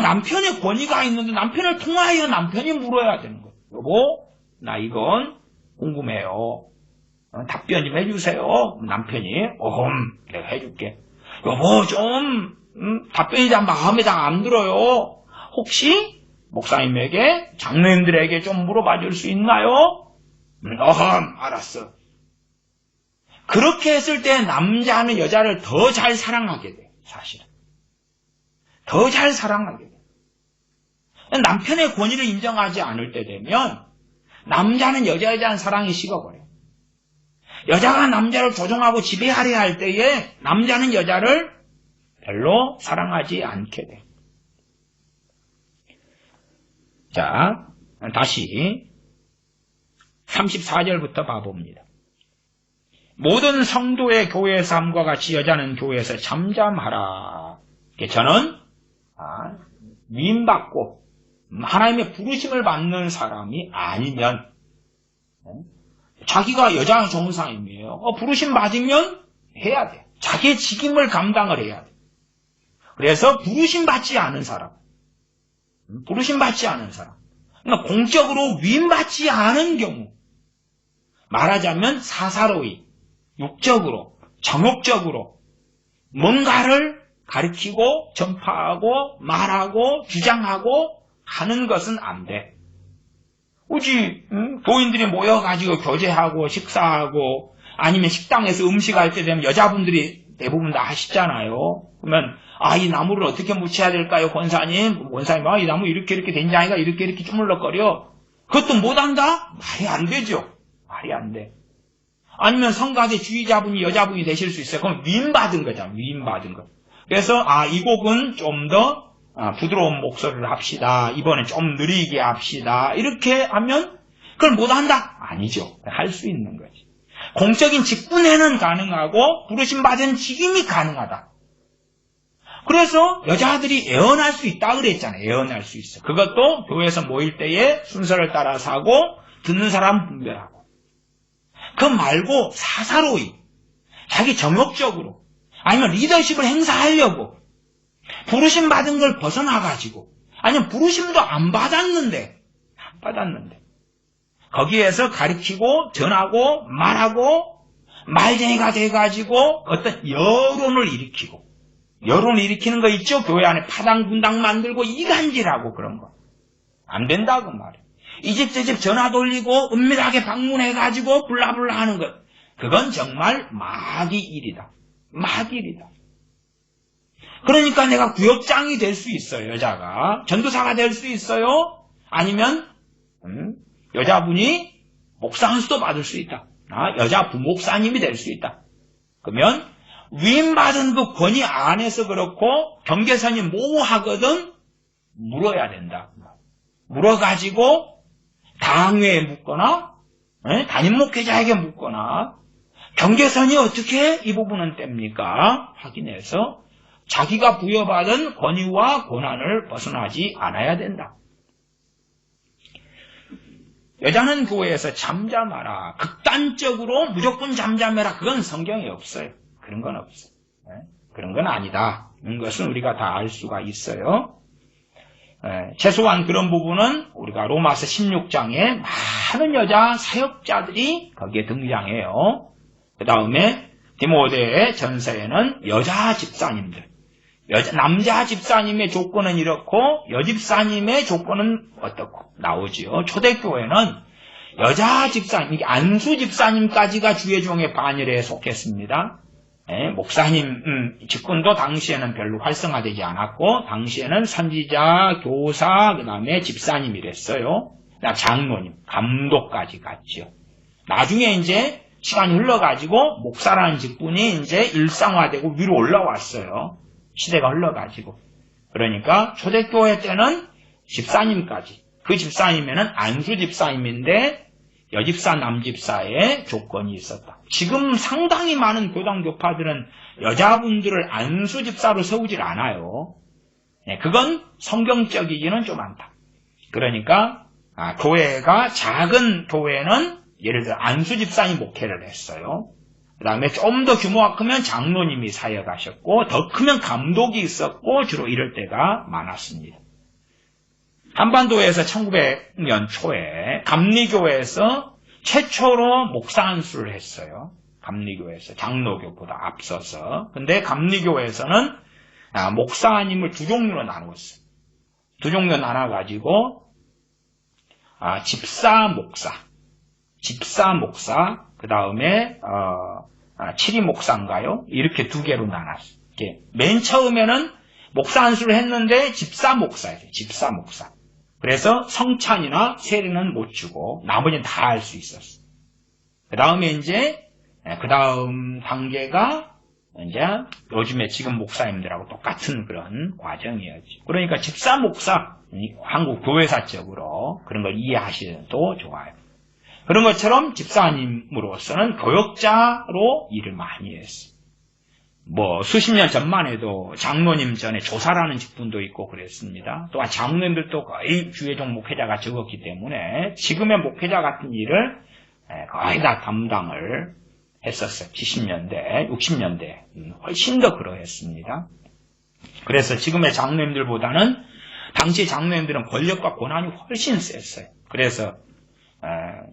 S1: 남편의 권위가 있는데 남편을 통하여 남편이 물어야 되는 거예요. 여보, 나 이건 궁금해요. 답변 좀 해주세요. 남편이 내가 해줄게. 여보 좀 답변이 잘 마음에 잘 안 들어요. 혹시 목사님에게 장로님들에게 좀 물어봐 줄 수 있나요? 알았어. 그렇게 했을 때 남자는 여자를 더 잘 사랑하게 돼. 사실은 더 잘 사랑하게 돼. 남편의 권위를 인정하지 않을 때 되면 남자는 여자에 대한 사랑이 식어버려요. 여자가 남자를 조종하고 지배하려 할 때에 남자는 여자를 별로 사랑하지 않게 돼요. 자, 다시 34절부터 봐봅니다. 모든 성도의 교회 삶과 같이 여자는 교회에서 잠잠하라. 저는 위임받고 하나님의 부르심을 받는 사람이 아니면 자기가 여자가 좋은 사람이에요. 부르심 받으면 해야 돼. 자기의 직임을 감당을 해야 돼. 그래서 부르심 받지 않은 사람, 그러니까 공적으로 위임받지 않은 경우, 말하자면 사사로이, 육적으로, 정욕적으로 뭔가를 가르치고 전파하고 말하고 주장하고 하는 것은 안 돼. 오직 교인들이 모여가지고 교제하고 식사하고 아니면 식당에서 음식할 때 되면 여자분들이 대부분 다 하시잖아요. 그러면 이 나무를 어떻게 묻혀야 될까요, 권사님? 권사님, 이 나무 이렇게 된장이가 이렇게 주물럭거려. 그것도 못한다? 말이 안 되죠. 말이 안 돼. 아니면 성가대 주의자분이 여자분이 되실 수 있어요. 그럼 위임받은 거잖아. 위임받은 거. 그래서 이 곡은 좀 더 부드러운 목소리를 합시다. 이번엔 좀 느리게 합시다. 이렇게 하면 그걸 못한다? 아니죠. 할 수 있는 거지. 공적인 직분에는 가능하고 부르심받은 직임이 가능하다. 그래서 여자들이 애언할 수 있다 그랬잖아요. 애언할 수 있어. 그것도 교회에서 모일 때에 순서를 따라서 하고 듣는 사람 분별하고. 그 말고 사사로이 자기 정욕적으로 아니면 리더십을 행사하려고 부르심 받은 걸 벗어나가지고 아니면 부르심도 안 받았는데 거기에서 가르치고 전하고 말하고 말쟁이가 돼가지고 어떤 여론을 일으키는 거 있죠? 교회 안에 파당 분당 만들고 이간질하고 그런 거 안 된다고 말이에요. 이 집 저 집 전화 돌리고 은밀하게 방문해가지고 블라블라 하는 것, 그건 정말 마귀 일이다. 그러니까 내가 구역장이 될 수 있어요. 여자가 전도사가 될 수 있어요. 아니면 여자분이 목사 한 수도 받을 수 있다. 여자 부목사님이 될 수 있다. 그러면 위임받은 그 권위 안에서 그렇고 경계선이 모호하거든 물어야 된다. 물어가지고 당회에 묻거나 담임 목회자에게 묻거나 경계선이 어떻게 이 부분은 뗍니까? 확인해서 자기가 부여받은 권위와 권한을 벗어나지 않아야 된다. 여자는 교회에서 잠잠하라. 극단적으로 무조건 잠잠해라. 그건 성경에 없어요. 그런 건 없어요. 그런 건 아니다. 이런 것은 우리가 다 알 수가 있어요. 최소한 그런 부분은 우리가 로마서 16장에 많은 여자 사역자들이 거기에 등장해요. 그 다음에 디모데 전서에는 여자 집사님들, 남자 집사님의 조건은 이렇고 여집사님의 조건은 어떻고 나오지요. 초대교회는 여자 집사님, 안수 집사님까지가 주의 종의 반열에 속했습니다. 목사님 직분도 당시에는 별로 활성화되지 않았고 당시에는 선지자, 교사, 그 다음에 집사님이랬어요. 장로님, 감독까지 갔죠. 나중에 이제 시간이 흘러가지고 목사라는 직분이 이제 일상화되고 위로 올라왔어요. 시대가 흘러가지고. 그러니까 초대교회 때는 집사님까지. 그 집사님에는 안수 집사님인데 여집사, 남집사의 조건이 있었다. 지금 상당히 많은 교당 교파들은 여자분들을 안수 집사로 세우질 않아요. 그건 성경적이기는 좀 않다. 그러니까 교회가 작은 교회는 예를 들어 안수 집사님 목회를 했어요. 그 다음에 좀 더 규모가 크면 장로님이 사역하셨고 더 크면 감독이 있었고 주로 이럴 때가 많았습니다. 한반도에서 1900년 초에 감리교회에서 최초로 목사 안수를 했어요. 감리교회에서 장로교보다 앞서서. 근데 감리교회에서는 목사님을 두 종류로 나누었어요. 두 종류로 나눠가지고 집사 목사, 그 다음에 칠이 목사인가요? 이렇게 두 개로 나눴어요. 맨 처음에는 목사 안수를 했는데 집사 목사예요. 집사 목사. 그래서 성찬이나 세례는 못 주고 나머지는 다 할 수 있었어. 그 다음에 이제 그 다음 단계가 이제 요즘에 지금 목사님들하고 똑같은 그런 과정이었죠. 그러니까 집사 목사, 한국 교회사적으로 그런 걸 이해하셔도 좋아요. 그런 것처럼 집사님으로서는 교역자로 일을 많이 했어요. 뭐 수십 년 전만 해도 장로님 전에 조사라는 직분도 있고 그랬습니다. 또한 장로님들도 거의 주회종 목회자가 적었기 때문에 지금의 목회자 같은 일을 거의 다 담당을 했었어요. 70년대, 60년대 훨씬 더 그러했습니다. 그래서 지금의 장로님들보다는 당시 장로님들은 권력과 권한이 훨씬 셌어요. 그래서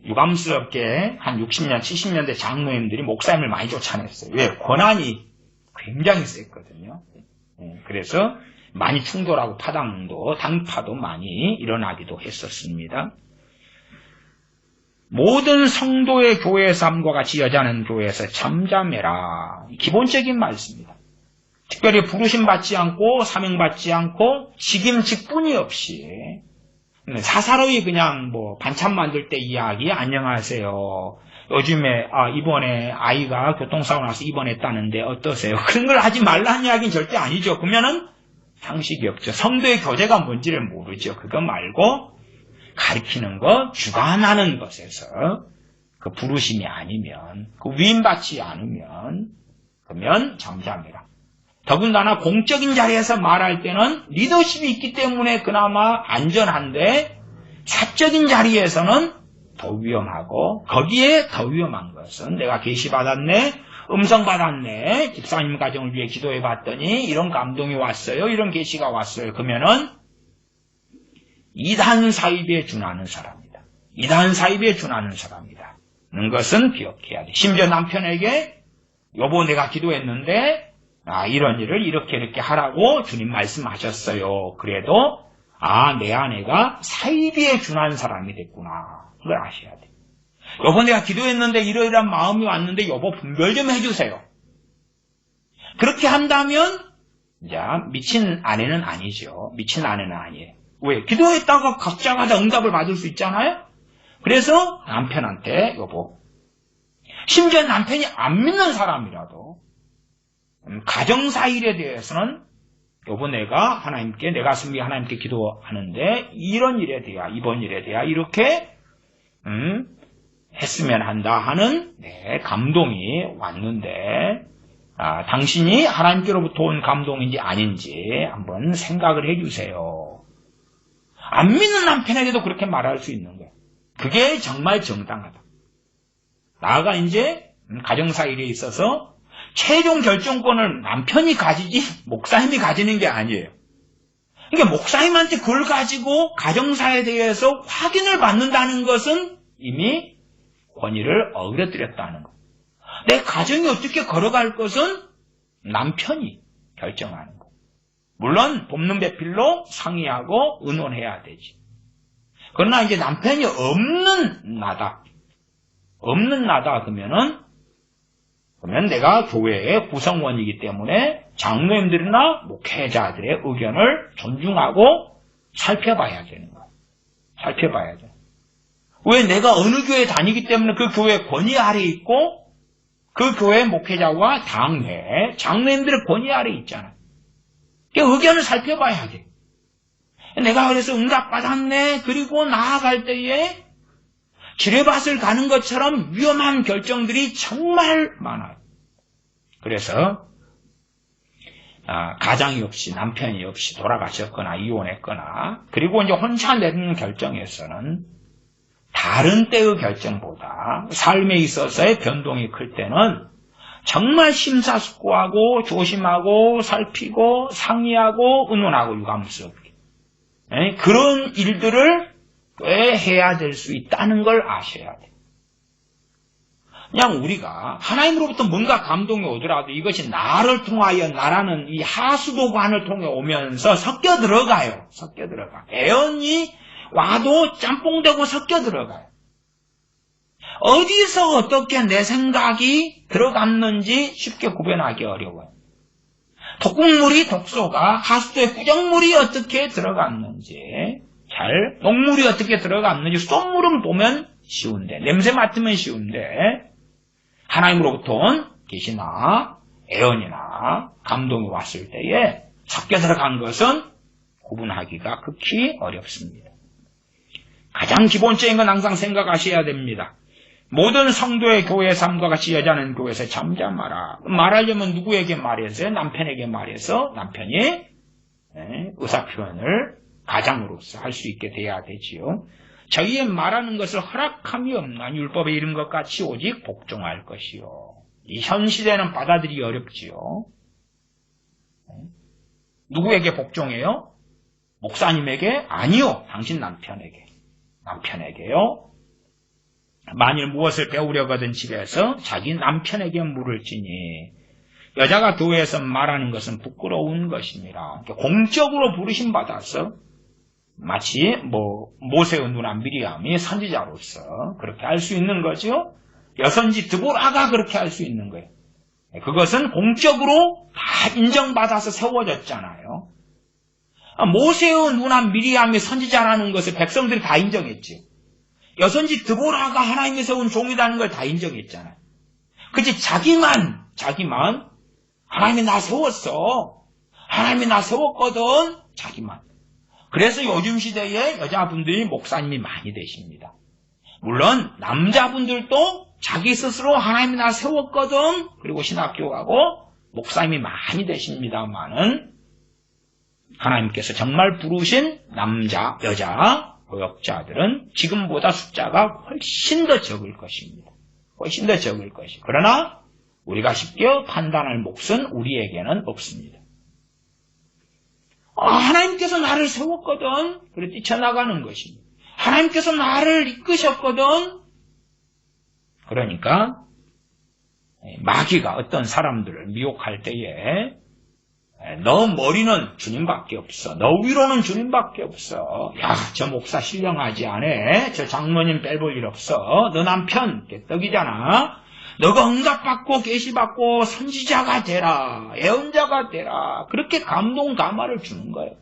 S1: 유감스럽게 한 60년, 70년대 장로님들이 목사님을 많이 쫓아냈어요. 왜? 권한이 굉장히 셌거든요. 그래서 많이 충돌하고 파당도, 당파도 많이 일어나기도 했었습니다. 모든 성도의 교회 삶과 같이 여자는 교회에서 잠잠해라. 기본적인 말씀입니다. 특별히 부르심 받지 않고 사명 받지 않고 직임 직분이 없이 사사로이 그냥 뭐 반찬 만들 때 이야기 안녕하세요. 요즘에 이번에 아이가 교통사고 나서 입원했다는데 어떠세요? 그런 걸 하지 말라는 이야기는 절대 아니죠. 그러면은 상식이 없죠. 성도의 교제가 뭔지를 모르죠. 그거 말고 가르치는 것, 주관하는 것에서 그 부르심이 아니면, 그 위임받지 않으면, 그러면 잠잠해라. 더군다나 공적인 자리에서 말할 때는 리더십이 있기 때문에 그나마 안전한데, 사적인 자리에서는 더 위험하고, 거기에 더 위험한 것은 내가 계시 받았네, 음성 받았네, 집사님 가정을 위해 기도해 봤더니 이런 감동이 왔어요, 이런 계시가 왔어요. 그러면은 이단 사입에 준하는 사람이다. 이단 사입에 준하는 사람이다. 는 것은 기억해야 돼. 심지어 남편에게 여보 내가 기도했는데 이런 일을 이렇게 하라고 주님 말씀하셨어요. 그래도 내 아내가 사입에 준한 사람이 됐구나. 그걸 아셔야 돼. 여보 내가 기도했는데 이러이러한 마음이 왔는데 여보 분별 좀 해주세요. 그렇게 한다면 이제 미친 아내는 아니죠. 미친 아내는 아니에요. 왜? 기도했다가 각자마다 응답을 받을 수 있잖아요? 그래서 남편한테 여보, 심지어 남편이 안 믿는 사람이라도 가정사일에 대해서는 여보 내가 하나님께 내 가슴 위에 하나님께 기도하는데 이런 일에 대하 이번 일에 대하 이렇게 했으면 한다 하는 감동이 왔는데 당신이 하나님께로부터 온 감동인지 아닌지 한번 생각을 해주세요. 안 믿는 남편에게도 그렇게 말할 수 있는 거예요. 그게 정말 정당하다. 나아가 이제 가정사일에 있어서 최종 결정권을 남편이 가지지 목사님이 가지는 게 아니에요. 그러니까 목사님한테 그걸 가지고 가정사에 대해서 확인을 받는다는 것은 이미 권위를 어그러뜨렸다는 거. 내 가정이 어떻게 걸어갈 것은 남편이 결정하는 거. 물론 돕는 배필로 상의하고 의논해야 되지. 그러나 이제 남편이 없는 나다 그러면 내가 교회의 구성원이기 때문에 장로님들이나 목회자들의 의견을 존중하고 살펴봐야 되는 거야. 살펴봐야 돼. 왜? 내가 어느 교회 다니기 때문에 그 교회 권위 아래 있고 그 교회 목회자와 당회, 장로님들의 권위 아래 있잖아. 그 의견을 살펴봐야 돼. 내가 그래서 응답받았네. 그리고 나아갈 때에 지뢰밭을 가는 것처럼 위험한 결정들이 정말 많아요. 그래서 가장이 없이 남편이 없이 돌아가셨거나 이혼했거나 그리고 이제 혼자 내리는 결정에서는 다른 때의 결정보다 삶에 있어서의 변동이 클 때는 정말 심사숙고하고 조심하고 살피고 상의하고 의논하고 유감스럽게 그런 일들을 꽤 해야 될 수 있다는 걸 아셔야 돼요. 그냥 우리가 하나님으로부터 뭔가 감동이 오더라도 이것이 나를 통하여 나라는 이 하수도관을 통해 오면서 섞여 들어가요. 섞여 들어가. 애언이 와도 짬뽕되고 섞여 들어가요. 어디서 어떻게 내 생각이 들어갔는지 쉽게 구별하기 어려워요. 독국물이 독소가 하수도에 꾸정물이 어떻게 들어갔는지 녹물이 어떻게 들어갔는지 쏙물은 보면 쉬운데, 냄새 맡으면 쉬운데, 하나님으로부터 온 계시나 애언이나 감동이 왔을 때에 섞여 들어간 것은 구분하기가 극히 어렵습니다. 가장 기본적인 건 항상 생각하셔야 됩니다. 모든 성도의 교회 삶과 같이 여자는 교회에서 잠잠하라. 말하려면 누구에게 말해서? 남편에게 말해서 남편이 의사표현을 가장으로서 할 수 있게 돼야 되지요. 저희의 말하는 것을 허락함이 없나 율법에 이른 것 같이 오직 복종할 것이요. 이 현 시대는 받아들이기 어렵지요. 누구에게 복종해요? 목사님에게? 아니요. 당신 남편에게. 남편에게요. 만일 무엇을 배우려거든 집에서 자기 남편에게 물을 지니 여자가 교회에서 말하는 것은 부끄러운 것입니다. 공적으로 부르심 받아서 마치 모세의 누나 미리암이 선지자로서 그렇게 할 수 있는 거죠. 여선지 드보라가 그렇게 할 수 있는 거예요. 그것은 공적으로 다 인정받아서 세워졌잖아요. 모세의 누나 미리암이 선지자라는 것을 백성들이 다 인정했죠. 여선지 드보라가 하나님이 세운 종이라는 걸 다 인정했잖아요. 그치 자기만 하나님이 나 세웠어. 하나님이 나 세웠거든. 자기만. 그래서 요즘 시대에 여자분들이 목사님이 많이 되십니다. 물론 남자분들도 자기 스스로 하나님이 나 세웠거든. 그리고 신학교 가고 목사님이 많이 되십니다만은 하나님께서 정말 부르신 남자, 여자 교역자들은 지금보다 숫자가 훨씬 더 적을 것입니다. 훨씬 더 적을 것이. 그러나 우리가 쉽게 판단할 몫은 우리에게는 없습니다. 하나님께서 나를 세웠거든. 그래 뛰쳐나가는 것입니다. 하나님께서 나를 이끄셨거든. 그러니까 마귀가 어떤 사람들을 미혹할 때에 너 머리는 주님밖에 없어. 너 위로는 주님밖에 없어. 야, 저 목사 신령하지 않아. 저 장로님 뺄볼 일 없어. 너 남편 개떡이잖아. 너가 응답받고 계시받고 선지자가 되라. 애언자가 되라. 그렇게 감동 감화를 주는 거예요.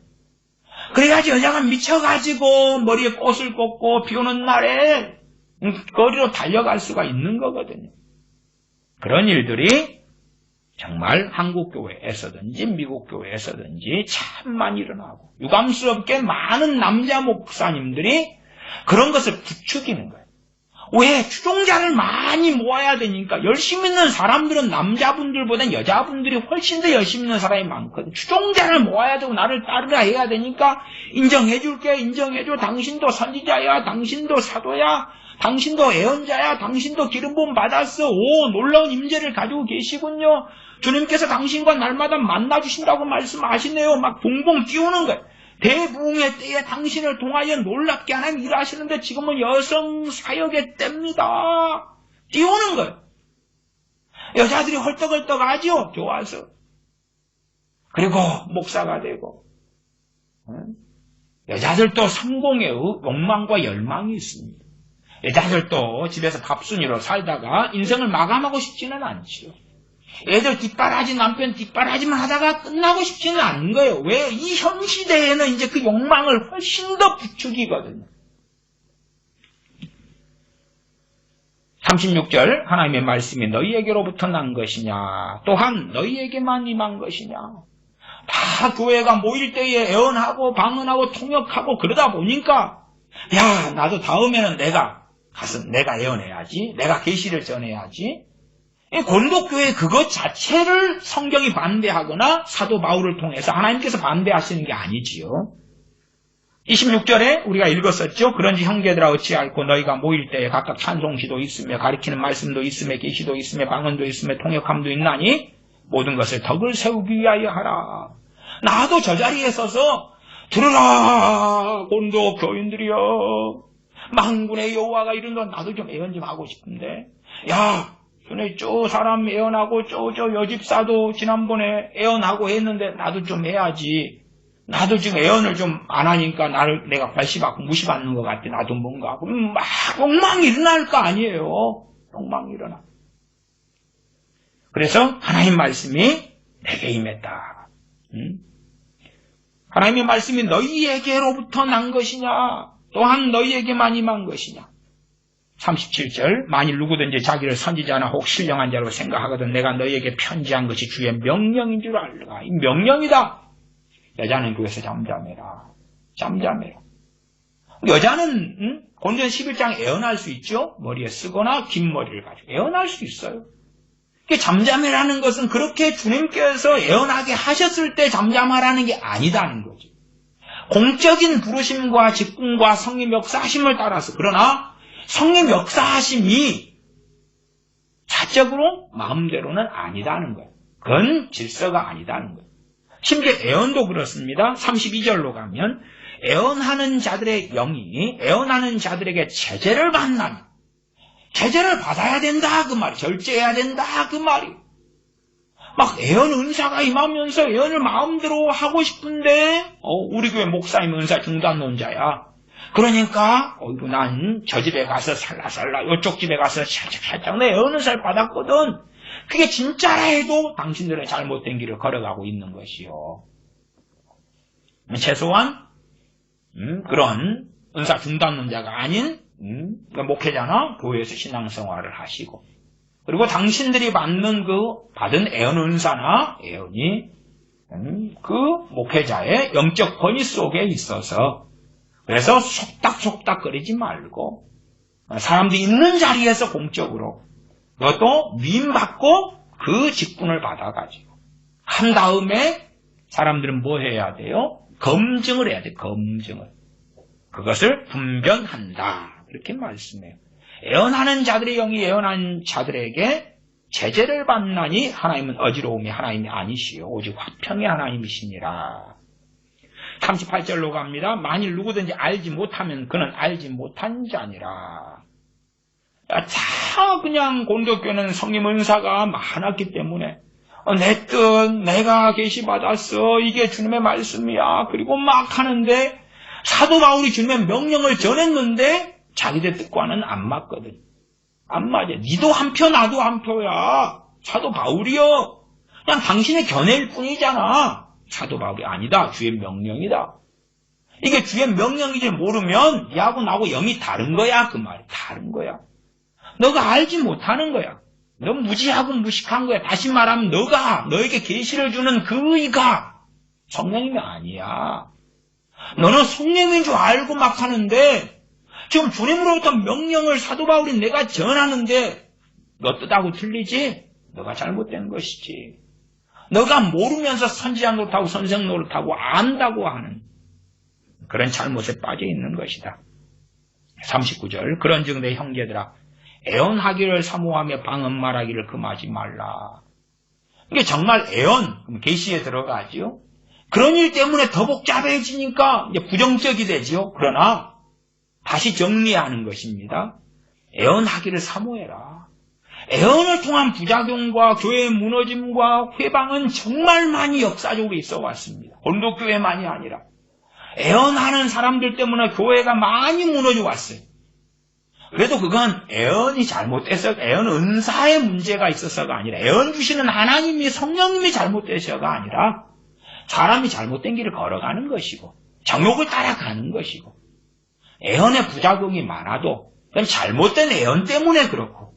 S1: 그래야지 여자가 미쳐가지고 머리에 꽃을 꽂고 비 오는 날에 거리로 달려갈 수가 있는 거거든요. 그런 일들이 정말 한국 교회에서든지 미국 교회에서든지 참 많이 일어나고 유감스럽게 많은 남자 목사님들이 그런 것을 부추기는 거예요. 왜? 추종자를 많이 모아야 되니까. 열심히 있는 사람들은 남자분들보다 여자분들이 훨씬 더 열심히 있는 사람이 많거든. 추종자를 모아야 되고 나를 따르라 해야 되니까 인정해줄게. 인정해줘. 당신도 선지자야. 당신도 사도야. 당신도 애언자야. 당신도 기름 부음 받았어. 오, 놀라운 임재를 가지고 계시군요. 주님께서 당신과 날마다 만나주신다고 말씀하시네요. 막 붕붕 띄우는 거예요. 대부흥의 때에 당신을 통하여 놀랍게 하나님 일하시는데 지금은 여성 사역의 때입니다. 띄우는 거예요. 여자들이 헐떡헐떡하죠. 좋아서. 그리고 목사가 되고. 여자들도 성공의 욕망과 열망이 있습니다. 여자들도 집에서 밥순이로 살다가 인생을 마감하고 싶지는 않지요. 애들 뒷바라지, 남편 뒷바라지만 하다가 끝나고 싶지는 않은 거예요. 왜? 이 현 시대에는 이제 그 욕망을 훨씬 더 부추기거든요. 36절 하나님의 말씀이 너희에게로부터 난 것이냐 또한 너희에게만 임한 것이냐. 다 교회가 모일 때에 애언하고 방언하고 통역하고 그러다 보니까 야 나도 다음에는 내가 가서 내가 애언해야지. 내가 계시를 전해야지. 고린도교회 그것 자체를 성경이 반대하거나 사도 바울을 통해서 하나님께서 반대하시는 게 아니지요. 26절에 우리가 읽었었죠. 그런지 형제들아 어찌할꼬 너희가 모일 때에 각각 찬송시도 있으며 가리키는 말씀도 있으며 계시도 있으며 방언도 있으며 통역함도 있나니 모든 것을 덕을 세우기 위하여 하라. 나도 저 자리에 서서 들으라 고린도 교인들이여 만군의 여호와가 이른다. 나도 좀 애언 좀 하고 싶은데 야 전에 사람 애언하고 저 여집사도 지난번에 애언하고 했는데 나도 좀 해야지. 나도 지금 애언을 좀 안 하니까 내가 발시받고 무시받는 것 같아. 나도 뭔가 하고 막 욕망이 일어날 거 아니에요. 욕망이 일어나. 그래서 하나님 말씀이 내게 임했다. 하나님의 말씀이 너희에게로부터 난 것이냐, 또한 너희에게만 임한 것이냐. 37절, 만일 누구든지 자기를 선지자나 혹 신령한 자로 생각하거든 내가 너희에게 편지한 것이 주의 명령인 줄 알라. 이 명령이다. 여자는 교회에서 잠잠해라. 잠잠해라. 여자는 본전 11장 애언할 수 있죠. 머리에 쓰거나 긴 머리를 가지고 애언할 수 있어요. 잠잠해라는 것은 그렇게 주님께서 애언하게 하셨을 때 잠잠하라는 게 아니다는 거죠. 공적인 부르심과 직분과 성령 역사하심을 따라서, 그러나 성령 역사하심이 자적으로 마음대로는 아니다는 거예요. 그건 질서가 아니다는 거예요. 심지어 애언도 그렇습니다. 32절로 가면 애언하는 자들의 영이 애언하는 자들에게 제재를 받나니, 제재를 받아야 된다 그 말이, 절제해야 된다 그 말이. 막 애언 은사가 임하면서 애언을 마음대로 하고 싶은데 우리 교회 목사님 은사 중단론자야. 그러니까 난 저 집에 가서 살라살라 이쪽 집에 가서 살짝 내 애언 은사를 받았거든. 그게 진짜라 해도 당신들은 잘못된 길을 걸어가고 있는 것이요. 최소한 그런 은사 중단론자가 아닌 목회자나 교회에서 신앙생활을 하시고, 그리고 당신들이 받는 받은 애언 은사나 애언이 그 목회자의 영적 권위 속에 있어서, 그래서 속닥속닥거리지 말고 사람들이 있는 자리에서 공적으로 너도 위임받고 그 직분을 받아가지고 한 다음에 사람들은 뭐 해야 돼요? 검증을 해야 돼. 검증을. 그것을 분별한다. 이렇게 말씀해요. 애언하는 자들의 영이 애언하는 자들에게 제재를 받나니 하나님은 어지러움이 하나님이 아니시요 오직 화평의 하나님이시니라. 38절로 갑니다. 만일 누구든지 알지 못하면 그는 알지 못한 자니라. 다 그냥 고린도교회는 성령 은사가 많았기 때문에 내 뜻, 내가 계시받았어, 이게 주님의 말씀이야, 그리고 막 하는데 사도 바울이 주님의 명령을 전했는데 자기들 뜻과는 안 맞거든. 안 맞아. 니도 한 표 나도 한 표야. 사도 바울이요, 그냥 당신의 견해일 뿐이잖아. 사도 바울이 아니다. 주의 명령이다. 이게 주의 명령인지 모르면 니하고 나하고 영이 다른 거야. 그 말이 다른 거야. 너가 알지 못하는 거야. 너 무지하고 무식한 거야. 다시 말하면 너에게 계시를 주는 그이가 성령님이 아니야. 너는 성령인 줄 알고 막 하는데, 지금 주님으로부터 명령을 사도 바울이 내가 전하는데 너 뜻하고 틀리지? 너가 잘못된 것이지. 너가 모르면서 선지자 노릇하고 선생 노릇하고 안다고 하는 그런 잘못에 빠져 있는 것이다. 39절, 그런즉 내 형제들아 애언하기를 사모하며 방언 말하기를 금하지 말라. 이게 정말 애언, 계시에 들어가지요. 그런 일 때문에 더 복잡해지니까 이제 부정적이 되지요. 그러나 다시 정리하는 것입니다. 애언하기를 사모해라. 애언을 통한 부작용과 교회의 무너짐과 회방은 정말 많이 역사적으로 있어 왔습니다. 고린도 교회만이 아니라 애언하는 사람들 때문에 교회가 많이 무너져 왔어요. 그래도 그건 애언이 잘못돼서, 애언 은사의 문제가 있어서가 아니라, 애언 주시는 하나님이, 성령님이 잘못되셔가 아니라 사람이 잘못된 길을 걸어가는 것이고 정욕을 따라가는 것이고, 애언의 부작용이 많아도 그건 잘못된 애언 때문에 그렇고,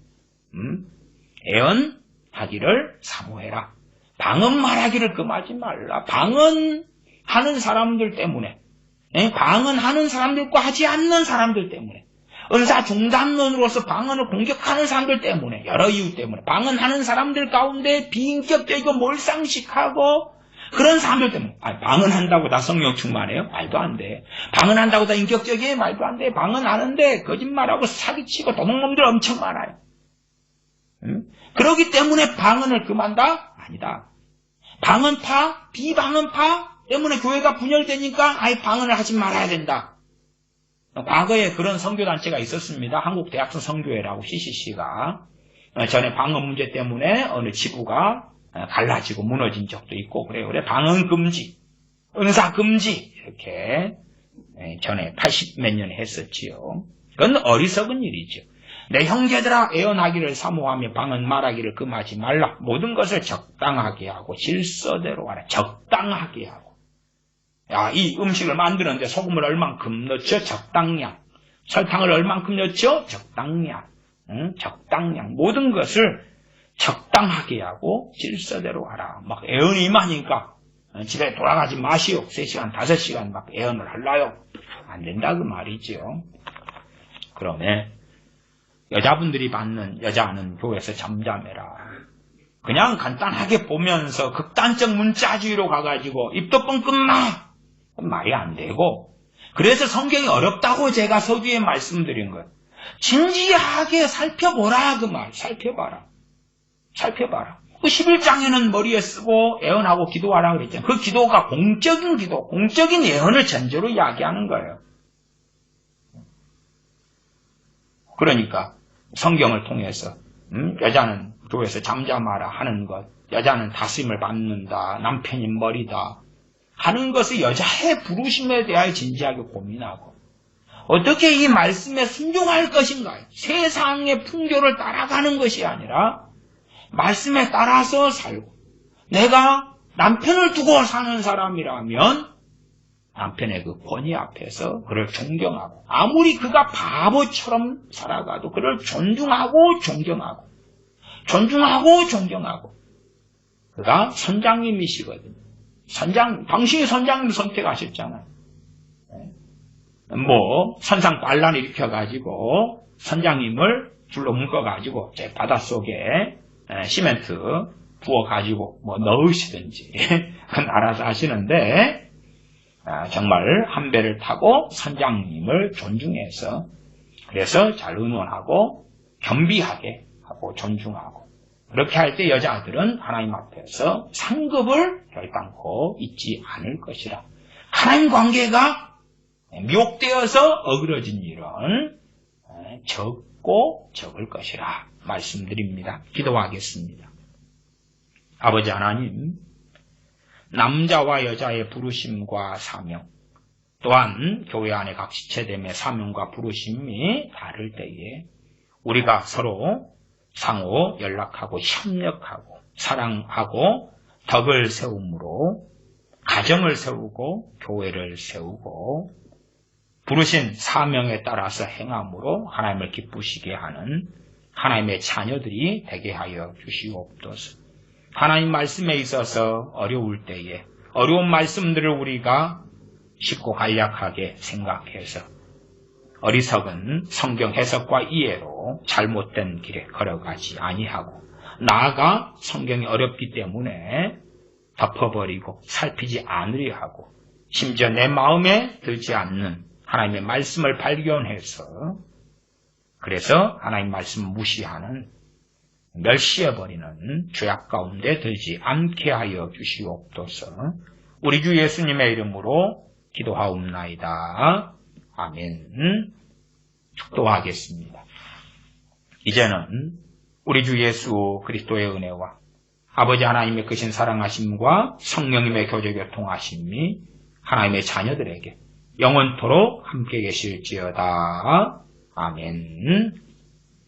S1: 애언하기를 사모해라. 방언 말하기를 금하지 말라. 방언하는 사람들 때문에, 방언하는 사람들과 하지 않는 사람들 때문에, 은사 중단론으로서 방언을 공격하는 사람들 때문에, 여러 이유 때문에, 방언하는 사람들 가운데 비인격적이고 몰상식하고 그런 사람들 때문에, 방언한다고 다 성령 충만해요? 말도 안 돼. 방언한다고 다 인격적이에요? 말도 안 돼. 방언하는데 거짓말하고 사기치고 도둑놈들 엄청 많아요. 그렇기 때문에 방언을 금한다? 아니다. 방언파, 비방언파 때문에 교회가 분열되니까 방언을 하지 말아야 된다. 과거에 그런 선교단체가 있었습니다. 한국대학생 선교회라고 CCC가. 전에 방언 문제 때문에 어느 지부가 갈라지고 무너진 적도 있고 그래요. 그래 방언 금지, 은사 금지 이렇게 전에 80몇 년에 했었지요. 그건 어리석은 일이죠. 내 형제들아 애언하기를 사모하며 방언 말하기를 금하지 말라. 모든 것을 적당하게 하고 질서대로 하라. 적당하게 하고. 야, 이 음식을 만드는데 소금을 얼만큼 넣죠? 적당량. 설탕을 얼만큼 넣죠? 적당량. 적당량. 모든 것을 적당하게 하고 질서대로 하라. 막 애언이 많으니까 집에 돌아가지 마시오. 3시간, 5시간 막 애언을 할라요. 안 된다 그 말이죠. 그러면 여자분들이 받는 여자는 교회에서 잠잠해라. 그냥 간단하게 보면서 극단적 문자주의로 가가지고 입도 뻥 끝나. 말이 안 되고. 그래서 성경이 어렵다고 제가 서두에 말씀드린 거예요. 진지하게 살펴보라 그 말. 살펴봐라. 그 11장에는 머리에 쓰고 애언하고 기도하라 그랬잖아요. 그 기도가 공적인 기도, 공적인 애언을 전제로 이야기하는 거예요. 그러니까 성경을 통해서 여자는 교회에서 잠잠하라 하는 것, 여자는 다스림을 받는다, 남편이 머리다 하는 것을 여자의 부르심에 대하여 진지하게 고민하고 어떻게 이 말씀에 순종할 것인가. 세상의 풍조를 따라가는 것이 아니라 말씀에 따라서 살고, 내가 남편을 두고 사는 사람이라면 남편의 그 권위 앞에서 그를 존경하고, 아무리 그가 바보처럼 살아가도 그를 존중하고 존경하고 그가 선장님이시거든요. 당신이 선장님 선택하셨잖아요. 선상 반란 일으켜가지고 선장님을 줄로 묶어가지고 제 바닷속에 시멘트 부어가지고 넣으시든지 그건 알아서 하시는데, 정말 한 배를 타고 선장님을 존중해서, 그래서 잘 의논하고 겸비하게 하고 존중하고, 그렇게 할 때 여자들은 하나님 앞에서 상급을 결단코 잊지 않을 것이라. 하나님 관계가 미혹되어서 어그러진 일은 적고 적을 것이라 말씀드립니다. 기도하겠습니다. 아버지 하나님, 남자와 여자의 부르심과 사명, 또한 교회 안의 각 지체됨의 사명과 부르심이 다를 때에 우리가 서로 상호 연락하고 협력하고 사랑하고 덕을 세움으로 가정을 세우고 교회를 세우고 부르신 사명에 따라서 행함으로 하나님을 기쁘시게 하는 하나님의 자녀들이 되게 하여 주시옵소서. 하나님 말씀에 있어서 어려울 때에 어려운 말씀들을 우리가 쉽고 간략하게 생각해서 어리석은 성경 해석과 이해로 잘못된 길에 걸어가지 아니하고, 나아가 성경이 어렵기 때문에 덮어버리고 살피지 않으려 하고, 심지어 내 마음에 들지 않는 하나님의 말씀을 발견해서, 그래서 하나님 말씀 무시하는, 멸시해버리는 죄악 가운데 들지 않게 하여 주시옵소서. 우리 주 예수님의 이름으로 기도하옵나이다. 아멘. 축도하겠습니다. 이제는 우리 주 예수 그리스도의 은혜와 아버지 하나님의 크신 사랑하심과 성령님의 교제 교통하심이 하나님의 자녀들에게 영원토록 함께 계실지어다. 아멘.